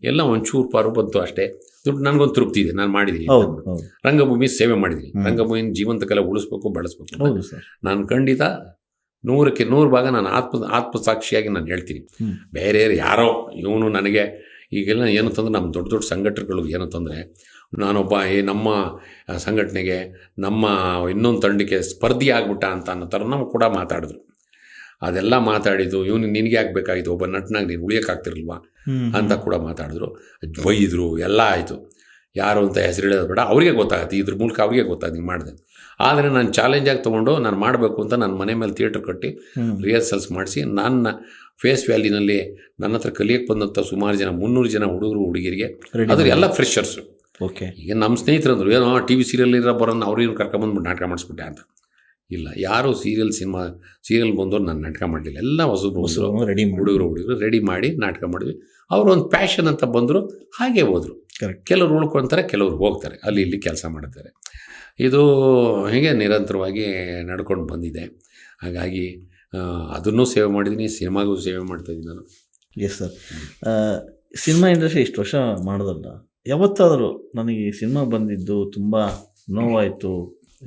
S2: ಎಲ್ಲ ಒಂಚೂರು ಪಾರು ಬಂತು ಅಷ್ಟೇ. ದುಡ್ಡು ನನಗೊಂದು ತೃಪ್ತಿ ಇದೆ, ನಾನು ಮಾಡಿದ್ದೀನಿ. ರಂಗಭೂಮಿ ಸೇವೆ ಮಾಡಿದ್ದೀನಿ, ರಂಗಭೂಮಿನ ಜೀವಂತ ಕಲೆ ಉಳಿಸ್ಬೇಕು, ಬೆಳೆಸ್ಬೇಕು. ನಾನು ಖಂಡಿತ 100ಕ್ಕೆ 100 ಭಾಗ ನಾನು ಆತ್ಮಸಾಕ್ಷಿಯಾಗಿ ನಾನು ಹೇಳ್ತೀನಿ. ಬೇರೆ ಯಾರೋ ಇವನು ನನಗೆ ಈಗೆಲ್ಲ ಏನಂತಂದ್ರೆ ನಮ್ಮ ದೊಡ್ಡ ದೊಡ್ಡ ಸಂಘಟನೆಗಳು ಏನಂತಂದರೆ ನಾನೊಬ್ಬ ನಮ್ಮ ಸಂಘಟನೆಗೆ ನಮ್ಮ ಇನ್ನೊಂದು ತಂಡಕ್ಕೆ ಸ್ಪರ್ಧಿ ಆಗ್ಬಿಟ್ಟ ಅಂತ ಅನ್ನೋ ಥರ ನಾವು ಕೂಡ ಮಾತಾಡಿದ್ರು. ಅದೆಲ್ಲ ಮಾತಾಡಿದ್ದು ಇವನು ನಿನಗೆ ಆಗಬೇಕಾಗಿತ್ತು, ಒಬ್ಬ ನಟನಾಗಿ ನೀನು ಉಳಿಯೋಕ್ಕಾಗ್ತಿರಲ್ವಾ ಅಂತ ಕೂಡ ಮಾತಾಡಿದ್ರು, ಬೈದರು, ಎಲ್ಲ ಆಯಿತು. ಯಾರು ಅಂತ ಹೆಸರು ಹೇಳೋದು ಬೇಡ, ಅವರಿಗೆ ಗೊತ್ತಾಗುತ್ತೆ, ಇದ್ರ ಮೂಲಕ ಅವರಿಗೆ ಗೊತ್ತಾಗುತ್ತೆ ಹಿಂಗೆ ಮಾಡಿದೆ. ಆದರೆ ನಾನು ಚಾಲೆಂಜಾಗಿ ತೊಗೊಂಡು ನಾನು ಮಾಡಬೇಕು ಅಂತ ನನ್ನ ಮನೆ ಮೇಲೆ ಥಿಯೇಟ್ರ್ ಕಟ್ಟಿ ರಿಹರ್ಸಲ್ಸ್ ಮಾಡಿಸಿ ನನ್ನ ಫೇಸ್ ವ್ಯಾಲಿನಲ್ಲಿ ನನ್ನ ಹತ್ರ ಕಲಿಯಕ್ಕೆ ಬಂದಂಥ ಸುಮಾರು ಜನ 300 ಜನ ಹುಡುಗರು ಹುಡುಗಿರಿಗೆ, ಅದ್ರ ಎಲ್ಲ ಫ್ರೆಶರ್ಸು.
S1: ಓಕೆ.
S2: ಈಗ ನಮ್ಮ ಸ್ನೇಹಿತರಂದ್ರು ಏನೋ ಟಿ ವಿ ಸೀರಿಯಲ್ ಇರೋ ಬರೋದು ಅವ್ರೇನು ಕರ್ಕೊಂಬಂದ್ಬಿಟ್ಟು ನಾಟಕ ಮಾಡಿಸ್ಬಿಟ್ಟೆ ಅಂತ. ಇಲ್ಲ, ಯಾರು ಸೀರಿಯಲ್ ಬಂದವರು ನಾನು ನಾಟಕ ಮಾಡಲಿಲ್ಲ, ಎಲ್ಲ ಹೊಸಬ್ರು ಹುಡುಗರು ರೆಡಿ ಮಾಡಿ ನಾಟಕ ಮಾಡಿದ್ವಿ. ಅವರು ಒಂದು ಪ್ಯಾಷನ್ ಅಂತ ಬಂದರು, ಹಾಗೆ ಹೋದರು. ಕೆಲವರು ಉಳ್ಕೊತಾರೆ, ಕೆಲವರು ಹೋಗ್ತಾರೆ, ಅಲ್ಲಿ ಇಲ್ಲಿ ಕೆಲಸ ಮಾಡ್ತಾರೆ. ಇದು ಹೀಗೆ ನಿರಂತರವಾಗಿ ನಡ್ಕೊಂಡು ಬಂದಿದೆ. ಹಾಗಾಗಿ ಅದನ್ನೂ ಸೇವೆ ಮಾಡಿದ್ದೀನಿ, ಸಿನಿಮಾಗೂ ಸೇವೆ ಮಾಡ್ತಾಯಿದ್ದೀನಿ ನಾನು.
S1: Yes sir. ಸಿನಿಮಾ ಇಂಡಸ್ಟ್ರಿ ಇಷ್ಟು ವರ್ಷ ಮಾಡೋದಲ್ಲ, ಯಾವತ್ತಾದರೂ ನನಗೆ ಈ ಸಿನಿಮಾ ಬಂದಿದ್ದು ತುಂಬ ನೋವಾಯಿತು,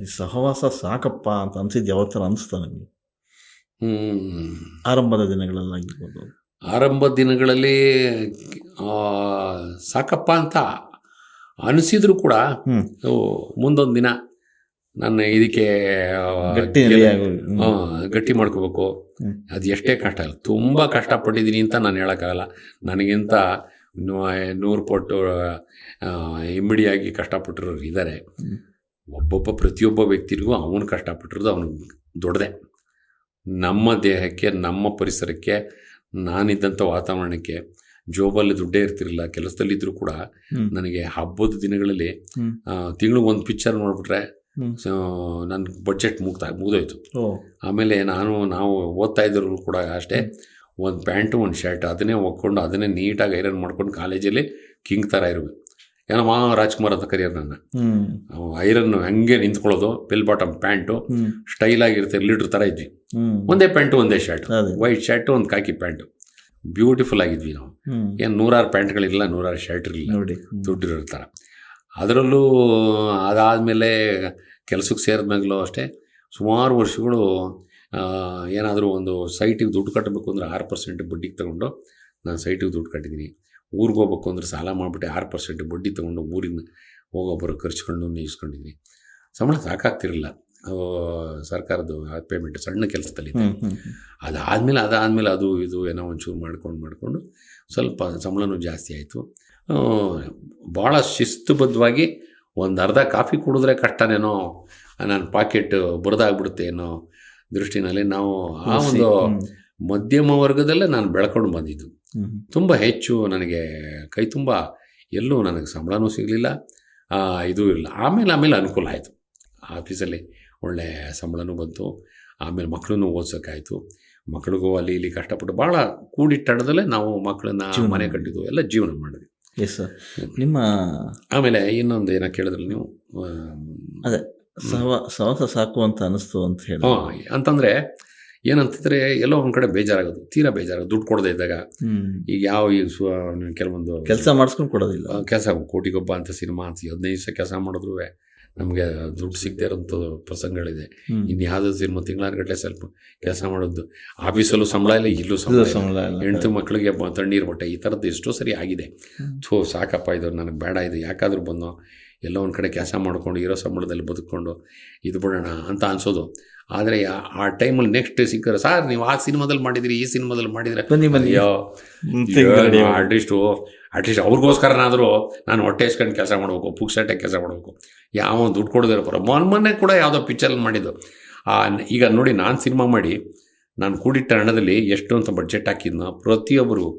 S1: ಈ ಸಹವಾಸ ಸಾಕಪ್ಪ ಅಂತ ಅನಿಸಿದ್ದು ಯಾವತ್ತಾರು ಅನಿಸ್ತಾ ನನಗೆ? ಆರಂಭದ ದಿನಗಳಲ್ಲಾಗಿರ್ಬೋದು.
S2: ಆರಂಭದ ದಿನಗಳಲ್ಲಿ ಸಾಕಪ್ಪ ಅಂತ ಅನಿಸಿದ್ರು ಕೂಡ ಮುಂದೊಂದು ದಿನ ನನ್ನ ಇದಕ್ಕೆ ಗಟ್ಟಿ ಮಾಡ್ಕೋಬೇಕು. ಅದು ಎಷ್ಟೇ ಕಷ್ಟ ಇಲ್ಲ, ತುಂಬ ಕಷ್ಟಪಟ್ಟಿದ್ದೀನಿ ಅಂತ ನಾನು ಹೇಳೋಕ್ಕಾಗಲ್ಲ. ನನಗಿಂತ 100 ಪಟ್ಟು ಇಮ್ಮಿಡಿಯಾಗಿ ಕಷ್ಟಪಟ್ಟಿರೋರು ಇದ್ದಾರೆ. ಪ್ರತಿಯೊಬ್ಬ ವ್ಯಕ್ತಿಗೂ ಅವನು ಕಷ್ಟಪಟ್ಟಿರೋದು ಅವನಿಗೆ ದೊಡ್ಡದೆ. ನಮ್ಮ ದೇಹಕ್ಕೆ, ನಮ್ಮ ಪರಿಸರಕ್ಕೆ, ನಾನಿದ್ದಂಥ ವಾತಾವರಣಕ್ಕೆ ಜೋಬಲ್ಲಿ ದುಡ್ಡೇ ಇರ್ತಿರಲಿಲ್ಲ. ಕೆಲಸದಲ್ಲಿದ್ದರೂ ಕೂಡ ನನಗೆ ಹಬ್ಬದ ದಿನಗಳಲ್ಲಿ ತಿಂಗಳಿಗೆ ಒಂದು ಪಿಕ್ಚರ್ ನೋಡಿಬಿಟ್ರೆ ನನ್ನ ಬಡ್ಜೆಟ್ ಮುಗಿದೋಯ್ತು. ಆಮೇಲೆ ನಾವು ಓದ್ತಾ ಇದ್ದರೂ ಕೂಡ ಅಷ್ಟೇ, ಒಂದು ಪ್ಯಾಂಟು ಒಂದು ಶರ್ಟ್ ಅದನ್ನೇ ಒಕ್ಕೊಂಡು ಅದನ್ನೇ ನೀಟಾಗಿ ಐರನ್ ಮಾಡ್ಕೊಂಡು ಕಾಲೇಜಲ್ಲಿ ಕಿಂಗ್ ಥರ ಇರಬೇಕು. ಏನೋ ರಾಜ್ಕುಮಾರ್ ಅಂತ ಕರೆಯೋರು ನನ್ನ. ಐರನ್ ಹಂಗೆ ನಿಂತ್ಕೊಳ್ಳೋದು, ಬೆಲ್ ಬಾಟಮ್ ಪ್ಯಾಂಟು ಸ್ಟೈಲಾಗಿರುತ್ತೆ, ಲೀಡ್ರ್ ಥರ ಇದ್ವಿ. ಒಂದೇ ಪ್ಯಾಂಟು ಒಂದೇ ಶರ್ಟ್, ವೈಟ್ ಶರ್ಟು ಒಂದು ಕಾಕಿ ಪ್ಯಾಂಟು, ಬ್ಯೂಟಿಫುಲ್ ಆಗಿದ್ವಿ ನಾವು. ಏನು 100 ಪ್ಯಾಂಟ್ಗಳಿರಲಿಲ್ಲ, 100 ಶರ್ಟ್ ಇರಲಿಲ್ಲ, ದುಡ್ಡಿರೋ ಥರ. ಅದರಲ್ಲೂ ಅದಾದಮೇಲೆ ಕೆಲಸಕ್ಕೆ ಸೇರಿದ್ಮೇಲೂ ಅಷ್ಟೇ ಸುಮಾರು ವರ್ಷಗಳು ಏನಾದರೂ ಒಂದು ಸೈಟಿಗೆ ದುಡ್ಡು ಕಟ್ಟಬೇಕು ಅಂದರೆ 6% ಬಡ್ಡಿಗೆ ತೊಗೊಂಡು ನಾನು ಸೈಟಿಗೆ ದುಡ್ಡು ಕಟ್ಟಿದ್ದೀನಿ. ಊರಿಗೆ ಹೋಗ್ಬೇಕು ಅಂದರೆ ಸಾಲ ಮಾಡಿಬಿಟ್ಟು 6% ಬಡ್ಡಿ ತೊಗೊಂಡು ಊರಿಗೆ ಹೋಗೋಬ್ಬರು ಖರ್ಚುಕೊಂಡು ಇಸ್ಕೊಂಡಿದ್ದೀನಿ. ಸಂಬಳ ಸಾಕಾಗ್ತಿರಲಿಲ್ಲ, ಸರ್ಕಾರದ್ದು ಪೇಮೆಂಟ್ ಸಣ್ಣ ಕೆಲಸದಲ್ಲಿ. ಅದಾದಮೇಲೆ ಅದು ಇದು ಏನೋ ಒಂಚೂರು ಮಾಡ್ಕೊಂಡು ಸ್ವಲ್ಪ ಸಂಬಳನೂ ಜಾಸ್ತಿ ಆಯಿತು. ಭಾಳ ಶಿಸ್ತುಬದ್ಧವಾಗಿ ಒಂದು ಅರ್ಧ ಕಾಫಿ ಕುಡಿದ್ರೆ ಕಷ್ಟನೇನೋ, ನನ್ನ ಪಾಕೆಟ್ ಬುರದಾಗ್ಬಿಡುತ್ತೆ ಅನ್ನೋ ದೃಷ್ಟಿನಲ್ಲಿ ನಾವು ಆ ಒಂದು ಮಧ್ಯಮ ವರ್ಗದಲ್ಲೇ ನಾನು ಬೆಳ್ಕೊಂಡು ಬಂದಿದ್ದು. ತುಂಬ ಹೆಚ್ಚು ನನಗೆ ಕೈ ತುಂಬ ಎಲ್ಲೂ ನನಗೆ ಸಂಬಳನೂ ಸಿಗಲಿಲ್ಲ, ಇದು ಇಲ್ಲ. ಆಮೇಲೆ ಅನುಕೂಲ ಆಯಿತು, ಆಫೀಸಲ್ಲಿ ಒಳ್ಳೆ ಸಂಬಳನೂ ಬಂತು. ಆಮೇಲೆ ಮಕ್ಕಳನ್ನು ಓದ್ಸೋಕ್ಕಾಯಿತು. ಮಕ್ಕಳಿಗೂ ಅಲ್ಲಿ ಇಲ್ಲಿ ಕಷ್ಟಪಟ್ಟು ಭಾಳ ಕೂಡಿಟ್ಟಡದಲ್ಲೇ ನಾವು ಮಕ್ಕಳನ್ನ ಮನೆ ಕಟ್ಟಿದ್ದು ಎಲ್ಲ ಜೀವನ ಮಾಡಿದ್ವಿ.
S1: Yes sir. ನಿಮ್ಮ
S2: ಆಮೇಲೆ ಇನ್ನೊಂದು ಏನೋ ಕೇಳಿದ್ರಲ್ಲಿ ನೀವು,
S1: ಅದೇ ಸಹವಾಸ ಸಾಕು ಅಂತ ಅನಿಸ್ತು ಅಂತ ಹೇಳಿ.
S2: ಅಂತಂದರೆ ಏನಂತಿದ್ರೆ ಎಲ್ಲೋ ಒಂದು ಕಡೆ ಬೇಜಾರಾಗೋದು, ತೀರಾ ಬೇಜಾರಾಗೋದು. ದುಡ್ಡು ಕೊಡದೇ ಇದ್ದಾಗ ಈಗ ಕೆಲವೊಂದು
S1: ಕೆಲಸ ಮಾಡಿಸ್ಕೊಂಡು ಕೊಡೋದಿಲ್ಲ.
S2: ಕೆಲಸ ಕೋಟಿಗೊಬ್ಬ ಅಂತ ಸಿನಿಮಾ ಅಂತ 15 ದಿವಸ ಕೆಲಸ ಮಾಡಿದ್ರು ನಮಗೆ ದುಡ್ಡು ಸಿಗದೆ ಇರೋಂಥ ಪ್ರಸಂಗಗಳಿದೆ. ಇನ್ನು ಯಾವುದೋ ಸಿನಿಮಾ ತಿಂಗಳಾನುಗಟ್ಟಲೆ ಸ್ವಲ್ಪ ಕೆಲಸ ಮಾಡೋದು, ಆಫೀಸಲ್ಲೂ ಸಂಬಳ ಇಲ್ಲ, ಇಲ್ಲೂ ಸಂಬಳ ಇಲ್ಲ, ಹೆಂಡತಿ ಮಕ್ಕಳಿಗೆ ತಣ್ಣೀರು ಹೊಟ್ಟೆ, ಈ ಥರದ್ದು ಎಷ್ಟೋ ಸರಿ ಆಗಿದೆ. ಸಾಕಪ್ಪ ಇದು ನನಗೆ ಬೇಡ, ಇದು ಯಾಕಾದರೂ ಬಂದು ಎಲ್ಲೋ ಒಂದು ಕಡೆ ಕೆಲಸ ಮಾಡ್ಕೊಂಡು ಇರೋ ಸಂಬಳದಲ್ಲಿ ಬದುಕೊಂಡು ಇದು ಬಿಡೋಣ ಅಂತ ಅನಿಸೋದು. ಆದರೆ ಆ ಟೈಮಲ್ಲಿ ನೆಕ್ಸ್ಟ್ ಸಿಕ್ಕರೆ, ಸರ್ ನೀವು ಆ ಸಿನಿಮಾದಲ್ಲಿ ಮಾಡಿದಿರಿ, ಈ ಸಿನಿಮಾದಲ್ಲಿ ಮಾಡಿದರೆ, ಅಟ್ಲೀಸ್ಟ್ ಅವ್ರಿಗೋಸ್ಕರನಾದರೂ ನಾನು ಹೊಟ್ಟೆ ಇಸ್ಕೊಂಡು ಕೆಲಸ ಮಾಡಬೇಕು, ಪುಕ್ಸಟ್ಟೆ ಕೆಲಸ ಮಾಡಬೇಕು, ಯಾವ ದುಡ್ಡು ಕೊಡೋದಿರೋ ಬರೋ. ಮೊನ್ನೆ ಕೂಡ ಯಾವುದೋ ಪಿಕ್ಚರಲ್ಲಿ ಮಾಡಿದ್ದು. ಈಗ ನೋಡಿ, ನಾನು ಸಿನಿಮಾ ಮಾಡಿ ನಾನು ಕೂಡಿಟ್ಟ ಹಣದಲ್ಲಿ ಎಷ್ಟು ಅಂತ ಬಡ್ಜೆಟ್ ಹಾಕಿದ್ನೋ ಪ್ರತಿಯೊಬ್ಬರಿಗೂ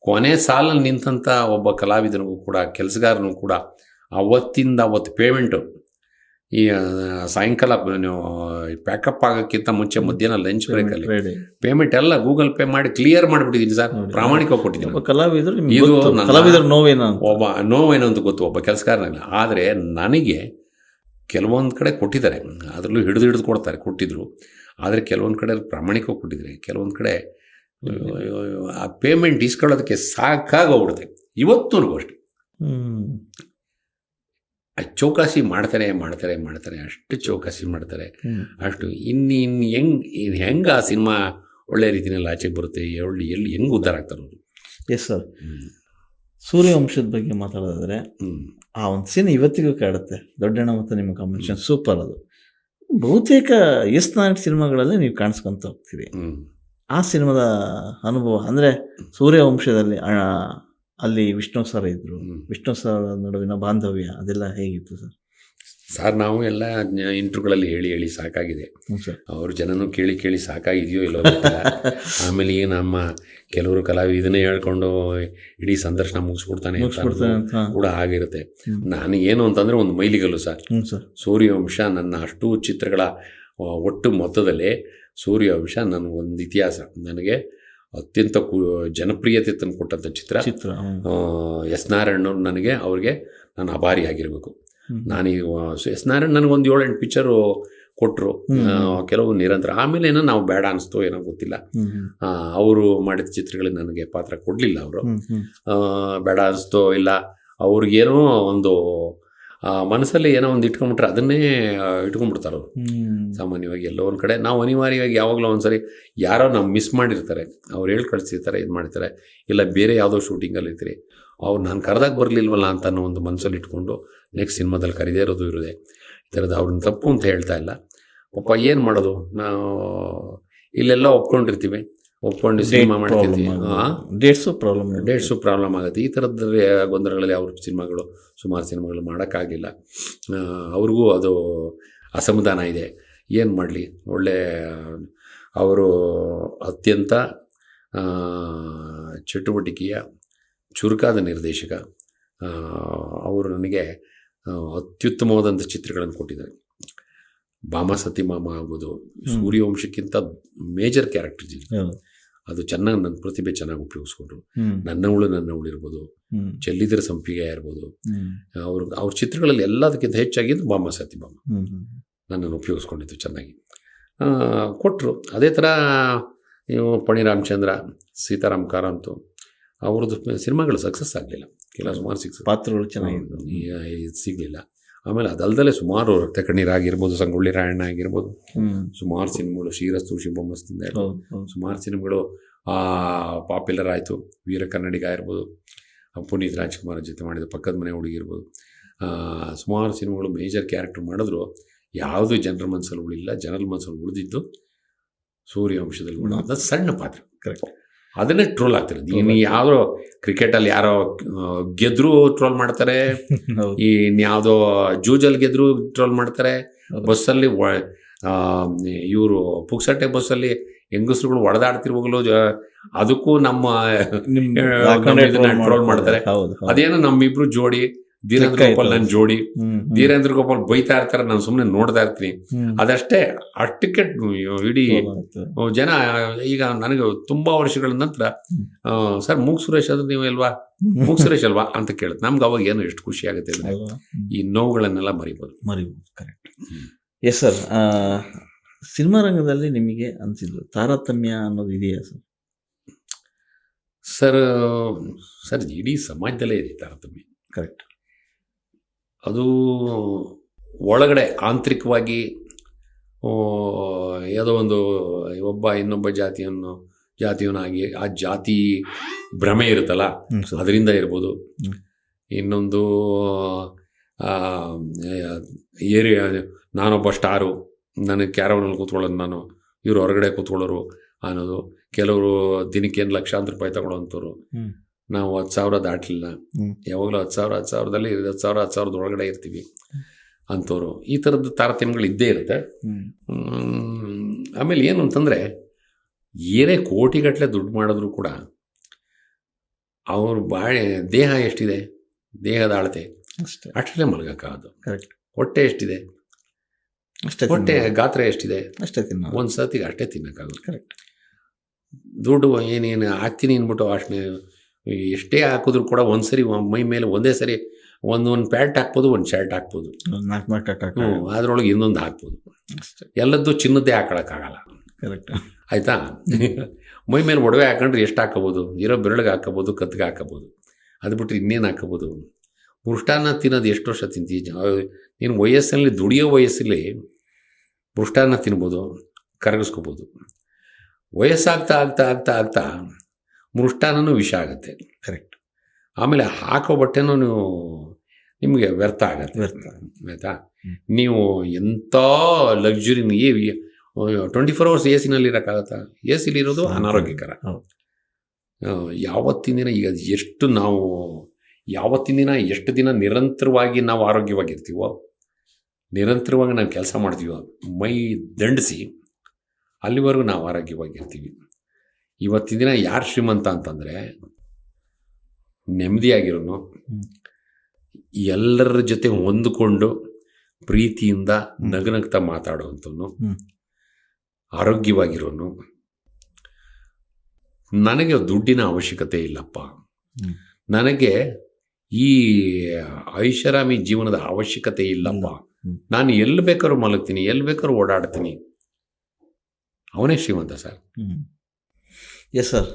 S2: ಕೊನೆ ಸಾಲಲ್ಲಿ ನಿಂತಂಥ ಒಬ್ಬ ಕಲಾವಿದನಿಗೂ ಕೂಡ, ಕೆಲಸಗಾರನಿಗೂ ಕೂಡ ಅವತ್ತು ಪೇಮೆಂಟು ಈ ಸಾಯಂಕಾಲ ನೀವು ಪ್ಯಾಕಪ್ ಆಗೋಕ್ಕಿಂತ ಮುಂಚೆ ಮಧ್ಯಾಹ್ನ ಲಂಚ್ ಬ್ರೇಕಲ್ಲಿ ಪೇಮೆಂಟ್ ಎಲ್ಲ ಗೂಗಲ್ ಪೇ ಮಾಡಿ ಕ್ಲಿಯರ್ ಮಾಡಿಬಿಟ್ಟಿದ್ದೀನಿ ಸರ್, ಪ್ರಾಮಾಣಿಕವಾಗಿ ಕೊಟ್ಟಿದ್ದೀನಿ. ಇದು ನೋವೇನು ಅಂತ ಗೊತ್ತು ಒಬ್ಬ ಕೆಲಸಗಾರನಾಗಲ್ಲ. ಆದರೆ ನನಗೆ ಕೆಲವೊಂದು ಕಡೆ ಕೊಟ್ಟಿದ್ದಾರೆ, ಅದರಲ್ಲೂ ಹಿಡಿದು ಕೊಟ್ಟಿದ್ರು. ಆದರೆ ಕೆಲವೊಂದು ಕಡೆ ಪ್ರಾಮಾಣಿಕವಾಗಿ ಕೊಟ್ಟಿದ್ದಾರೆ, ಕೆಲವೊಂದು ಕಡೆ ಆ ಪೇಮೆಂಟ್ ಇಸ್ಕೊಳ್ಳೋದಕ್ಕೆ ಸಾಕಾಗೋಗ್ಬಿಡುತ್ತೆ. ಇವತ್ತೂರ್ಗೂ ಅಷ್ಟೆ ಚೌಕಾಸಿ ಮಾಡ್ತಾರೆ, ಅಷ್ಟು ಚೌಕಾಸಿ ಮಾಡ್ತಾರೆ. ಅಷ್ಟು ಇನ್ನು ಹೆಂಗೆ ಆ ಸಿನಿಮಾ ಒಳ್ಳೆ ರೀತಿಯಲ್ಲಿ ಆಚೆಗೆ ಬರುತ್ತೆ, ಎಲ್ಲಿ ಹೆಂಗೆ ಉದ್ಧಾರ ಆಗ್ತಾರೆ ಅವರು.
S1: Yes sir. ಸೂರ್ಯವಂಶದ ಬಗ್ಗೆ ಮಾತಾಡೋದಾದರೆ ಆ ಒಂದು ಸೀನ್ ಇವತ್ತಿಗೂ ಕಾಡುತ್ತೆ. ದೊಡ್ಡಣ್ಣ ಮತ್ತು ನಿಮ್ಮ ಕಾಂಬಿನೇಷನ್ ಸೂಪರ್. ಅದು ಬಹುತೇಕ ನಾರಾಯಣ್ ಸಿನಿಮಾಗಳಲ್ಲಿ ನೀವು ಕಾಣಿಸ್ಕೊಂತ ಹೋಗ್ತೀರಿ. ಆ ಸಿನಿಮಾದ ಅನುಭವ ಅಂದರೆ ಸೂರ್ಯವಂಶದಲ್ಲಿ ಅಲ್ಲಿ ವಿಷ್ಣು ಸರ್ ಇದ್ರು. ವಿಷ್ಣು ಸರ್ ನಡುವಿನ ಬಾಂಧವ್ಯ ಅದೆಲ್ಲ ಹೇಗಿತ್ತು ಸರ್?
S2: ಸರ್ ನಾವು ಎಲ್ಲ ಇಂಟ್ರ್ಯೂಗಳಲ್ಲಿ ಹೇಳಿ ಸಾಕಾಗಿದೆ.
S1: ಸರ್
S2: ಅವ್ರ ಜನನೂ ಕೇಳಿ ಸಾಕಾಗಿದೆಯೋ ಇಲ್ಲೋ ಗೊತ್ತಿಲ್ಲ. ಆಮೇಲೆ ಈ ನಮ್ಮ ಕೆಲವರು ಕಲಾವಿದನ್ನೇ ಹೇಳ್ಕೊಂಡು ಇಡೀ ಸಂದರ್ಶನ ಮುಗಿಸ್ಬಿಡ್ತಾನೆ ಕೂಡ ಆಗಿರುತ್ತೆ. ನಾನು ಏನು ಅಂತಂದರೆ ಒಂದು ಮೈಲಿಗಲ್ಲು ಸರ್. ಸೂರ್ಯವಂಶ ನನ್ನ ಅಷ್ಟೂ ಚಿತ್ರಗಳ ಒಟ್ಟು ಮೊತ್ತದಲ್ಲೇ ಸೂರ್ಯವಂಶ ನನಗೊಂದು ಇತಿಹಾಸ. ನನಗೆ ಅತ್ಯಂತ ಜನಪ್ರಿಯತೆ ತಂದು ಕೊಟ್ಟಂಥ ಚಿತ್ರ ಎಸ್ ನಾರಾಯಣವ್ರು. ನನಗೆ ಅವ್ರಿಗೆ ನಾನು ಅಭಾರಿಯಾಗಿರಬೇಕು. ನಾನೀಗ ಎಸ್ ನಾರಾಯಣ್ ನನಗೊಂದು 7-8 ಪಿಕ್ಚರು ಕೊಟ್ಟರು, ಕೆಲವು ನಿರಂತರ. ಆಮೇಲೆ ಏನೋ ನಾವು ಬೇಡ ಅನಿಸ್ತೋ ಏನೋ ಗೊತ್ತಿಲ್ಲ, ಅವರು ಮಾಡಿದ ಚಿತ್ರಗಳಿಗೆ ನನಗೆ ಪಾತ್ರ ಕೊಡಲಿಲ್ಲ. ಅವರು ಬೇಡ ಅನಿಸ್ತೋ ಇಲ್ಲ, ಅವ್ರಿಗೇನೋ ಒಂದು ಮನಸ್ಸಲ್ಲಿ ಏನೋ ಒಂದು ಇಟ್ಕೊಂಡ್ಬಿಟ್ರೆ ಅದನ್ನೇ ಇಟ್ಕೊಂಡ್ಬಿಡ್ತಾರೆ ಅವರು. ಸಾಮಾನ್ಯವಾಗಿ ಎಲ್ಲೋ ಒಂದು ಕಡೆ ನಾವು ಅನಿವಾರ್ಯವಾಗಿ ಯಾವಾಗಲೂ ಒಂದ್ಸರಿ ಯಾರೋ ನಾವು ಮಿಸ್ ಮಾಡಿರ್ತಾರೆ, ಅವ್ರು ಹೇಳಿ ಕಳಿಸಿರ್ತಾರೆ, ಇದು ಮಾಡ್ತಾರೆ, ಇಲ್ಲ ಬೇರೆ ಯಾವುದೋ ಶೂಟಿಂಗಲ್ಲಿ ಇರ್ತೀರಿ, ಅವ್ರು ನಾನು ಕರೆದಾಗ ಬರಲಿಲ್ವಲ್ಲ ಅಂತ ಅನ್ನೋ ಒಂದು ಮನಸ್ಸಲ್ಲಿ ಇಟ್ಕೊಂಡು ನೆಕ್ಸ್ಟ್ ಸಿನಿಮಾದಲ್ಲಿ ಕರೀದೇ ಇರೋದು ಇರೋದೆ. ಈ ಥರದ್ದು ಅವ್ರನ್ನ ತಪ್ಪು ಅಂತ ಹೇಳ್ತಾ ಇಲ್ಲ. ಪಾಪ ಏನು ಮಾಡೋದು, ನಾವು ಇಲ್ಲೆಲ್ಲ ಒಪ್ಕೊಂಡಿರ್ತೀವಿ, ಒಪ್ಕೊಂಡು ಸಿನಿಮಾ ಮಾಡ್ತಿರ್ತೀವಿ, ಡೇಟ್ಸು ಪ್ರಾಬ್ಲಮ್ ಆಗುತ್ತೆ. ಈ ಥರದ ಗೊಂದಲಗಳಲ್ಲಿ ಅವ್ರ ಸಿನಿಮಾಗಳು, ಸುಮಾರು ಸಿನಿಮಾಗಳು ಮಾಡೋಕ್ಕಾಗಲಿಲ್ಲ. ಅವ್ರಿಗೂ ಅದು ಅಸಮಾಧಾನ ಇದೆ. ಏನು ಮಾಡಲಿ, ಒಳ್ಳೆ ಅವರು ಅತ್ಯಂತ ಚಟುವಟಿಕೆಯ ಚುರುಕಾದ ನಿರ್ದೇಶಕ. ಅವರು ನನಗೆ ಅತ್ಯುತ್ತಮವಾದಂಥ ಚಿತ್ರಗಳನ್ನು ಕೊಟ್ಟಿದ್ದಾರೆ. ಭಾಮ ಸತಿಮಾಮ ಆಗ್ಬೋದು, ಸೂರ್ಯವಂಶಕ್ಕಿಂತ ಮೇಜರ್ ಕ್ಯಾರೆಕ್ಟರ್ ಅದು ಚೆನ್ನಾಗಿ ನನ್ನ ಪ್ರತಿಭೆ ಚೆನ್ನಾಗಿ ಉಪಯೋಗಿಸ್ಕೊಂಡ್ರು. ನನ್ನವಳು ಇರ್ಬೋದು, ಚೆಲ್ಲಿದರ ಸಂಪಿಗೆ ಇರ್ಬೋದು, ಅವ್ರ ಚಿತ್ರಗಳಲ್ಲಿ ಎಲ್ಲದಕ್ಕಿಂತ ಹೆಚ್ಚಾಗಿದ್ದು ಭಾಮ ಸತಿಮಾಮ ನನ್ನನ್ನು ಉಪಯೋಗಿಸ್ಕೊಂಡಿದ್ದು ಚೆನ್ನಾಗಿ ಕೊಟ್ಟರು. ಅದೇ ಥರ ನೀವು ಪಣಿ ರಾಮಚಂದ್ರ, ಸೀತಾರಾಮ್ ಕಾರಂತು ಅವ್ರದ್ದು ಸಿನಿಮಾಗಳು ಸಕ್ಸಸ್ ಆಗಲಿಲ್ಲ. ಸುಮಾರು
S1: ಪಾತ್ರಗಳು ಚೆನ್ನಾಗಿದ್ದು
S2: ಸಿಗಲಿಲ್ಲ. ಆಮೇಲೆ ಅದಲ್ದಲ್ಲೇ ಸುಮಾರು ರಕ್ತ ಕಣ್ಣೀರಾಗಿರ್ಬೋದು, ಸಂಗೊಳ್ಳಿ ರಾಯಣ್ಣ ಆಗಿರ್ಬೋದು, ಸುಮಾರು ಸಿನಿಮಾಗಳು, ಶ್ರೀರಸ್ತು ಶುಭಮಸ್ತಿಂದ ಸುಮಾರು ಸಿನಿಮಾಗಳು ಪಾಪ್ಯುಲರ್ ಆಯಿತು. ವೀರ ಕನ್ನಡಿಗ ಇರ್ಬೋದು, ಪುನೀತ್ ರಾಜ್ಕುಮಾರ್ ಜೊತೆ ಮಾಡಿದ ಪಕ್ಕದ ಮನೆ ಹುಡುಗಿ ಇರ್ಬೋದು, ಸುಮಾರು ಸಿನಿಮಾಗಳು ಮೇಜರ್ ಕ್ಯಾರೆಕ್ಟರ್ ಮಾಡಿದ್ರು. ಯಾವುದು ಜನರ ಮನಸ್ಸಲ್ಲಿ ಉಳಿಲ್ಲ. ಜನರ ಮನಸ್ಸಲ್ಲಿ ಉಳಿದಿದ್ದು ಸೂರ್ಯವಂಶದಲ್ಲಿ ಉಳಿದ ಸಣ್ಣ ಪಾತ್ರ. ಕರೆಕ್ಟ್. ಅದನ್ನೇ ಟ್ರೋಲ್ ಆಗ್ತಾರೆ. ನೀನು ಯಾವುದೋ ಕ್ರಿಕೆಟಲ್ಲಿ ಯಾರೋ ಗೆದ್ರು ಟ್ರೋಲ್ ಮಾಡ್ತಾರೆ, ಇನ್ಯಾವುದೋ ಜೂಜಲ್ಲಿ ಗೆದ್ರು ಟ್ರೋಲ್ ಮಾಡ್ತಾರೆ, ಬಸ್ಸಲ್ಲಿ ಇವರು ಪುಕ್ಸಟ್ಟೆ ಬಸ್ಸಲ್ಲಿ ಹೆಂಗಸರುಗಳು ಹೊಡೆದಾಡ್ತಿರುವಾಗಲೂ ಅದಕ್ಕೂ ನಮ್ಮ ಟ್ರೋಲ್ ಮಾಡ್ತಾರೆ. ಅದೇನೋ ನಮ್ಮಿಬ್ರು ಜೋಡಿ, ಧೀರೇಂದ್ರ ಗೋಪಾಲ್ ನನ್ನ ಜೋಡಿ, ಧೀರೇಂದ್ರ ಗೋಪಾಲ್ ಬೈತಾ ಇರ್ತಾರೆ, ನಾನು ಸುಮ್ಮನೆ ನೋಡ್ತಾ ಇರ್ತೀನಿ. ಅದಷ್ಟೇ, ಅಷ್ಟಕ್ಕೆ ಇಡೀ ಜನ. ಈಗ ನನಗೆ ತುಂಬಾ ವರ್ಷಗಳ ನಂತರ ಸರ್ ಮೂಗ್ ಸುರೇಶ್ ಅದು ನೀವು ಅಲ್ವಾ, ಮೂಗ್ ಸುರೇಶ್ ಅಲ್ವಾ ಅಂತ ಕೇಳುತ್ತೆ. ನಮ್ಗೆ ಅವಾಗ ಏನು ಎಷ್ಟು ಖುಷಿ ಆಗುತ್ತೆ ಅಂದ್ರೆ ಈ ನೋವುಗಳನ್ನೆಲ್ಲ ಮರಿಬೋದು.
S1: ಕರೆಕ್ಟ್. ಎಸ್ ಸರ್, ಸಿನಿಮಾ ರಂಗದಲ್ಲಿ ನಿಮಗೆ ಅನಿಸಿದ್ದು ತಾರತಮ್ಯ ಅನ್ನೋದು ಇದೆಯಾ ಸರ್?
S2: ಸರ್ ಇಡೀ ಸಮಾಜದಲ್ಲೇ ಇದೆ ತಾರತಮ್ಯ.
S1: ಕರೆಕ್ಟ್.
S2: ಅದು ಒಳಗಡೆ ಆಂತರಿಕವಾಗಿ ಯಾವುದೋ ಒಂದು ಒಬ್ಬ ಇನ್ನೊಬ್ಬ ಜಾತಿಯವನಾಗಿ ಆ ಜಾತಿ ಭ್ರಮೆ ಇರುತ್ತಲ್ಲ, ಅದರಿಂದ ಇರ್ಬೋದು. ಇನ್ನೊಂದು ನಾನೊಬ್ಬ ಸ್ಟಾರು, ನನಗೆ ಕ್ಯಾರವನಲ್ಲಿ ಕೂತ್ಕೊಳ್ಳೋದು, ನಾನು ಇವರು ಹೊರಗಡೆ ಕೂತ್ಕೊಳ್ಳೋರು ಅನ್ನೋದು. ಕೆಲವರು ದಿನಕ್ಕೆ ಲಕ್ಷಾಂತರ ರೂಪಾಯಿ ತಗೊಳ್ಳೋಂಥವ್ರು. ನಾವು 10,000 ದಾಟಲಿಲ್ಲ, ಯಾವಾಗಲೂ 10,000 10,000 ಒಳಗಡೆ ಇರ್ತೀವಿ ಅಂಥವ್ರು. ಈ ಥರದ್ದು ತಾರತಮ್ಯಗಳು ಇದ್ದೇ ಇರುತ್ತೆ. ಆಮೇಲೆ ಏನು ಅಂತಂದರೆ, ಏನೇ ಕೋಟಿಗಟ್ಟಲೆ ದುಡ್ಡು ಮಾಡಿದ್ರು ಕೂಡ ಅವ್ರ ದೇಹ ಎಷ್ಟಿದೆ, ದೇಹದ ಅಳತೆ ಅಷ್ಟೇ ಮಲಗಕ್ಕಾಗೋದು. ಹೊಟ್ಟೆ ಎಷ್ಟಿದೆ, ಹೊಟ್ಟೆ ಗಾತ್ರ ಎಷ್ಟಿದೆ, ಒಂದು ಸರ್ತಿಗೆ ಅಷ್ಟೇ ತಿನ್ನೋಕ್ಕಾಗೋದು. ಕರೆಕ್ಟ್. ದುಡ್ಡು ಏನೇನು ಹಾಕ್ತೀನಿ ಅಂದ್ಬಿಟ್ಟು ಅಷ್ಟೇ ಎಷ್ಟೇ ಹಾಕಿದ್ರು ಕೂಡ ಒಂದ್ಸರಿ ಮೈ ಮೇಲೆ ಒಂದೇ ಸರಿ ಒಂದು ಪ್ಯಾಂಟ್ ಹಾಕ್ಬೋದು, ಒಂದು ಶರ್ಟ್ ಹಾಕ್ಬೋದು, ಅದರೊಳಗೆ ಇನ್ನೊಂದು ಹಾಕ್ಬೋದು. ಎಲ್ಲದ್ದು ಚಿನ್ನದ್ದೇ ಹಾಕೊಳಕ್ಕಾಗಲ್ಲ. ಕರೆಕ್ಟ್. ಆಯಿತಾ? ಮೈ ಮೇಲೆ ಒಡವೆ ಹಾಕೊಂಡ್ರೆ ಎಷ್ಟು ಹಾಕೋಬೋದು, ಇರೋ ಬೆರಳಿಗೆ ಹಾಕೋಬೋದು, ಕತ್ತಿಗೆ ಹಾಕೋಬೋದು, ಅದು ಬಿಟ್ಟರೆ ಇನ್ನೇನು ಹಾಕೋಬೋದು. ಮೃಷ್ಟಾನ್ನ ತಿನ್ನೋದು ಎಷ್ಟು ವರ್ಷ ತಿಂತೀವಿ ನೀನು? ವಯಸ್ಸಲ್ಲಿ ದುಡಿಯೋ ವಯಸ್ಸಲ್ಲಿ ಮೃಷ್ಟಾನ್ನ ತಿನ್ಬೋದು, ಕರಗಿಸ್ಕೋಬೋದು. ವಯಸ್ಸಾಗ್ತಾ ಆಗ್ತಾ ಆಗ್ತಾ ಆಗ್ತಾ ಮೃಷ್ಟಾನ್ನೂ ವಿಷ ಆಗುತ್ತೆ. ಕರೆಕ್ಟ್. ಆಮೇಲೆ ಹಾಕೋ ಬಟ್ಟೆನೂ ನಿಮಗೆ ವ್ಯರ್ಥ ಆಗತ್ತೆ. ಆಯಿತಾ? ನೀವು ಎಂಥ ಲಕ್ಸುರಿ 24 hours AC ನಲ್ಲಿ ಇರೋಕ್ಕಾಗತ್ತಾ? AC ಲಿರೋದು ಅನಾರೋಗ್ಯಕರ. ಯಾವತ್ತಿನ ದಿನ ಈಗ ಯಾವತ್ತಿನ ದಿನ ಎಷ್ಟು ದಿನ ನಿರಂತರವಾಗಿ ನಾವು ಆರೋಗ್ಯವಾಗಿರ್ತೀವೋ, ನಿರಂತರವಾಗಿ ನಾವು ಕೆಲಸ ಮಾಡ್ತೀವೋ, ಮೈ ದಂಡಿಸಿ ಅಲ್ಲಿವರೆಗೂ ನಾವು ಆರೋಗ್ಯವಾಗಿರ್ತೀವಿ. ಇವತ್ತಿನ ದಿನ ಯಾರು ಶ್ರೀಮಂತ ಅಂತಂದರೆ ನೆಮ್ಮದಿಯಾಗಿರೋನು, ಎಲ್ಲರ ಜೊತೆ ಹೊಂದಿಕೊಂಡು ಪ್ರೀತಿಯಿಂದ ನಗನಗ್ತಾ ಮಾತಾಡುವಂಥವನು, ಆರೋಗ್ಯವಾಗಿರೋನು. ನನಗೆ ದುಡ್ಡಿನ ಅವಶ್ಯಕತೆ ಇಲ್ಲಪ್ಪ, ನನಗೆ ಈ ಐಷಾರಾಮಿ ಜೀವನದ ಅವಶ್ಯಕತೆ ಇಲ್ಲಪ್ಪ, ನಾನು ಎಲ್ಲಿ ಬೇಕಾದ್ರೂ ಮಲಗ್ತೀನಿ, ಎಲ್ಲಿ ಬೇಕಾದ್ರೂ ಓಡಾಡ್ತೀನಿ, ಅವನೇ ಶ್ರೀಮಂತ ಸರ್.
S1: Yes sir.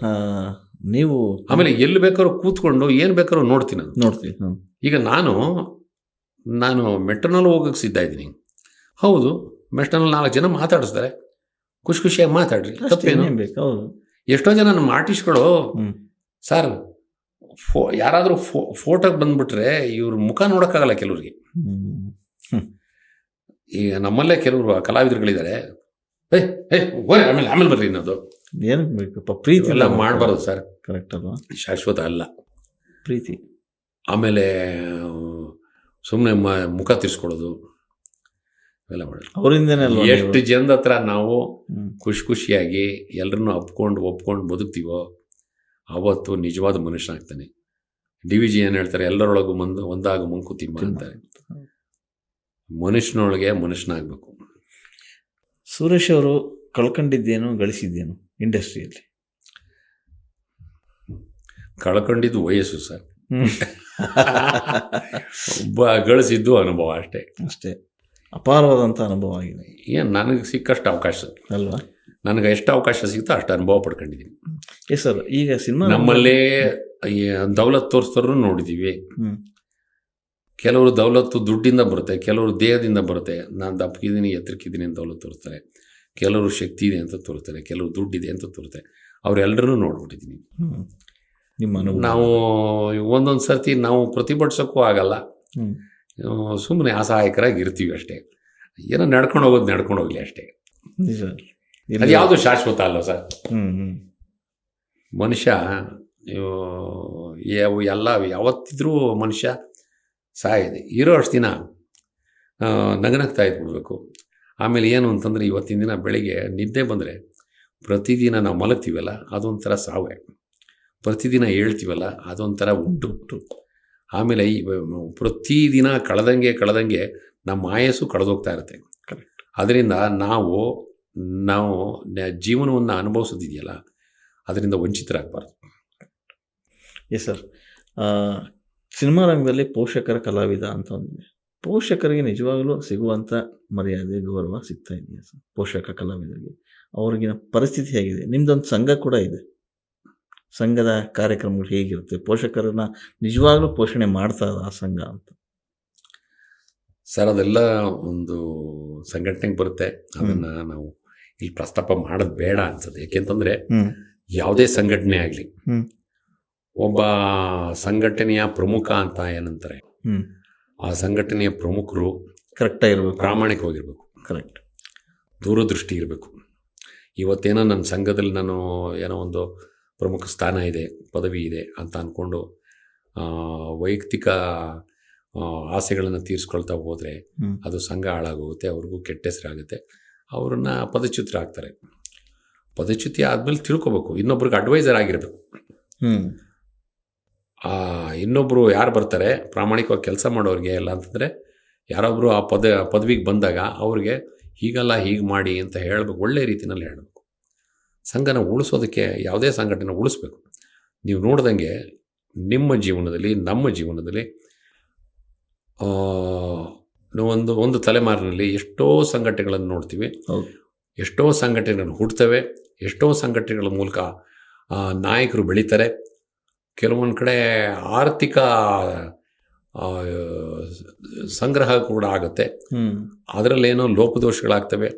S1: ನೀವು
S2: ಆಮೇಲೆ ಎಲ್ಲಿ ಬೇಕಾದ್ರೂ ಕೂತ್ಕೊಂಡು ಏನು ಬೇಕಾದ್ರೂ ನೋಡ್ತೀನಿ. ಈಗ ನಾನು ಮೆಟ್ರೋನಲ್ಲಿ ಹೋಗೋಕ್ಕೆ ಸಿದ್ಧ ಇದ್ದೀನಿ. ಹೌದು, ಮೆಟ್ರೋನಲ್ಲಿ 4 ಜನ ಮಾತಾಡಿಸ್ತಾರೆ, ಖುಷಿಯಾಗಿ ಮಾತಾಡ್ರಿ, ತಪ್ಪೇನು? ಎಷ್ಟೋ ಜನ ನಮ್ಮ ಆರ್ಟಿಸ್ಟ್ಗಳು ಸರ್ ಯಾರಾದರೂ ಫೋಟೋಗೆ ಬಂದ್ಬಿಟ್ರೆ ಇವ್ರ ಮುಖ ನೋಡೋಕ್ಕಾಗಲ್ಲ ಕೆಲವ್ರಿಗೆ. ಈಗ ನಮ್ಮಲ್ಲೇ ಕೆಲವರು ಕಲಾವಿದರುಗಳಿದ್ದಾರೆ, ಆಮೇಲೆ ಬರ್ರಿ ಅನ್ನೋದು.
S1: ಏನು ಬೇಕಪ್ಪ, ಪ್ರೀತಿ
S2: ಎಲ್ಲ ಮಾಡಬಾರ್ದು ಸರ್.
S1: ಕರೆಕ್ಟ್ ಅಲ್ವಾ?
S2: ಶಾಶ್ವತ ಅಲ್ಲ
S1: ಪ್ರೀತಿ.
S2: ಆಮೇಲೆ ಸುಮ್ಮನೆ ಮುಖ ತಿರ್ಸ್ಕೊಳ್ಳೋದು ಇವೆಲ್ಲ ಮಾಡೋದು
S1: ಅವರಿಂದನೇ ಅಲ್ವಾ?
S2: ಎಷ್ಟು ಜನದ ಹತ್ರ ನಾವು ಖುಷಿಯಾಗಿ ಎಲ್ಲರನ್ನೂ ಒಪ್ಕೊಂಡು ಬದುಕ್ತೀವೋ ಅವತ್ತು ನಿಜವಾದ ಮನುಷ್ಯನಾಗ್ತಾನೆ. DVG ಏನು ಹೇಳ್ತಾರೆ, ಎಲ್ಲರೊಳಗೂ ಒಂದಾಗ ಮಂಕುತಿಮ್ಮ ಅಂತಾರೆ. ಮನುಷ್ಯನೊಳಗೆ ಮನುಷ್ಯನಾಗಬೇಕು.
S1: ಸುರೇಶ್ ಅವರು ಕಳ್ಕೊಂಡಿದ್ದೇನು, ಗಳಿಸಿದ್ದೇನು ಇಂಡಸ್ಟ್ರಿಯಲ್ಲಿ?
S2: ಕಳ್ಕೊಂಡಿದ್ದು ವಯಸ್ಸು ಸರ್, ಗಳಿಸಿದ್ದು ಅನುಭವ ಅಷ್ಟೇ. ಅಪಾರವಾದಂಥ ಅನುಭವ ಆಗಿದೆ. ಏನು ನನಗೆ ಸಿಕ್ಕಷ್ಟು ಅವಕಾಶ
S1: ಅಲ್ವಾ?
S2: ನನಗೆ ಎಷ್ಟು ಅವಕಾಶ ಸಿಗ್ತೋ ಅಷ್ಟು ಅನುಭವ ಪಡ್ಕೊಂಡಿದ್ದೀನಿ.
S1: Yes sir. ಈಗ ಸಿನಿಮಾ
S2: ನಮ್ಮಲ್ಲೇ ದೌಲತ್ ತೋರಿಸ್ತವ್ರು ನೋಡಿದ್ದೀವಿ. ಕೆಲವರು ದೌಲತ್ತು ದುಡ್ಡಿಂದ ಬರುತ್ತೆ, ಕೆಲವರು ದೇಹದಿಂದ ಬರುತ್ತೆ. ನಾನು ದಪ್ಪಕ್ಕಿದ್ದೀನಿ, ಎತ್ತರಕ್ಕಿದ್ದೀನಿ ಅಂತ ದೌಲತ್ ತೋರಿಸ್ತಾರೆ. ಕೆಲವರು ಶಕ್ತಿ ಇದೆ ಅಂತ ತೋರಿಸ್ತಾರೆ, ಕೆಲವರು ದುಡ್ಡಿದೆ ಅಂತ ತೋರಿಸ್ತಾರೆ. ಅವರೆಲ್ಲರೂ ನೋಡ್ಬಿಟ್ಟಿದ್ದೀನಿ. ನಾವು ಒಂದೊಂದು ಸರ್ತಿ ನಾವು ಪ್ರತಿಭಟಿಸೋಕ್ಕೂ ಆಗಲ್ಲ, ಸುಮ್ಮನೆ ಅಸಹಾಯಕರಾಗಿ ಇರ್ತೀವಿ ಅಷ್ಟೇ. ಏನೋ ನಡ್ಕೊಂಡು ಹೋಗಲಿ ಅಷ್ಟೇ. ಅದು ಯಾವುದು ಶಾಶ್ವತ ಅಲ್ಲ ಸರ್. ಮನುಷ್ಯ ಎಲ್ಲ ಯಾವತ್ತಿದ್ರೂ ಮನುಷ್ಯ ಸಾಯಿದೆ. ಇರೋ ಅಷ್ಟು ದಿನ ನಗನಗ್ತಾ ಇದ್ಬಿಡ್ಬೇಕು. ಆಮೇಲೆ ಏನು ಅಂತಂದರೆ ಇವತ್ತಿನ ದಿನ ಬೆಳಿಗ್ಗೆ ನಿದ್ದೆ ಬಂದರೆ ಪ್ರತಿದಿನ ನಾವು ಮಲಗ್ತೀವಲ್ಲ ಅದೊಂಥರ ಸಾವೇ, ಪ್ರತಿದಿನ ಹೇಳ್ತೀವಲ್ಲ ಅದೊಂಥರ ಉಂಟು. ಆಮೇಲೆ ಈ ಪ್ರತಿದಿನ ಕಳೆದಂಗೆ ನಮ್ಮ ಆಯಸ್ಸು ಕಳೆದೋಗ್ತಾ ಇರುತ್ತೆ. ಅದರಿಂದ ನಾವು ಜೀವನವನ್ನು ಅನುಭವಿಸೋದಿದೆಯಲ್ಲ ಅದರಿಂದ ವಂಚಿತರಾಗಬಾರ್ದು.
S1: Yes sir. ಸಿನಿಮಾ ರಂಗದಲ್ಲಿ ಪೋಷಕರ ಕಲಾವಿದ ಅಂತ ಒಂದಿದೆ. ಪೋಷಕರಿಗೆ ನಿಜವಾಗಲೂ ಸಿಗುವಂಥ ಮರ್ಯಾದೆ, ಗೌರವ ಸಿಗ್ತಾ ಇದೆಯಾ ಸರ್ ಪೋಷಕ ಕಲಾವಿದರಿಗೆ? ಅವ್ರಿಗಿನ ಪರಿಸ್ಥಿತಿ ಹೇಗಿದೆ? ನಿಮ್ದೊಂದು ಸಂಘ ಕೂಡ ಇದೆ. ಸಂಘದ ಕಾರ್ಯಕ್ರಮಗಳು ಹೇಗಿರುತ್ತೆ? ಪೋಷಕರನ್ನ ನಿಜವಾಗ್ಲೂ ಪೋಷಣೆ ಮಾಡ್ತಾ ಆ ಸಂಘ ಅಂತ?
S2: ಸರ್ ಅದೆಲ್ಲ ಒಂದು ಸಂಘಟನೆಗೆ ಬರುತ್ತೆ. ಅದನ್ನು ನಾವು ಇಲ್ಲಿ ಪ್ರಸ್ತಾಪ ಮಾಡೋದು ಬೇಡ ಅನ್ಸುತ್ತೆ. ಯಾಕೆಂತಂದರೆ ಯಾವುದೇ ಸಂಘಟನೆ ಆಗಲಿ ಒಬ್ಬ ಸಂಘಟನೆಯ ಪ್ರಮುಖ ಅಂತ ಏನಂತಾರೆ, ಆ ಸಂಘಟನೆಯ ಪ್ರಮುಖರು
S1: ಕರೆಕ್ಟಾಗಿರ್ಬೇಕು,
S2: ಪ್ರಾಮಾಣಿಕವಾಗಿರ್ಬೇಕು,
S1: ಕರೆಕ್ಟ್
S2: ದೂರದೃಷ್ಟಿ ಇರಬೇಕು. ಇವತ್ತೇನೋ ನನ್ನ ಸಂಘದಲ್ಲಿ ನಾನು ಏನೋ ಒಂದು ಪ್ರಮುಖ ಸ್ಥಾನ ಇದೆ, ಪದವಿ ಇದೆ ಅಂತ ಅಂದ್ಕೊಂಡು ವೈಯಕ್ತಿಕ ಆಸೆಗಳನ್ನು ತೀರಿಸ್ಕೊಳ್ತಾ ಹೋದರೆ ಅದು ಸಂಘ ಹಾಳಾಗೋಗುತ್ತೆ, ಅವ್ರಿಗೂ ಕೆಟ್ಟ ಹೆಸರಾಗುತ್ತೆ, ಅವ್ರನ್ನ ಪದಚ್ಯುತಿ ಆಗ್ತಾರೆ. ಪದಚ್ಯುತಿ ಆದಮೇಲೆ ತಿಳ್ಕೊಬೇಕು, ಇನ್ನೊಬ್ರಿಗೆ ಅಡ್ವೈಸರ್ ಆಗಿರಬೇಕು. ಇನ್ನೊಬ್ಬರು ಯಾರು ಬರ್ತಾರೆ ಪ್ರಾಮಾಣಿಕವಾಗಿ ಕೆಲಸ ಮಾಡೋರಿಗೆ ಎಲ್ಲ ಅಂತಂದರೆ ಯಾರೊಬ್ಬರು ಆ ಪದವಿಗೆ ಬಂದಾಗ ಅವ್ರಿಗೆ ಹೀಗಲ್ಲ ಹೀಗೆ ಮಾಡಿ ಅಂತ ಹೇಳಬೇಕು, ಒಳ್ಳೆ ರೀತಿಯಲ್ಲಿ ಹೇಳಬೇಕು. ಸಂಘನ ಉಳಿಸೋದಕ್ಕೆ ಯಾವುದೇ ಸಂಘಟನೆ ಉಳಿಸ್ಬೇಕು. ನೀವು ನೋಡ್ದಂಗೆ ನಿಮ್ಮ ಜೀವನದಲ್ಲಿ, ನಮ್ಮ ಜೀವನದಲ್ಲಿ ಒಂದು ತಲೆಮಾರಿನಲ್ಲಿ ಎಷ್ಟೋ ಸಂಘಟನೆಗಳನ್ನು ನೋಡ್ತೀವಿ, ಎಷ್ಟೋ ಸಂಘಟನೆಗಳು ಹುಡ್ತವೆ, ಎಷ್ಟೋ ಸಂಘಟನೆಗಳ ಮೂಲಕ ನಾಯಕರು ಬೆಳೀತಾರೆ. ಕೆಲವೊಂದು ಕಡೆ ಆರ್ಥಿಕ ಸಂಗ್ರಹ ಕೂಡ ಆಗುತ್ತೆ. ಅದರಲ್ಲೇನೋ ಲೋಪದೋಷಗಳಾಗ್ತವೆ.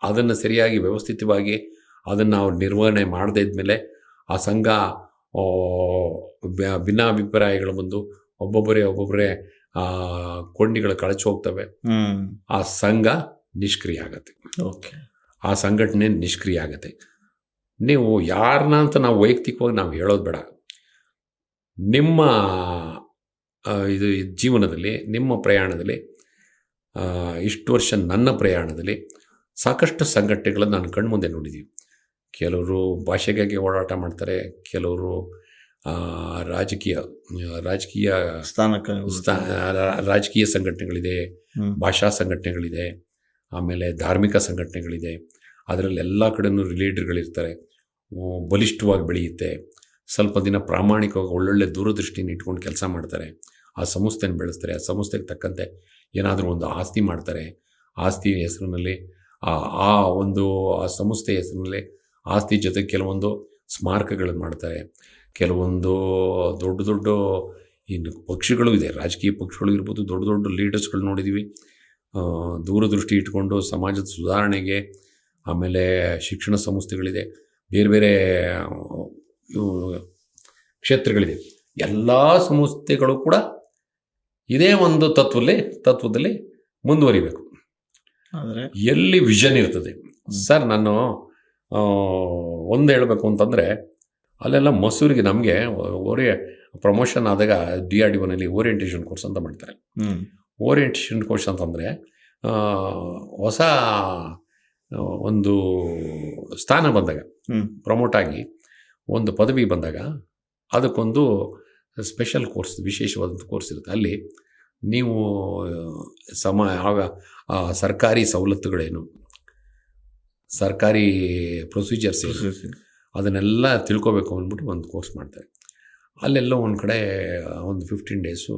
S2: ಅದನ್ನು ಸರಿಯಾಗಿ ವ್ಯವಸ್ಥಿತವಾಗಿ ಅದನ್ನು ಅವ್ರು ನಿರ್ವಹಣೆ ಮಾಡದೇ ಇದ್ಮೇಲೆ ಆ ಸಂಘ ಭಿನ್ನಾಭಿಪ್ರಾಯಗಳು ಬಂದು ಒಬ್ಬೊಬ್ಬರೇ ಕೊಂಡಿಗಳು ಕಳಚಿ ಹೋಗ್ತವೆ. ಆ ಸಂಘ ನಿಷ್ಕ್ರಿಯ ಆಗತ್ತೆ, ಆ ಸಂಘಟನೆ ನಿಷ್ಕ್ರಿಯ ಆಗತ್ತೆ. ನೀವು ಯಾರನ್ನ ಅಂತ ನಾವು ವೈಯಕ್ತಿಕವಾಗಿ ನಾವು ಹೇಳೋದು ಬೇಡ. ನಿಮ್ಮ ಇದು ಜೀವನದಲ್ಲಿ, ನಿಮ್ಮ ಪ್ರಯಾಣದಲ್ಲಿ, ಇಷ್ಟು ವರ್ಷ ನನ್ನ ಪ್ರಯಾಣದಲ್ಲಿ ಸಾಕಷ್ಟು ಸಂಘಟನೆಗಳನ್ನು ನಾನು ಕಣ್ಮುಂದೆ ನೋಡಿದ್ದೀವಿ. ಕೆಲವರು ಭಾಷೆಗಾಗಿ ಹೋರಾಟ ಮಾಡ್ತಾರೆ, ಕೆಲವರು ರಾಜಕೀಯ ರಾಜಕೀಯ ಸಂಘಟನೆಗಳಿದೆ, ಭಾಷಾ ಸಂಘಟನೆಗಳಿದೆ, ಆಮೇಲೆ ಧಾರ್ಮಿಕ ಸಂಘಟನೆಗಳಿದೆ. ಅದರಲ್ಲಿ ಎಲ್ಲ ಕಡೆಯೂ ಲೀಡರ್ಗಳಿರ್ತಾರೆ. ಬಲಿಷ್ಠವಾಗಿ ಬೆಳೆಯುತ್ತೆ. ಸ್ವಲ್ಪ ದಿನ ಪ್ರಾಮಾಣಿಕವಾಗಿ ಒಳ್ಳೊಳ್ಳೆ ದೂರದೃಷ್ಟಿನ ಇಟ್ಕೊಂಡು ಕೆಲಸ ಮಾಡ್ತಾರೆ. ಆ ಸಂಸ್ಥೆನ ಬೆಳೆಸ್ತಾರೆ. ಆ ಸಂಸ್ಥೆಗೆ ತಕ್ಕಂತೆ ಏನಾದರೂ ಒಂದು ಆಸ್ತಿ ಮಾಡ್ತಾರೆ. ಆಸ್ತಿ ಹೆಸರಿನಲ್ಲಿ ಆ ಸಂಸ್ಥೆ ಹೆಸರಿನಲ್ಲಿ ಆಸ್ತಿ ಜೊತೆ ಕೆಲವೊಂದು ಸ್ಮಾರಕಗಳನ್ನು ಮಾಡ್ತಾರೆ. ಕೆಲವೊಂದು ದೊಡ್ಡ ದೊಡ್ಡ ಇನ್ನು ಪಕ್ಷಗಳು ಇದೆ, ರಾಜಕೀಯ ಪಕ್ಷಗಳು ಇರ್ಬೋದು, ದೊಡ್ಡ ದೊಡ್ಡ ಲೀಡರ್ಸ್ಗಳು ನೋಡಿದ್ದೀವಿ. ದೂರದೃಷ್ಟಿ ಇಟ್ಕೊಂಡು ಸಮಾಜದ ಸುಧಾರಣೆಗೆ, ಆಮೇಲೆ ಶಿಕ್ಷಣ ಸಂಸ್ಥೆಗಳಿದೆ, ಬೇರೆ ಬೇರೆ ಕ್ಷೇತ್ರಗಳಿದೆ. ಎಲ್ಲ ಸಂಸ್ಥೆಗಳು ಕೂಡ ಇದೇ ಒಂದು ತತ್ವದಲ್ಲಿ ಮುಂದುವರಿಬೇಕು.
S1: ಆದರೆ
S2: ಎಲ್ಲಿ ವಿಷನ್ ಇರ್ತದೆ ಸರ್. ನಾನು ಒಂದು ಹೇಳಬೇಕು ಅಂತಂದರೆ, ಅಲ್ಲೆಲ್ಲ ಮಸೂರಿಗೆ ನಮಗೆ ಪ್ರಮೋಷನ್ ಆದಾಗ DRDOನಲ್ಲಿ ಓರಿಯೆಂಟೇಷನ್ ಕೋರ್ಸ್ ಅಂತ ಮಾಡ್ತಾರೆ. ಓರಿಯೆಂಟೇಷನ್ ಕೋರ್ಸ್ ಅಂತಂದರೆ ಹೊಸ ಒಂದು ಸ್ಥಾನ ಬಂದಾಗ, ಪ್ರಮೋಟ್ ಆಗಿ ಒಂದು ಪದವಿ ಬಂದಾಗ ಅದಕ್ಕೊಂದು ಸ್ಪೆಷಲ್ ಕೋರ್ಸ್, ವಿಶೇಷವಾದಂಥ ಕೋರ್ಸ್ ಇರುತ್ತೆ. ಅಲ್ಲಿ ನೀವು ಸರ್ಕಾರಿ ಸವಲತ್ತುಗಳೇನು, ಸರ್ಕಾರಿ ಪ್ರೊಸೀಜರ್ಸ್ ಏನು, ಅದನ್ನೆಲ್ಲ ತಿಳ್ಕೊಬೇಕು ಅಂದ್ಬಿಟ್ಟು ಒಂದು ಕೋರ್ಸ್ ಮಾಡ್ತಾರೆ. ಅಲ್ಲೆಲ್ಲ ಒಂದು ಕಡೆ ಒಂದು 15 ಡೇಸು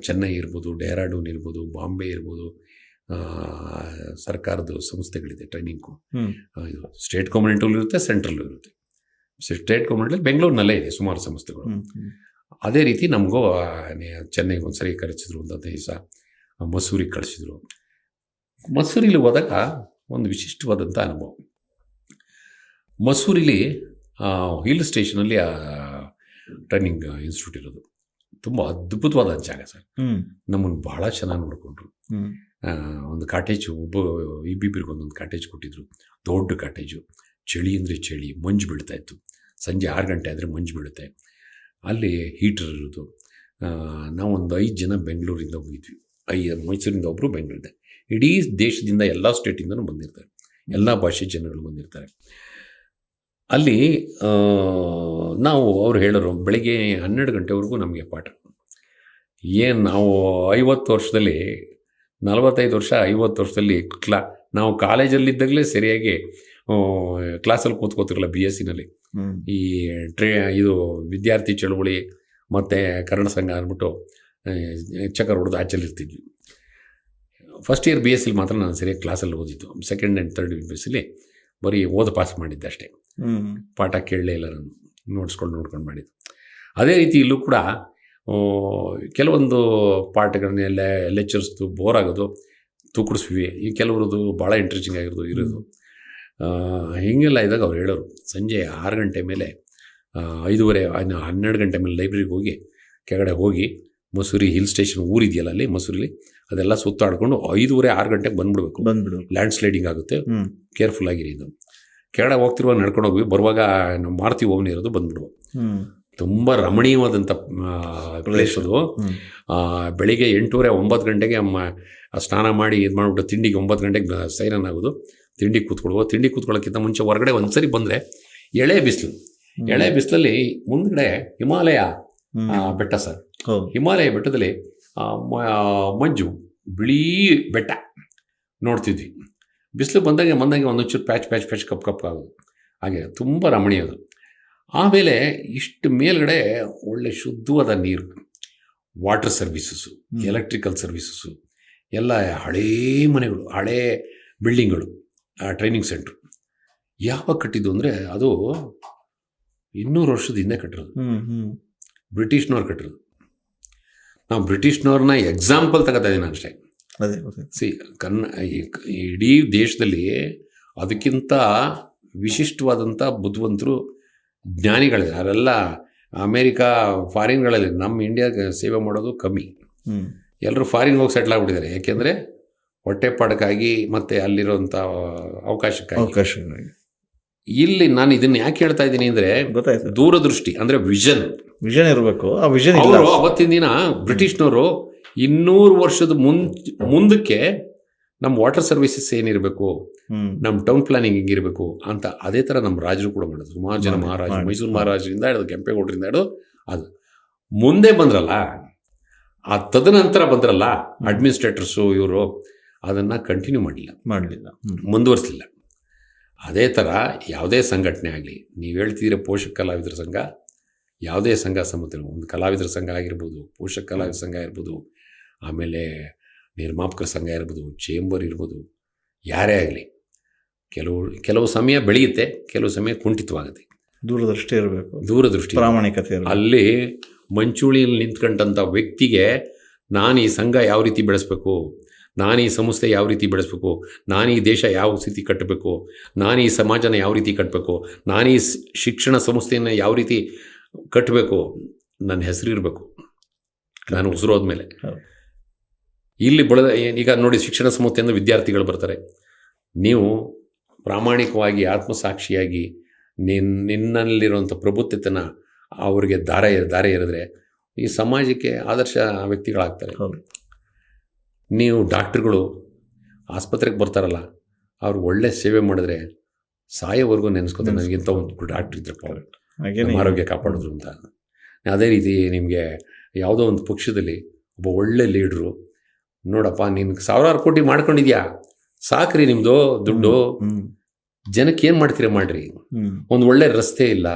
S2: ಚೆನ್ನೈ ಇರ್ಬೋದು, ಡೆಹ್ರಾಡೂನ್ ಇರ್ಬೋದು, ಬಾಂಬೆ ಇರ್ಬೋದು, ಸರ್ಕಾರದ ಸಂಸ್ಥೆಗಳಿದೆ ಟ್ರೈನಿಂಗು. ಇದು ಸ್ಟೇಟ್ ಗೌರ್ಮೆಂಟಲ್ಲೂ ಇರುತ್ತೆ, ಸೆಂಟ್ರಲ್ಲೂ ಇರುತ್ತೆ. ಸ್ಟೇಟ್ ಗೌರ್ಮೆಂಟಲ್ಲಿ ಬೆಂಗಳೂರಿನಲ್ಲೇ ಇದೆ ಸುಮಾರು ಸಂಸ್ಥೆಗಳು. ಅದೇ ರೀತಿ ನಮಗೂ ಚೆನ್ನೈಗೆ ಒಂದು ಸರಿ ಕಳಿಸಿದ್ರು, ಒಂದು 15 ದಿವಸ ಮಸೂರಿಗೆ ಕಳಿಸಿದ್ರು. ಮಸೂರಿಲಿ ಹೋದಾಗ ಒಂದು ವಿಶಿಷ್ಟವಾದಂಥ ಅನುಭವ. ಮಸೂರಿಲಿ ಹಿಲ್ ಸ್ಟೇಷನಲ್ಲಿ ಟ್ರೈನಿಂಗ್ ಇನ್ಸ್ಟಿಟ್ಯೂಟ್ ಇರೋದು. ತುಂಬ ಅದ್ಭುತವಾದ ಜಾಗ ಸರ್. ನಮ್ಮನ್ನು ಭಾಳ ಚೆನ್ನಾಗಿ ನೋಡಿಕೊಂಡ್ರು. ಒಂದು ಕಾಟೇಜು, ಇಬ್ಬಿಬ್ಬರಿಗೆ ಒಂದೊಂದು ಕಾಟೇಜ್ ಕೊಟ್ಟಿದ್ರು. ದೊಡ್ಡ ಕಾಟೇಜು. ಚಳಿ ಅಂದರೆ ಚಳಿ, ಮಂಜು ಬೀಳ್ತಾ ಇತ್ತು. ಸಂಜೆ 6 ಗಂಟೆ ಆದರೆ ಮಂಜು ಬೀಳುತ್ತೆ. ಅಲ್ಲಿ ಹೀಟರ್ ಇರೋದು. ನಾವೊಂದು 5 ಜನ ಬೆಂಗಳೂರಿಂದ ಹೋಗಿದ್ವಿ. ಮೈಸೂರಿಂದ ಒಬ್ಬರು, ಬೆಂಗಳೂರಿಂದ. ಇಡೀ ದೇಶದಿಂದ ಎಲ್ಲ ಸ್ಟೇಟಿಂದನೂ ಬಂದಿರ್ತಾರೆ, ಎಲ್ಲ ಭಾಷೆ ಜನಗಳು ಬಂದಿರ್ತಾರೆ. ಅಲ್ಲಿ ನಾವು ಅವ್ರು ಹೇಳೋರು ಬೆಳಗ್ಗೆ 12 ಗಂಟೆವರೆಗೂ ನಮಗೆ ಪಾಠ. ಏನು ನಾವು 50 ವರ್ಷದಲ್ಲಿ, 45 ವರ್ಷ 50 ವರ್ಷದಲ್ಲಿ ನಾವು ಕಾಲೇಜಲ್ಲಿದ್ದಾಗಲೇ ಸರಿಯಾಗಿ ಕ್ಲಾಸಲ್ಲಿ ಕೂತ್ಕೋತಿರಲ್ಲ. BScನಲ್ಲಿ ಈ ಇದು ವಿದ್ಯಾರ್ಥಿ ಚಳುವಳಿ ಮತ್ತು ಕನ್ನಡ ಸಂಘ ಅಂದ್ಬಿಟ್ಟು ಚಕ್ಕರ್ ಹೊಡೆದು ಆಚೆಲಿರ್ತಿದ್ವಿ. ಫಸ್ಟ್ ಇಯರ್ BScಲಿ ಮಾತ್ರ ನಾನು ಸರಿಯಾಗಿ ಕ್ಲಾಸಲ್ಲಿ ಓದಿದ್ದು. ಸೆಕೆಂಡ್ ಆ್ಯಂಡ್ ಥರ್ಡ್ BScಲಿ ಬರೀ ಪಾಸ್ ಮಾಡಿದ್ದೆ ಅಷ್ಟೇ. ಪಾಠ ಕೇಳಲೇ ಇಲ್ಲ ನಾನು, ನೋಡ್ಕೊಂಡು ಮಾಡಿದ್ದು. ಅದೇ ರೀತಿ ಇಲ್ಲೂ ಕೂಡ ಕೆಲವೊಂದು ಪಾಠಗಳನ್ನೆಲ್ಲ ಲೆಕ್ಚರ್ಸ್ದು ಬೋರ್ ಆಗೋದು ತೂಕಡಿಸ್ವಿ. ಈ ಕೆಲವ್ರದ್ದು ಭಾಳ ಇಂಟ್ರೆಸ್ಟಿಂಗ್ ಆಗಿರೋದು ಇರೋದು. ಹೀಗೆಲ್ಲ ಇದ್ದಾಗ ಅವ್ರು ಹೇಳೋರು, ಸಂಜೆ 6 ಗಂಟೆ ಮೇಲೆ 5:30 12 ಗಂಟೆ ಮೇಲೆ ಲೈಬ್ರರಿಗೆ ಹೋಗಿ ಕೆಳಗಡೆ ಹೋಗಿ ಮಸೂರಿ ಹಿಲ್ ಸ್ಟೇಷನ್ ಊರಿದೆಯಲ್ಲ ಅಲ್ಲಿ ಮಸೂರಿಲಿ, ಅದೆಲ್ಲ ಸುತ್ತಾಡ್ಕೊಂಡು 5:30 6 ಗಂಟೆಗೆ ಬಂದ್ಬಿಡ್ಬೇಕು. ಲ್ಯಾಂಡ್ ಸ್ಲೈಡಿಂಗ್ ಆಗುತ್ತೆ, ಕೇರ್ಫುಲ್ ಆಗಿರಿ. ಇದು ಕೆಳಗಡೆ ಹೋಗ್ತಿರುವಾಗ ನಡ್ಕೊಂಡು ಹೋಗಿ, ಬರುವಾಗ ನಾವು ಮಾರುತಿ ಓಮ್ನಿ ಇರೋದು ಬಂದ್ಬಿಡುವ. ತುಂಬ ರಮಣೀಯವಾದಂಥ ಪ್ಲೇಸ್ ಅದು. ಬೆಳಿಗ್ಗೆ 8:30 9 ಗಂಟೆಗೆ ಸ್ನಾನ ಮಾಡಿ ಇದು ಮಾಡಿಬಿಟ್ಟು ತಿಂಡಿಗೆ 9 ಗಂಟೆಗೆ ಸೈರನ್ ಆಗೋದು. ತಿಂಡಿ ಕೂತ್ಕೊಳ್ಳೋಕ್ಕಿಂತ ಮುಂಚೆ ಹೊರಗಡೆ ಒಂದ್ಸರಿ ಬಂದರೆ ಎಳೆ ಬಿಸಿಲಲ್ಲಿ ಮುಂದ್ಗಡೆ ಹಿಮಾಲಯ ಬೆಟ್ಟ ಸರ್. ಹಿಮಾಲಯ ಬೆಟ್ಟದಲ್ಲಿ ಮಂಜು, ಬಿಳಿ ಬೆಟ್ಟ ನೋಡ್ತಿದ್ವಿ. ಬಿಸಿಲು ಬಂದಾಗೆ ಒಂದೊಂಚೂರು ಪ್ಯಾಚ್ ಕಪ್ ಆಗೋದು. ಹಾಗೆ ತುಂಬ ರಮಣೀಯದು. ಆಮೇಲೆ ಇಷ್ಟು ಮೇಲ್ಗಡೆ ಒಳ್ಳೆ ಶುದ್ಧವಾದ ನೀರು, ವಾಟರ್ ಸರ್ವಿಸಸ್ಸು, ಎಲೆಕ್ಟ್ರಿಕಲ್ ಸರ್ವಿಸಸ್ಸು, ಎಲ್ಲ ಹಳೇ ಮನೆಗಳು, ಹಳೇ ಬಿಲ್ಡಿಂಗ್ಗಳು. ಟ್ರೈನಿಂಗ್ ಸೆಂಟ್ರು ಯಾವಾಗ ಕಟ್ಟಿದ್ದು ಅಂದರೆ ಅದು 200 ವರ್ಷದ ಹಿಂದೆ ಕಟ್ಟಿರೋದು. ಬ್ರಿಟಿಷ್ನವ್ರು ಕಟ್ಟಿರೋದು. ನಾವು ಬ್ರಿಟಿಷ್ನವ್ರನ್ನ ಎಕ್ಸಾಂಪಲ್ ತಗೋತಾ ಇದ್ದೀನಿ ಅಷ್ಟೇ. ಇಡೀ ದೇಶದಲ್ಲಿ ಅದಕ್ಕಿಂತ ವಿಶಿಷ್ಟವಾದಂಥ ಬುದ್ಧಿವಂತರು, ಜ್ಞಾನಿಗಳಿದೆ. ಅವರೆಲ್ಲ ಅಮೇರಿಕಾ, ಫಾರಿನ್ಗಳಲ್ಲಿ. ನಮ್ಮ ಇಂಡಿಯಾಗೆ ಸೇವೆ ಮಾಡೋದು ಕಮ್ಮಿ. ಎಲ್ಲರೂ ಫಾರಿನ್ಗೆ ಹೋಗಿ ಸೆಟ್ಲ್ ಆಗಿಬಿಟ್ಟಿದ್ದಾರೆ. ಯಾಕೆಂದರೆ ಹೊಟ್ಟೆಪಾಡಕ್ಕಾಗಿ ಮತ್ತು ಅಲ್ಲಿರೋಂಥ ಅವಕಾಶಕ್ಕಾಗಿ. ಇಲ್ಲಿ ನಾನು ಇದನ್ನ ಯಾಕೆ ಹೇಳ್ತಾ ಇದ್ದೀನಿ ಅಂದರೆ,
S1: ಗೊತ್ತಾಯ್ತು,
S2: ದೂರದೃಷ್ಟಿ ಅಂದರೆ ವಿಷನ್
S1: ಇರಬೇಕು. ಆ ವಿಷನ್
S2: ಅವರು ಅವತ್ತಿನ ದಿನ ಬ್ರಿಟಿಷ್ನವರು 200 ವರ್ಷದ ಮುಂದಕ್ಕೆ ನಮ್ಮ ವಾಟರ್ ಸರ್ವಿಸಸ್ ಏನಿರಬೇಕು, ನಮ್ಮ ಟೌನ್ ಪ್ಲಾನಿಂಗ್ ಹಿಂಗಿರಬೇಕು ಅಂತ ಅದೇ ಥರ ನಮ್ಮ ರಾಜರು ಕೂಡ ಮಾಡೋದು. ಸುಮಾರು ಜನ ಮಹಾರಾಜ, ಮೈಸೂರು ಮಹಾರಾಜರಿಂದ ಹಿಡಿದು ಕೆಂಪೇಗೌಡರಿಂದ ಹಿಡಿದು ಅದು ಮುಂದೆ ಬಂದ್ರಲ್ಲ, ಆ ತದನಂತರ ಬಂದ್ರಲ್ಲ ಅಡ್ಮಿನಿಸ್ಟ್ರೇಟರ್ಸು, ಇವರು ಅದನ್ನು ಕಂಟಿನ್ಯೂ ಮಾಡಲಿಲ್ಲ, ಮುಂದುವರಿಸಲಿಲ್ಲ. ಅದೇ ಥರ ಯಾವುದೇ ಸಂಘಟನೆ ಆಗಲಿ, ನೀವು ಹೇಳ್ತಿದ್ರೆ ಪೋಷಕ ಕಲಾವಿದರ ಸಂಘ, ಯಾವುದೇ ಸಂಘ ಸಂಸ್ಥೆ, ಒಂದು ಕಲಾವಿದರ ಸಂಘ ಆಗಿರ್ಬೋದು, ಪೋಷಕ ಕಲಾವಿದರ ಸಂಘ ಇರ್ಬೋದು, ಆಮೇಲೆ ನಿರ್ಮಾಪಕರ ಸಂಘ ಇರ್ಬೋದು, ಚೇಂಬರ್ ಇರ್ಬೋದು, ಯಾರೇ ಆಗಲಿ ಕೆಲವು ಸಮಯ ಬೆಳೆಯುತ್ತೆ, ಕೆಲವು ಸಮಯ ಕುಂಠಿತವಾಗುತ್ತೆ.
S1: ದೂರದೃಷ್ಟಿ ಇರಬೇಕು,
S2: ದೂರದೃಷ್ಟಿ,
S1: ಪ್ರಾಮಾಣಿಕತೆ. ಅಲ್ಲಿ
S2: ಮಂಚೂಳಿಯಲ್ಲಿ ನಿಂತ್ಕೊಂಡಂಥ ವ್ಯಕ್ತಿಗೆ ನಾನು ಈ ಸಂಘ ಯಾವ ರೀತಿ ಬೆಳೆಸಬೇಕು, ನಾನು ಈ ಸಂಸ್ಥೆ ಯಾವ ರೀತಿ ಬೆಳೆಸಬೇಕು, ನಾನು ಈ ದೇಶ ಯಾವ ಸ್ಥಿತಿ ಕಟ್ಟಬೇಕು, ನಾನು ಈ ಸಮಾಜನ ಯಾವ ರೀತಿ ಕಟ್ಟಬೇಕು, ನಾನು ಈ ಶಿಕ್ಷಣ ಸಂಸ್ಥೆಯನ್ನು ಯಾವ ರೀತಿ ಕಟ್ಟಬೇಕು, ನನ್ನ ಹೆಸರಿರಬೇಕು ನಾನು ಉಸಿರೋದ್ಮೇಲೆ. ಇಲ್ಲಿ ಈಗ ನೋಡಿ, ಶಿಕ್ಷಣ ಸಂಸ್ಥೆಯಿಂದ ವಿದ್ಯಾರ್ಥಿಗಳು ಬರ್ತಾರೆ. ನೀವು ಪ್ರಾಮಾಣಿಕವಾಗಿ ಆತ್ಮಸಾಕ್ಷಿಯಾಗಿ ನಿನ್ನಲ್ಲಿರುವಂಥ ಪ್ರಬುದ್ಧತೆನ ಅವ್ರಿಗೆ ದಾರ ಎರೆದ್ರೆ ಈ ಸಮಾಜಕ್ಕೆ ಆದರ್ಶ ವ್ಯಕ್ತಿಗಳಾಗ್ತಾರೆ. ನೀವು ಡಾಕ್ಟ್ರುಗಳು ಆಸ್ಪತ್ರೆಗೆ ಬರ್ತಾರಲ್ಲ, ಅವ್ರು ಒಳ್ಳೆ ಸೇವೆ ಮಾಡಿದ್ರೆ ಸಾಯೋವರೆಗೂ ನೆನೆಸ್ಕೊತಾರೆ, ನನಗಿಂತ ಒಂದು ಡಾಕ್ಟ್ರ್ ಇದ್ರಪ್ಪ ಆರೋಗ್ಯ ಕಾಪಾಡಿದ್ರು ಅಂತ. ಅದೇ ರೀತಿ ನಿಮಗೆ ಯಾವುದೋ ಒಂದು ಪಕ್ಷದಲ್ಲಿ ಒಬ್ಬ ಒಳ್ಳೆ ಲೀಡ್ರು, ನೋಡಪ್ಪ ನೀನು 1000 ಕೋಟಿ ಮಾಡ್ಕೊಂಡಿದ್ಯಾ, ಸಾಕ್ರಿ ನಿಮ್ಮದು ದುಡ್ಡು, ಜನಕ್ಕೆ ಏನು ಮಾಡ್ತೀರ ಮಾಡ್ರಿ, ಒಂದು ಒಳ್ಳೆ ರಸ್ತೆ ಇಲ್ಲ,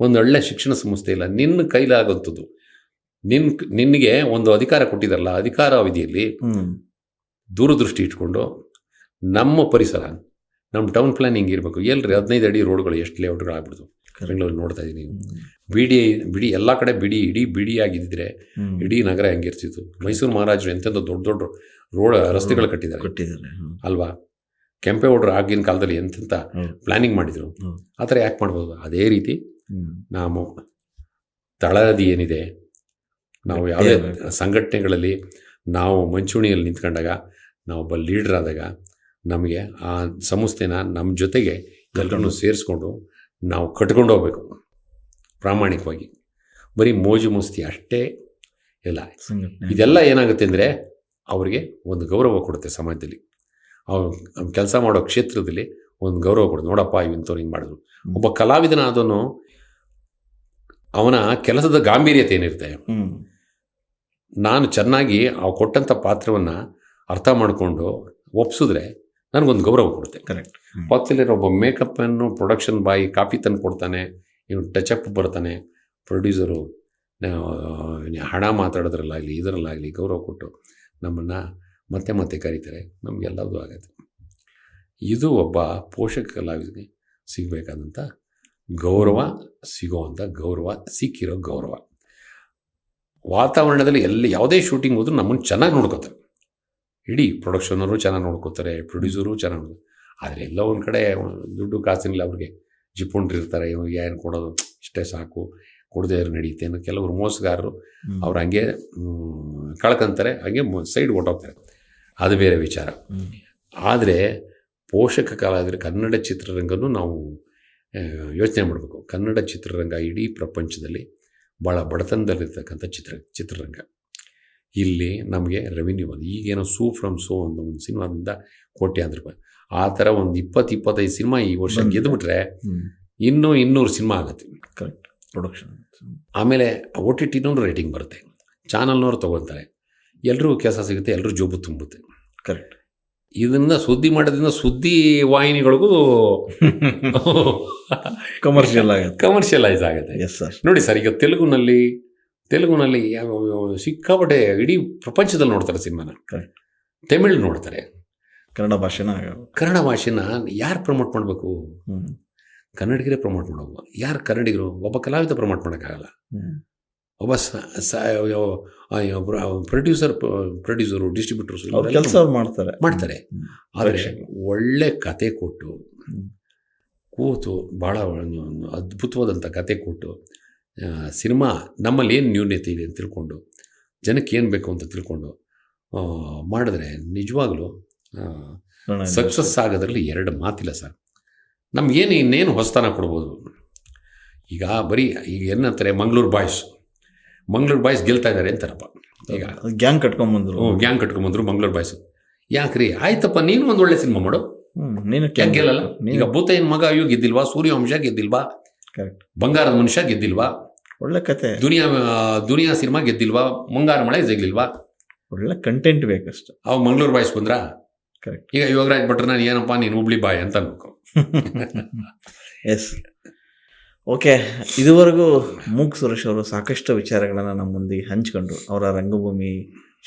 S2: ಒಂದು ಒಳ್ಳೆ ಶಿಕ್ಷಣ ಸಂಸ್ಥೆ ಇಲ್ಲ, ನಿನ್ನ ಕೈಲಾಗುವಂಥದ್ದು, ನಿನಗೆ ಒಂದು ಅಧಿಕಾರ ಕೊಟ್ಟಿದ್ದಾರಲ್ಲ, ಅಧಿಕಾರ ಅವಧಿಯಲ್ಲಿ ದೂರದೃಷ್ಟಿ ಇಟ್ಕೊಂಡು ನಮ್ಮ ಪರಿಸರ, ನಮ್ಮ ಟೌನ್ ಪ್ಲಾನಿಂಗ್ ಇರಬೇಕು. ಎಲ್ರಿ 15 ಅಡಿ ರೋಡ್ಗಳು ಎಷ್ಟು ಲೇಔಟ್ಗಳು ಆಗ್ಬಿಡ್ತು ಬೆಂಗಳೂರು ನೋಡ್ತಾ ಇದ್ದೀನಿ. ಬಿಡಿ ಎಲ್ಲ ಕಡೆ ಇಡೀ ಬಿಡಿಯಾಗಿದ್ದರೆ ಇಡೀ ನಗರ ಹೆಂಗಿರ್ತಿತ್ತು. ಮೈಸೂರು ಮಹಾರಾಜರು ಎಂತೆಂಥ ದೊಡ್ಡ ರಸ್ತೆಗಳು ಕಟ್ಟಿದ್ದಾರೆ ಅಲ್ವಾ. ಕೆಂಪೇಗೌಡರು ಆಗಿನ ಕಾಲದಲ್ಲಿ ಎಂತೆಂಥ ಪ್ಲಾನಿಂಗ್ ಮಾಡಿದರು, ಆ ಥರ ಯಾಕೆ ಮಾಡ್ಬೋದು? ಅದೇ ರೀತಿ ನಾವು ತಳಹದಿ ಏನಿದೆ, ನಾವು ಯಾವುದೇ ಸಂಘಟನೆಗಳಲ್ಲಿ ನಾವು ಮಂಚೂಣಿಯಲ್ಲಿ ನಿಂತ್ಕೊಂಡಾಗ, ನಾವೊಬ್ಬ ಲೀಡ್ರ್ ಆದಾಗ, ನಮಗೆ ಆ ಸಂಸ್ಥೆನ ನಮ್ಮ ಜೊತೆಗೆ ಎಲ್ಲರನ್ನೂ ಸೇರಿಸ್ಕೊಂಡು ನಾವು ಕಟ್ಕೊಂಡು ಹೋಗ್ಬೇಕು ಪ್ರಾಮಾಣಿಕವಾಗಿ. ಬರೀ ಮೋಜು ಮಸ್ತಿ ಅಷ್ಟೇ ಇಲ್ಲ. ಇದೆಲ್ಲ ಏನಾಗುತ್ತೆ ಅಂದರೆ ಅವರಿಗೆ ಒಂದು ಗೌರವ ಕೊಡುತ್ತೆ ಸಮಾಜದಲ್ಲಿ, ಅವ್ರು ಕೆಲಸ ಮಾಡೋ ಕ್ಷೇತ್ರದಲ್ಲಿ ಒಂದು ಗೌರವ ಕೊಡುತ್ತೆ. ನೋಡಪ್ಪ ಇವಂಥವ್ರು ಹಿಂಗೆ ಮಾಡಿದ್ರು. ಒಬ್ಬ ಕಲಾವಿದನ ಅದನ್ನು ಅವನ ಕೆಲಸದ ಗಾಂಭೀರ್ಯತೆ ಏನಿರುತ್ತೆ, ನಾನು ಚೆನ್ನಾಗಿ ಅವು ಕೊಟ್ಟಂಥ ಪಾತ್ರವನ್ನು ಅರ್ಥ ಮಾಡಿಕೊಂಡು ಒಪ್ಸಿದ್ರೆ ನನಗೊಂದು ಗೌರವ ಕೊಡುತ್ತೆ.
S1: ಕರೆಕ್ಟ್.
S2: ಪಕ್ಕದಲ್ಲಿರೋ ಒಬ್ಬ ಮೇಕಪ್ಪನ್ನು ಪ್ರೊಡಕ್ಷನ್ ಬಾಯಿ ಕಾಪಿ ತಂದು ಕೊಡ್ತಾನೆ, ಇವನು ಟಚಪ್ ಬರ್ತಾನೆ, ಪ್ರೊಡ್ಯೂಸರು ಹಣ ಮಾತಾಡೋದ್ರಲ್ಲಾಗಲಿ ಇದರಲ್ಲಾಗಲಿ ಗೌರವ ಕೊಟ್ಟು ನಮ್ಮನ್ನು ಮತ್ತೆ ಕರೀತಾರೆ, ನಮಗೆಲ್ಲದೂ ಆಗುತ್ತೆ. ಇದು ಒಬ್ಬ ಪೋಷಕ ಕಲಾವಿದನಿಗೆ ಸಿಗಬೇಕಾದಂಥ ಗೌರವ, ಸಿಕ್ಕಿರೋ ಗೌರವ. ವಾತಾವರಣದಲ್ಲಿ ಯಾವುದೇ ಶೂಟಿಂಗ್ ಹೋದ್ರೂ ನಮ್ಮನ್ನು ಚೆನ್ನಾಗಿ ನೋಡ್ಕೋತಾರೆ. ಇಡೀ ಪ್ರೊಡಕ್ಷನವರು ಚೆನ್ನಾಗಿ ನೋಡ್ಕೋತಾರೆ, ಪ್ರೊಡ್ಯೂಸರು ಚೆನ್ನಾಗಿ ನೋಡ್ಕೋತಾರೆ. ಆದರೆ ಎಲ್ಲ ಒಂದು ಕಡೆ ದುಡ್ಡು ಕಾಸಿನಿಲ್ಲ ಅವ್ರಿಗೆ, ಜಿಪುಂಡ್ರಿರ್ತಾರೆ, ಏನು ಕೊಡೋದು ಇಷ್ಟೇ ಸಾಕು, ಕೊಡದೇ ಇರೋ ನಡೆಯುತ್ತೆ ಅನ್ನೋ ಕೆಲವರು ಮೋಸಗಾರರು ಅವ್ರು ಹಂಗೆ ಕಳ್ಕೊಂತಾರೆ, ಹಂಗೆ ಸೈಡ್ ಹೊಟ್ಟೋಗ್ತಾರೆ. ಅದು ಬೇರೆ ವಿಚಾರ. ಆದರೆ ಪೋಷಕ ಕಲಾವಿದರು ಕನ್ನಡ ಚಿತ್ರರಂಗನೂ ನಾವು ಯೋಚನೆ ಮಾಡಬೇಕು. ಕನ್ನಡ ಚಿತ್ರರಂಗ ಇಡೀ ಪ್ರಪಂಚದಲ್ಲಿ ಭಾಳ ಬಡತನದಲ್ಲಿರ್ತಕ್ಕಂಥ ಚಿತ್ರರಂಗ. ಇಲ್ಲಿ ನಮಗೆ ರೆವಿನ್ಯೂ ಬಂದು ಈಗೇನೋ ಸೂ ಫ್ರಮ್ ಸೋ ಒಂದು ಸಿನಿಮಾದಿಂದ ಕೋಟ್ಯಾಂತರ ರೂಪಾಯಿ, ಆ ಥರ ಒಂದು 20-25 ಸಿನಿಮಾ ಈ ವರ್ಷ ಗೆದ್ದುಬಿಟ್ರೆ ಇನ್ನೂ 200 ಸಿನಿಮಾ ಆಗುತ್ತೆ.
S1: ಕರೆಕ್ಟ್. ಪ್ರೊಡಕ್ಷನ್. ಆಮೇಲೆ
S2: OTT ರೇಟಿಂಗ್ ಬರುತ್ತೆ, ಚಾನಲ್ನವ್ರು ತೊಗೊತಾರೆ, ಎಲ್ಲರೂ ಕೆಲಸ ಸಿಗುತ್ತೆ, ಎಲ್ಲರೂ ಜೋಬು ತುಂಬುತ್ತೆ.
S1: ಕರೆಕ್ಟ್.
S2: ಇದನ್ನು ಸುದ್ದಿ ಮಾಡೋದ್ರಿಂದ ಸುದ್ದಿ ವಾಹಿನಿಗಳಿಗೂ ಕಮರ್ಷಿಯಲೈಸ್ ಆಗುತ್ತೆ.
S1: Yes sir.
S2: ನೋಡಿ ಸರ್, ಈಗ ತೆಲುಗುನಲ್ಲಿ ಸಿಕ್ಕಾಪಟ್ಟೆ ಇಡೀ ಪ್ರಪಂಚದಲ್ಲಿ ನೋಡ್ತಾರೆ ಸಿನಿಮಾನ. ತಮಿಳ್ ನೋಡ್ತಾರೆ, ಕನ್ನಡ ಭಾಷೆನ ಯಾರು ಪ್ರಮೋಟ್ ಮಾಡಬೇಕು? ಕನ್ನಡಿಗರೇ ಪ್ರಮೋಟ್ ಮಾಡೋದು. ಯಾರು ಕನ್ನಡಿಗರು? ಒಬ್ಬ ಕಲಾವಿದ ಪ್ರಮೋಟ್ ಮಾಡೋಕ್ಕಾಗಲ್ಲ. ಒಬ್ಬ ಪ್ರೊಡ್ಯೂಸರು ಡಿಸ್ಟ್ರಿಬ್ಯೂಟರ್ಸ್
S1: ಕೆಲಸ ಮಾಡ್ತಾರೆ.
S2: ಆದರೆ ಒಳ್ಳೆ ಕತೆ ಕೊಟ್ಟು ಕೂತು ಭಾಳ ಅದ್ಭುತವಾದಂಥ ಕತೆ ಕೊಟ್ಟು ಸಿನಿಮಾ ನಮ್ಮಲ್ಲಿ ಏನು ನ್ಯೂನ್ಯತೆ ಇದೆ ಅಂತ ತಿಳ್ಕೊಂಡು, ಜನಕ್ಕೆ ಏನು ಬೇಕು ಅಂತ ತಿಳ್ಕೊಂಡು ಮಾಡಿದ್ರೆ ನಿಜವಾಗ್ಲೂ ಸಕ್ಸಸ್ ಆಗೋದ್ರಲ್ಲಿ 2 ಮಾತಿಲ್ಲ ಸರ್. ನಮಗೇನು ಇನ್ನೇನು ಹೊಸತನ ಕೊಡ್ಬೋದು. ಈಗ ಬರೀ ಈಗ ಏನಂತಾರೆ ಮಂಗಳೂರು ಬಾಯ್ಸ್ ಗೆಲ್ತಾ ಇದ್ದಾರೆ ಅಂತಾರಪ್ಪ. ಈಗ
S1: ಗ್ಯಾಂಗ್ ಕಟ್ಕೊಂಡ್ಬಂದ್ರು
S2: ಗ್ಯಾಂಗ್ ಕಟ್ಕೊಂಡ್ಬಂದ್ರು ಮಂಗಳೂರು ಬಾಯ್ಸ್. ಯಾಕ್ರಿ ಆಯ್ತಪ್ಪ, ನೀನು ಒಂದು ಒಳ್ಳೆ ಸಿನಿಮಾ ಮಾಡು,
S1: ನೀನು
S2: ಯಾಕೆ ಗೆಲ್ಲಲ್ಲ? ಈಗ ಭೂತಯ್ಯನ ಮಗ ಅಯ್ಯೋ ಗೆದ್ದಿಲ್ವಾ, ಸೂರ್ಯವಂಶ ಗೆದ್ದಿಲ್ವಾ,
S1: ಕರೆಕ್ಟ್,
S2: ಬಂಗಾರದ ಮನುಷ್ಯ ಗೆದ್ದಿಲ್ವಾ,
S1: ಒಳ್ಳೆ ಕತೆ,
S2: ದುನಿಯಾ ಸಿನಿಮಾ ಗೆದ್ದಿಲ್ವಾ, ಮುಂಗಾರ ಮಳೆ ಜಗ್ಲಿಲ್ವಾ,
S1: ಒಳ್ಳೆ ಕಂಟೆಂಟ್ ಬೇಕಷ್ಟು.
S2: ಅವ್ ಮಂಗಳೂರು ಬಾಯ್ಸ್ ಬಂದ್ರ.
S1: ಕರೆಕ್ಟ್.
S2: ಈಗ ಯೋಗರಾಜ್ ಭಟ್ರು ನಾನು ಏನಪ್ಪ ನೀನು ಹುಬ್ಳಿ ಬಾಯ್ ಅಂತ ಅನ್ಬೇಕು.
S1: Yes, okay. ಇದುವರೆಗೂ ಮೂಕ್ ಸುರೇಶ್ ಅವರು ಸಾಕಷ್ಟು ವಿಚಾರಗಳನ್ನು ನಮ್ಮ ಮುಂದಿಗೆ ಹಂಚ್ಕೊಂಡ್ರು. ಅವರ ರಂಗಭೂಮಿ,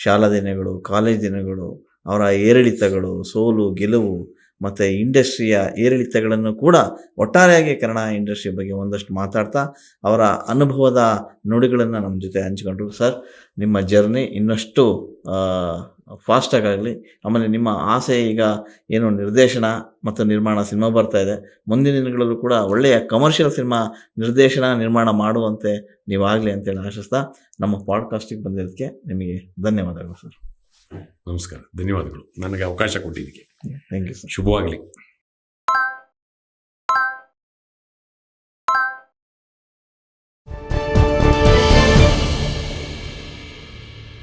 S1: ಶಾಲಾ ದಿನಗಳು, ಕಾಲೇಜ್ ದಿನಗಳು, ಅವರ ಏರಿಳಿತಗಳು, ಸೋಲು ಗೆಲುವು ಮತ್ತು ಇಂಡಸ್ಟ್ರಿಯ ಏರಿಳಿತಗಳನ್ನು ಕೂಡ ಒಟ್ಟಾರೆಯಾಗಿ ಕನ್ನಡ ಇಂಡಸ್ಟ್ರಿ ಬಗ್ಗೆ ಒಂದಷ್ಟು ಮಾತಾಡ್ತಾ ಅವರ ಅನುಭವದ ನುಡಿಗಳನ್ನು ನಮ್ಮ ಜೊತೆ ಹಂಚ್ಕೊಂಡ್ರು. ಸರ್, ನಿಮ್ಮ ಜರ್ನಿ ಇನ್ನಷ್ಟು ಫಾಸ್ಟಾಗಲಿ. ಆಮೇಲೆ ನಿಮ್ಮ ಆಸೆ ಈಗ ಏನು ನಿರ್ದೇಶನ ಮತ್ತು ನಿರ್ಮಾಣ ಸಿನಿಮಾ ಬರ್ತಾ ಇದೆ, ಮುಂದಿನ ದಿನಗಳಲ್ಲೂ ಕೂಡ ಒಳ್ಳೆಯ ಕಮರ್ಷಿಯಲ್ ಸಿನಿಮಾ ನಿರ್ಮಾಣ ಮಾಡುವಂತೆ ನೀವಾಗಲಿ ಅಂತೇಳಿ ಆಶಿಸ್ತಾ ನಮ್ಮ ಪಾಡ್ಕಾಸ್ಟಿಗೆ ಬಂದಿದ್ದಕ್ಕೆ ನಿಮಗೆ ಧನ್ಯವಾದಗಳು ಸರ್.
S2: ನಮಸ್ಕಾರ, ಧನ್ಯವಾದಗಳು ನನಗೆ ಅವಕಾಶ ಕೊಟ್ಟಿದ್ದಕ್ಕೆ.
S1: Thank you sir.
S2: ಶುಭವಾಗಲಿ.